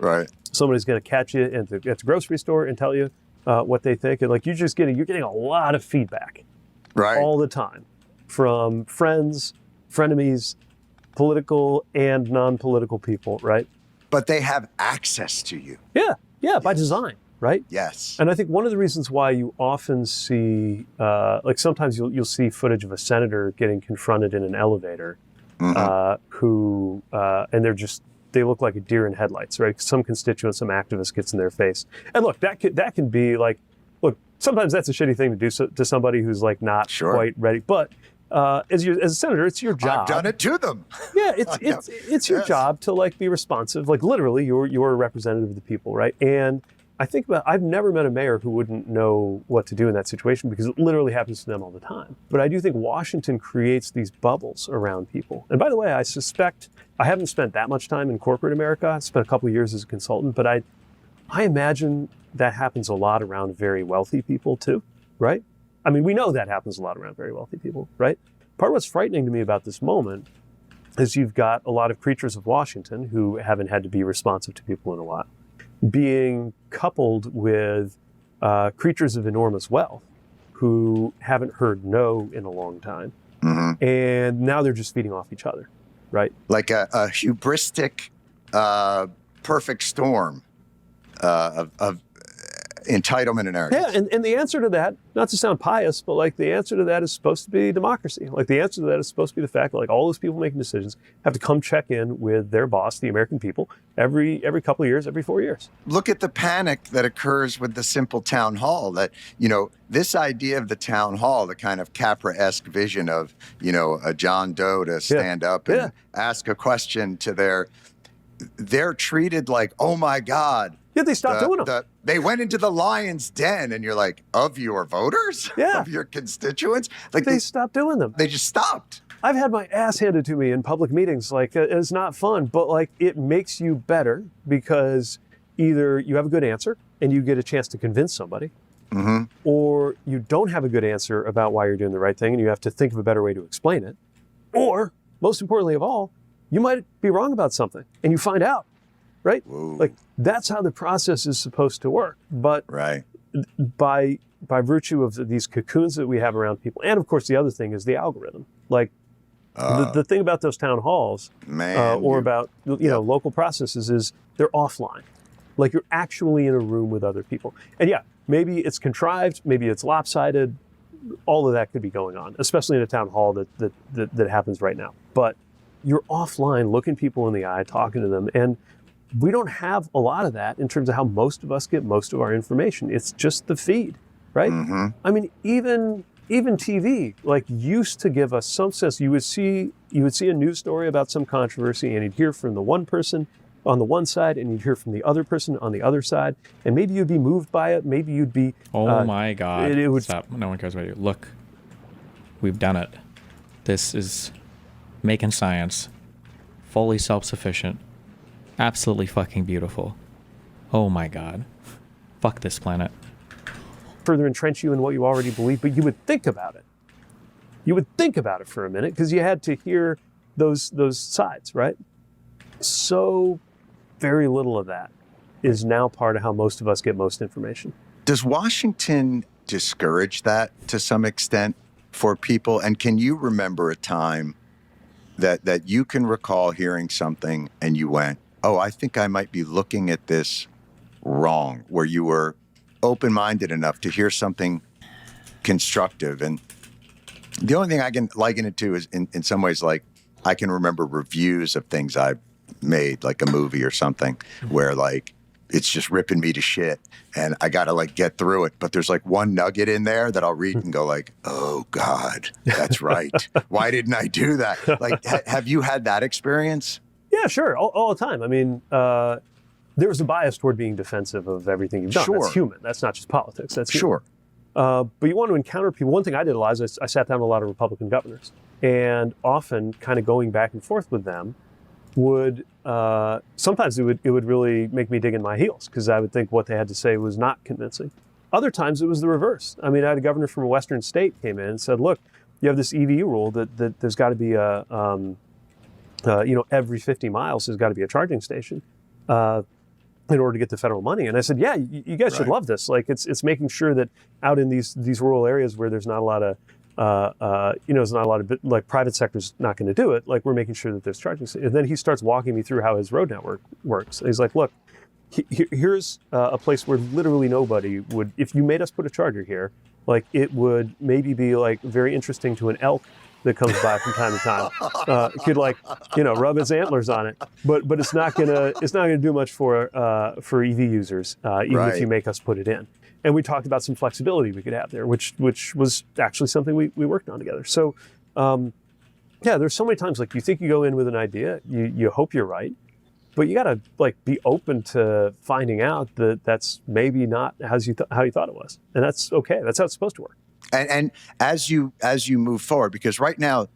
somebody's going to catch you at the grocery store and tell you what they think, and like you're getting a lot of feedback, all the time, from friends, frenemies, political and non-political people, right? But they have access to you. Yeah, by design, right? Yes. And I think one of the reasons why you often see, like sometimes you'll see footage of a senator getting confronted in an elevator, who, and they look like a deer in headlights, right? Some constituent, some activist gets in their face. And look, that can be like, look, sometimes that's a shitty thing to do to somebody who's like not quite ready. But as a senator, it's your job. I've done it to them. Yeah, it's your job to like be responsive. Like literally, you're a representative of the people, right? And I think I've never met a mayor who wouldn't know what to do in that situation because it literally happens to them all the time. But I do think Washington creates these bubbles around people. And by the way, I suspect I haven't spent that much time in corporate America. I spent a couple of years as a consultant, but I imagine that happens a lot around very wealthy people too, right? I mean, we know that happens a lot around very wealthy people, right? Part of what's frightening to me about this moment is you've got a lot of creatures of Washington who haven't had to be responsive to people in a while, being coupled with creatures of enormous wealth who haven't heard no in a long time. And now they're just feeding off each other, right? Like a hubristic, perfect storm of entitlement and arrogance. Yeah, and the answer to that, not to sound pious, but like the answer to that is supposed to be democracy. Like the answer to that is supposed to be the fact that like all those people making decisions have to come check in with their boss, the American people, every couple of years, every 4 years. Look at the panic that occurs with the simple town hall. That, you know, this idea of the town hall, the kind of Capra-esque vision of, you know, a John Doe to stand up and ask a question to they're treated like, oh my God. Yeah, they stopped doing them. They went into the lion's den, and you're like, of your voters? Yeah. Of your constituents? Like they stopped doing them. They just stopped. I've had my ass handed to me in public meetings. Like, it's not fun, but like it makes you better because either you have a good answer and you get a chance to convince somebody, or you don't have a good answer about why you're doing the right thing and you have to think of a better way to explain it. Or, most importantly of all, you might be wrong about something and you find out. Right? Whoa. Like that's how the process is supposed to work. But by virtue of these cocoons that we have around people, and of course the other thing is the algorithm. Like the thing about those town halls, about local processes is they're offline. Like you're actually in a room with other people. And yeah, maybe it's contrived, maybe it's lopsided. All of that could be going on, especially in a town hall that happens right now. But you're offline looking people in the eye, talking to them, and we don't have a lot of that in terms of how most of us get most of our information. It's just the feed, right? Mm-hmm. I mean, even TV like used to give us some sense. You would see a news story about some controversy, and you'd hear from the one person on the one side, and you'd hear from the other person on the other side, and maybe you'd be moved by it. Maybe you'd be. Oh my God! It would stop. No one cares about you. Look, we've done it. This is making science fully self-sufficient, absolutely fucking beautiful. Oh my God! Fuck this planet. Further entrench you in what you already believe, but you would think about it. You would think about it for a minute because you had to hear those sides, right? So very little of that is now part of how most of us get most information. Does Washington discourage that to some extent for people? And can you remember a time that you can recall hearing something and you went, oh, I think I might be looking at this wrong, where you were open-minded enough to hear something constructive? And the only thing I can liken it to is in some ways, like I can remember reviews of things I've made, like a movie or something, where like it's just ripping me to shit and I gotta like get through it, but there's like one nugget in there that I'll read and go like, oh God, that's right. Why didn't I do that? Like, have you had that experience? Yeah, sure, all the time. I mean, there's a bias toward being defensive of everything you've done. Sure. That's human. That's not just politics. That's human. Sure. But you want to encounter people. One thing I did a lot is I sat down with a lot of Republican governors, and often kind of going back and forth with them would sometimes it would really make me dig in my heels because I would think what they had to say was not convincing. Other times it was the reverse. I mean, I had a governor from a Western state came in and said, "Look, you have this EVU rule that there's got to be a every 50 miles there's got to be a charging station in order to get the federal money." And I said, "Yeah, you guys should love this. Like, it's making sure that out in these rural areas where there's not a lot of there's not a lot of like private sector's not going to do it. Like, we're making sure that there's charging." And then he starts walking me through how his road network works. And he's like, "Look, here's a place where literally nobody would, if you made us put a charger here, like it would maybe be like very interesting to an elk that comes by from time to time. Could like, rub its antlers on it, but it's not gonna do much for EV users, even if you make us put it in." And we talked about some flexibility we could have there, which was actually something we worked on together. So, there's so many times like you think you go in with an idea, you hope you're right, but you gotta like be open to finding out that that's maybe not how you thought it was, and that's okay. That's how it's supposed to work. And as you move forward, because right now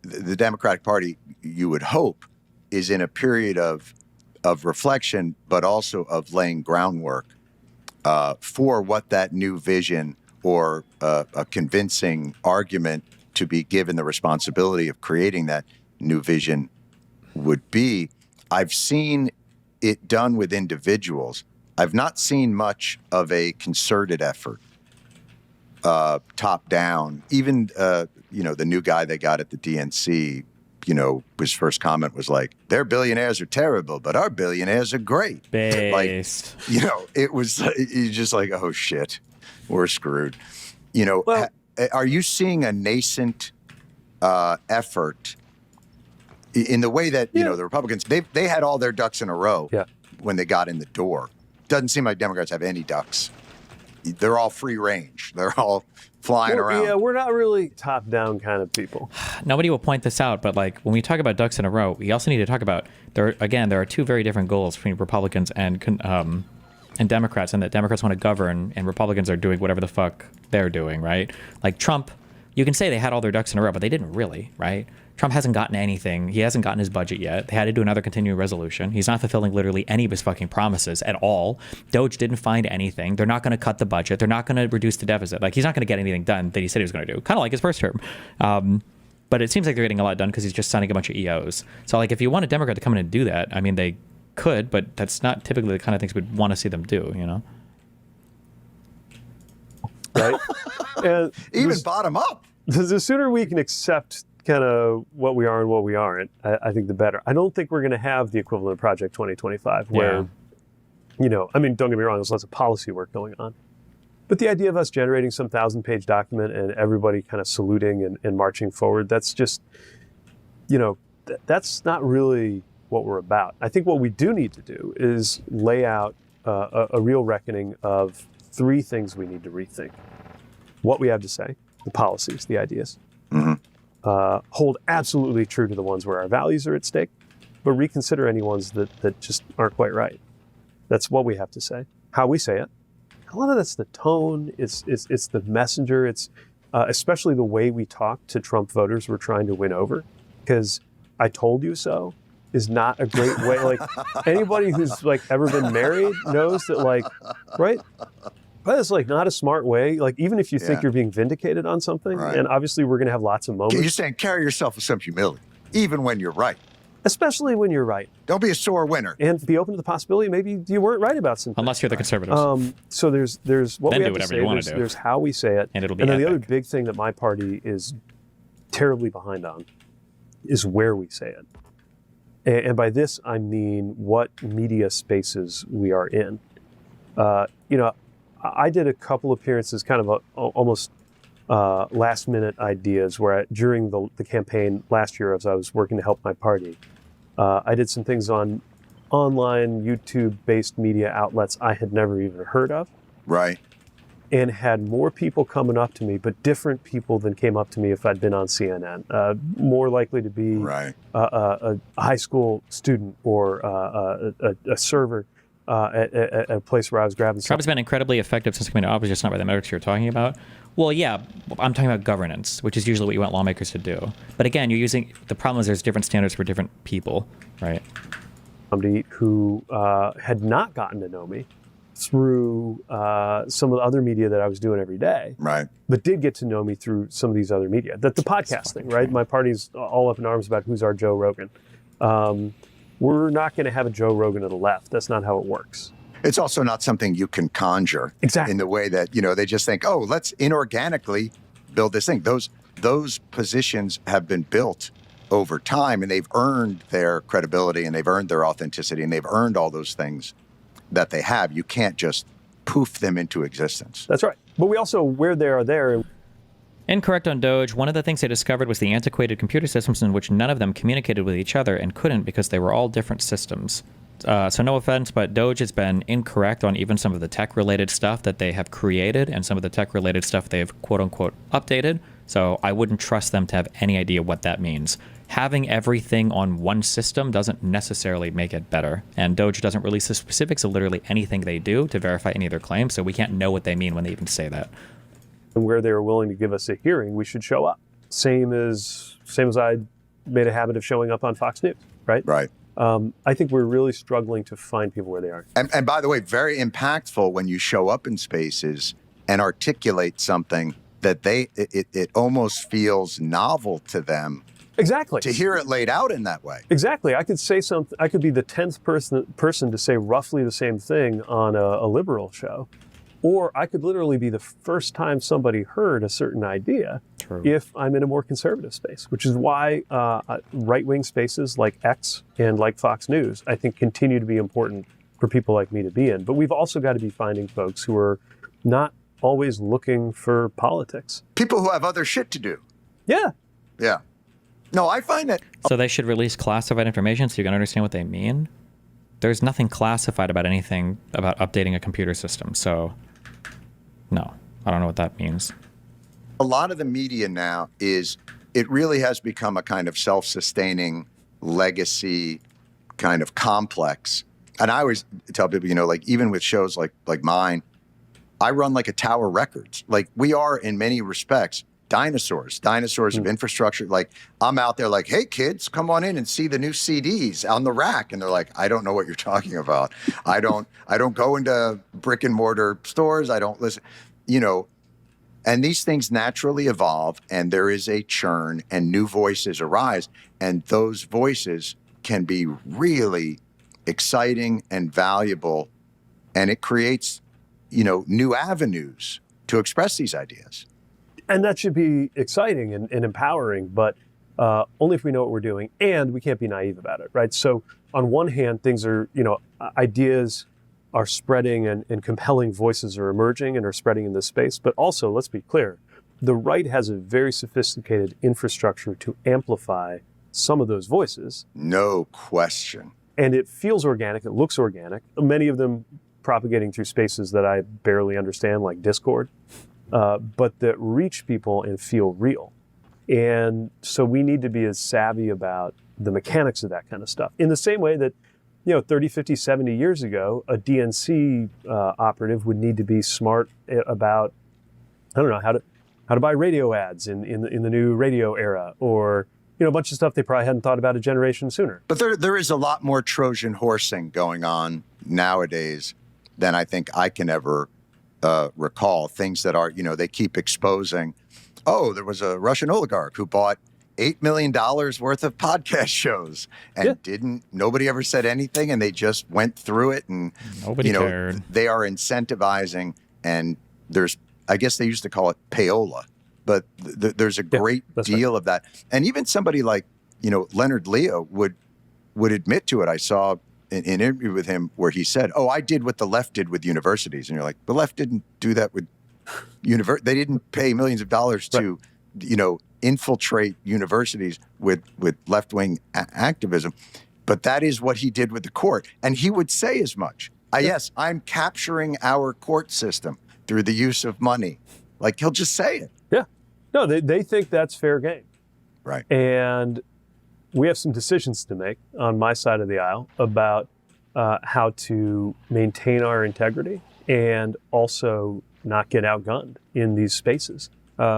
the Democratic Party, you would hope, is in a period of reflection, but also of laying groundwork for what that new vision or a convincing argument to be given the responsibility of creating that new vision would be. I've seen it done with individuals. I've not seen much of a concerted effort, top down. Even, the new guy they got at the DNC, his first comment was like, "Their billionaires are terrible, but our billionaires are great." Based. Like, it was just like, oh shit, we're screwed. Are you seeing a nascent effort in the way that, the Republicans, they had all their ducks in a row when they got in the door? Doesn't seem like Democrats have any ducks. They're all free range. They're all flying around. Yeah, we're not really top-down kind of people. Nobody will point this out, but like when we talk about ducks in a row, we also need to talk about there are two very different goals between Republicans and Democrats, and that Democrats want to govern and Republicans are doing whatever the fuck they're doing, right? Like Trump, you can say they had all their ducks in a row, but they didn't really, right? Trump hasn't gotten anything. He hasn't gotten his budget yet. They had to do another continuing resolution. He's not fulfilling literally any of his fucking promises at all. Doge didn't find anything. They're not going to cut the budget. They're not going to reduce the deficit. Like, he's not going to get anything done that he said he was going to do. Kind of like his first term. But it seems like they're getting a lot done because he's just signing a bunch of EOs. So, like, if you want a Democrat to come in and do that, I mean, they could, but that's not typically the kind of things we'd want to see them do, Right? And even bottom up. The sooner we can accept kind of what we are and what we aren't, I think the better. I don't think we're going to have the equivalent of Project 2025 where, don't get me wrong, there's lots of policy work going on. But the idea of us generating some 1,000-page document and everybody kind of saluting and marching forward, that's just, that's not really what we're about. I think what we do need to do is lay out a real reckoning of 3 things we need to rethink. What we have to say, the policies, the ideas. Hold absolutely true to the ones where our values are at stake, but reconsider any ones that just aren't quite right. That's what we have to say. How we say it. A lot of that's the tone, it's the messenger, it's especially the way we talk to Trump voters we're trying to win over. Because I told you so is not a great way. Like, anybody who's like ever been married knows that, like, right? That's like not a smart way. Like, even if you think you're being vindicated on something, and obviously we're going to have lots of moments. You're saying carry yourself with some humility, even when you're right. Especially when you're right. Don't be a sore winner. And be open to the possibility maybe you weren't right about something. Unless you're the conservatives. So there's what Then we do have to whatever say. you want to do. There's how we say it. And it'll be then the epic. other big thing that my party is terribly behind on is where we say it. And by this, I mean what media spaces we are in. I did a couple appearances, kind of almost last-minute ideas, where during the campaign last year, as I was working to help my party, I did some things on online YouTube-based media outlets I had never even heard of. Right. And had more people coming up to me, but different people than came up to me if I'd been on CNN. More likely to be a high school student or a server at a place where I was grabbing Trump has been incredibly effective since coming to office, just not by the metrics you're talking about. Well, yeah, I'm talking about governance, which is usually what you want lawmakers to do. But again, the problem is there's different standards for different people, right? Somebody who had not gotten to know me through some of the other media that I was doing every day, but did get to know me through some of these other media. The podcast thing, right? My party's all up in arms about who's our Joe Rogan. We're not going to have a Joe Rogan of the left. That's not how it works. It's also not something you can conjure in the way that, they just think, oh, let's inorganically build this thing. Those positions have been built over time, and they've earned their credibility, and they've earned their authenticity, and they've earned all those things that they have. You can't just poof them into existence. That's right. But we also, where they are there. Incorrect on Doge. One of the things they discovered was the antiquated computer systems in which none of them communicated with each other and couldn't because they were all different systems. So no offense, but Doge has been incorrect on even some of the tech-related stuff that they have created and some of the tech-related stuff they've quote-unquote updated. So I wouldn't trust them to have any idea what that means. Having everything on one system doesn't necessarily make it better. And Doge doesn't release the specifics of literally anything they do to verify any of their claims, so we can't know what they mean when they even say that. And where they were willing to give us a hearing, we should show up. Same as I made a habit of showing up on Fox News, right? Right. I think we're really struggling to find people where they are. And by the way, very impactful when you show up in spaces and articulate something that it almost feels novel to them. Exactly. To hear it laid out in that way. Exactly. I could say something. I could be the 10th person to say roughly the same thing on a liberal show. Or I could literally be the first time somebody heard a certain idea. True. If I'm in a more conservative space, which is why right-wing spaces like X and like Fox News, I think, continue to be important for people like me to be in. But we've also got to be finding folks who are not always looking for politics. People who have other shit to do. Yeah. Yeah. No, I find that. So they should release classified information so you can understand what they mean? There's nothing classified about anything about updating a computer system, so no, I don't know what that means. A lot of the media now it really has become a kind of self-sustaining legacy kind of complex. And I always tell people, like even with shows like mine, I run like a Tower Records. Like we are in many respects dinosaurs of infrastructure. Like I'm out there like, hey kids, come on in and see the new CDs on the rack. And they're like, I don't know what you're talking about. I don't go into brick and mortar stores. I don't listen, and these things naturally evolve and there is a churn and new voices arise. And those voices can be really exciting and valuable. And it creates, new avenues to express these ideas. And that should be exciting and empowering, but only if we know what we're doing, and we can't be naive about it, right? So on one hand, things are, ideas are spreading and compelling voices are emerging and are spreading in this space. But also, let's be clear, the right has a very sophisticated infrastructure to amplify some of those voices. No question. And it feels organic, it looks organic. Many of them propagating through spaces that I barely understand, like Discord, but that reach people and feel real. And so we need to be as savvy about the mechanics of that kind of stuff. In the same way that, 30, 50, 70 years ago, a DNC operative would need to be smart about, I don't know, how to buy radio ads in the new radio era, or a bunch of stuff they probably hadn't thought about a generation sooner. But there is a lot more Trojan horsing going on nowadays than I think I can ever recall. Things that are, they keep exposing. Oh, there was a Russian oligarch who bought $8 million worth of podcast shows and nobody ever said anything, and they just went through it, and nobody cared. They are incentivizing, and I guess they used to call it payola, but there's a great deal of that. And even somebody like, Leonard Leo would admit to it. I saw an interview with him where he said, "Oh, I did what the left did with universities." And you're like, the left didn't do that with they didn't pay millions of dollars to, infiltrate universities with left-wing activism. But that is what he did with the court. And he would say as much. Yes, I'm capturing our court system through the use of money. Like, he'll just say it. Yeah. No, they think that's fair game. Right. And we have some decisions to make on my side of the aisle about how to maintain our integrity and also not get outgunned in these spaces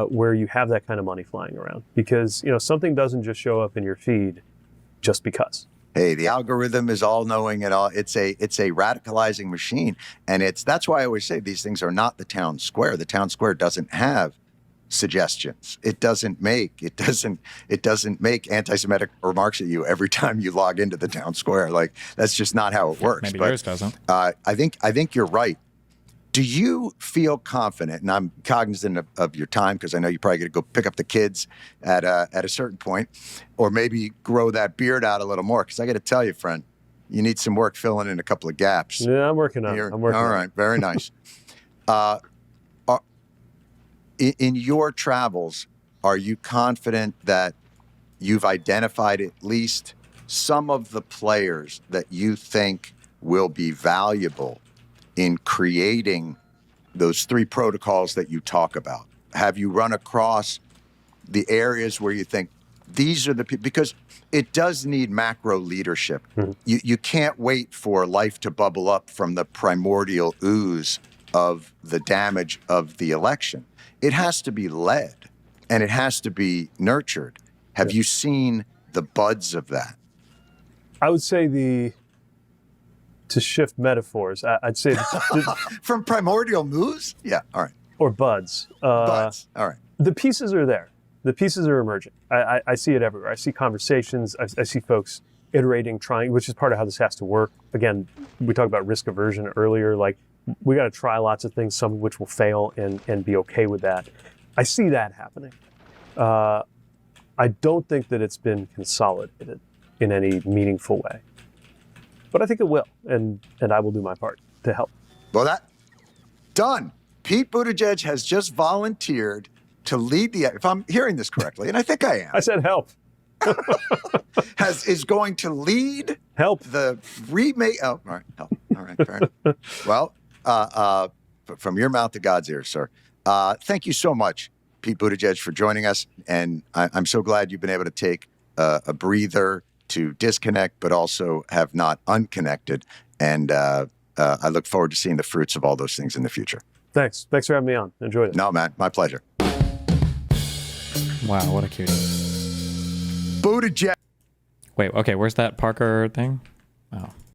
where you have that kind of money flying around. Because, something doesn't just show up in your feed just because. Hey, the algorithm is all-knowing and all. It's a radicalizing machine, and that's why I always say these things are not the town square. The town square doesn't have suggestions. It doesn't make anti-Semitic remarks at you every time you log into the town square. Like, that's just not how it works. Maybe yours doesn't. I think you're right. Do you feel confident? And I'm cognizant of your time, because I know you're probably going to go pick up the kids at a certain point, or maybe grow that beard out a little more. Because I got to tell you, friend, you need some work filling in a couple of gaps. Yeah, I'm working on it. All right, very nice. In your travels, are you confident that you've identified at least some of the players that you think will be valuable in creating those three protocols that you talk about? Have you run across the areas where you think these are the people? Because it does need macro leadership. Mm-hmm. You can't wait for life to bubble up from the primordial ooze of the damage of the election. It has to be led, and it has to be nurtured. Have you seen the buds of that? I would say to shift metaphors, I'd say from primordial ooze? Yeah, all right. Or buds. Buds, all right. The pieces are there. The pieces are emerging. I see it everywhere. I see conversations. I see folks iterating, trying, which is part of how this has to work. Again, we talked about risk aversion earlier. Like, we got to try lots of things, some of which will fail, and be okay with that. I see that happening. I don't think that it's been consolidated in any meaningful way. But I think it will, and I will do my part to help. Well, done. Pete Buttigieg has just volunteered to lead if I'm hearing this correctly, and I think I am. I said help. is going to lead help the remake. Oh, all right, help. All right, fair enough. Well, from your mouth to God's ears, sir. Thank you so much, Pete Buttigieg, for joining us, and I'm so glad you've been able to take a breather to disconnect, but also have not unconnected. And I look forward to seeing the fruits of all those things in the future. Thanks for having me on. Enjoyed it. No, man, my pleasure. Wow, what a cutie. Buttigieg. Wait, okay, where's that Parker thing? Oh.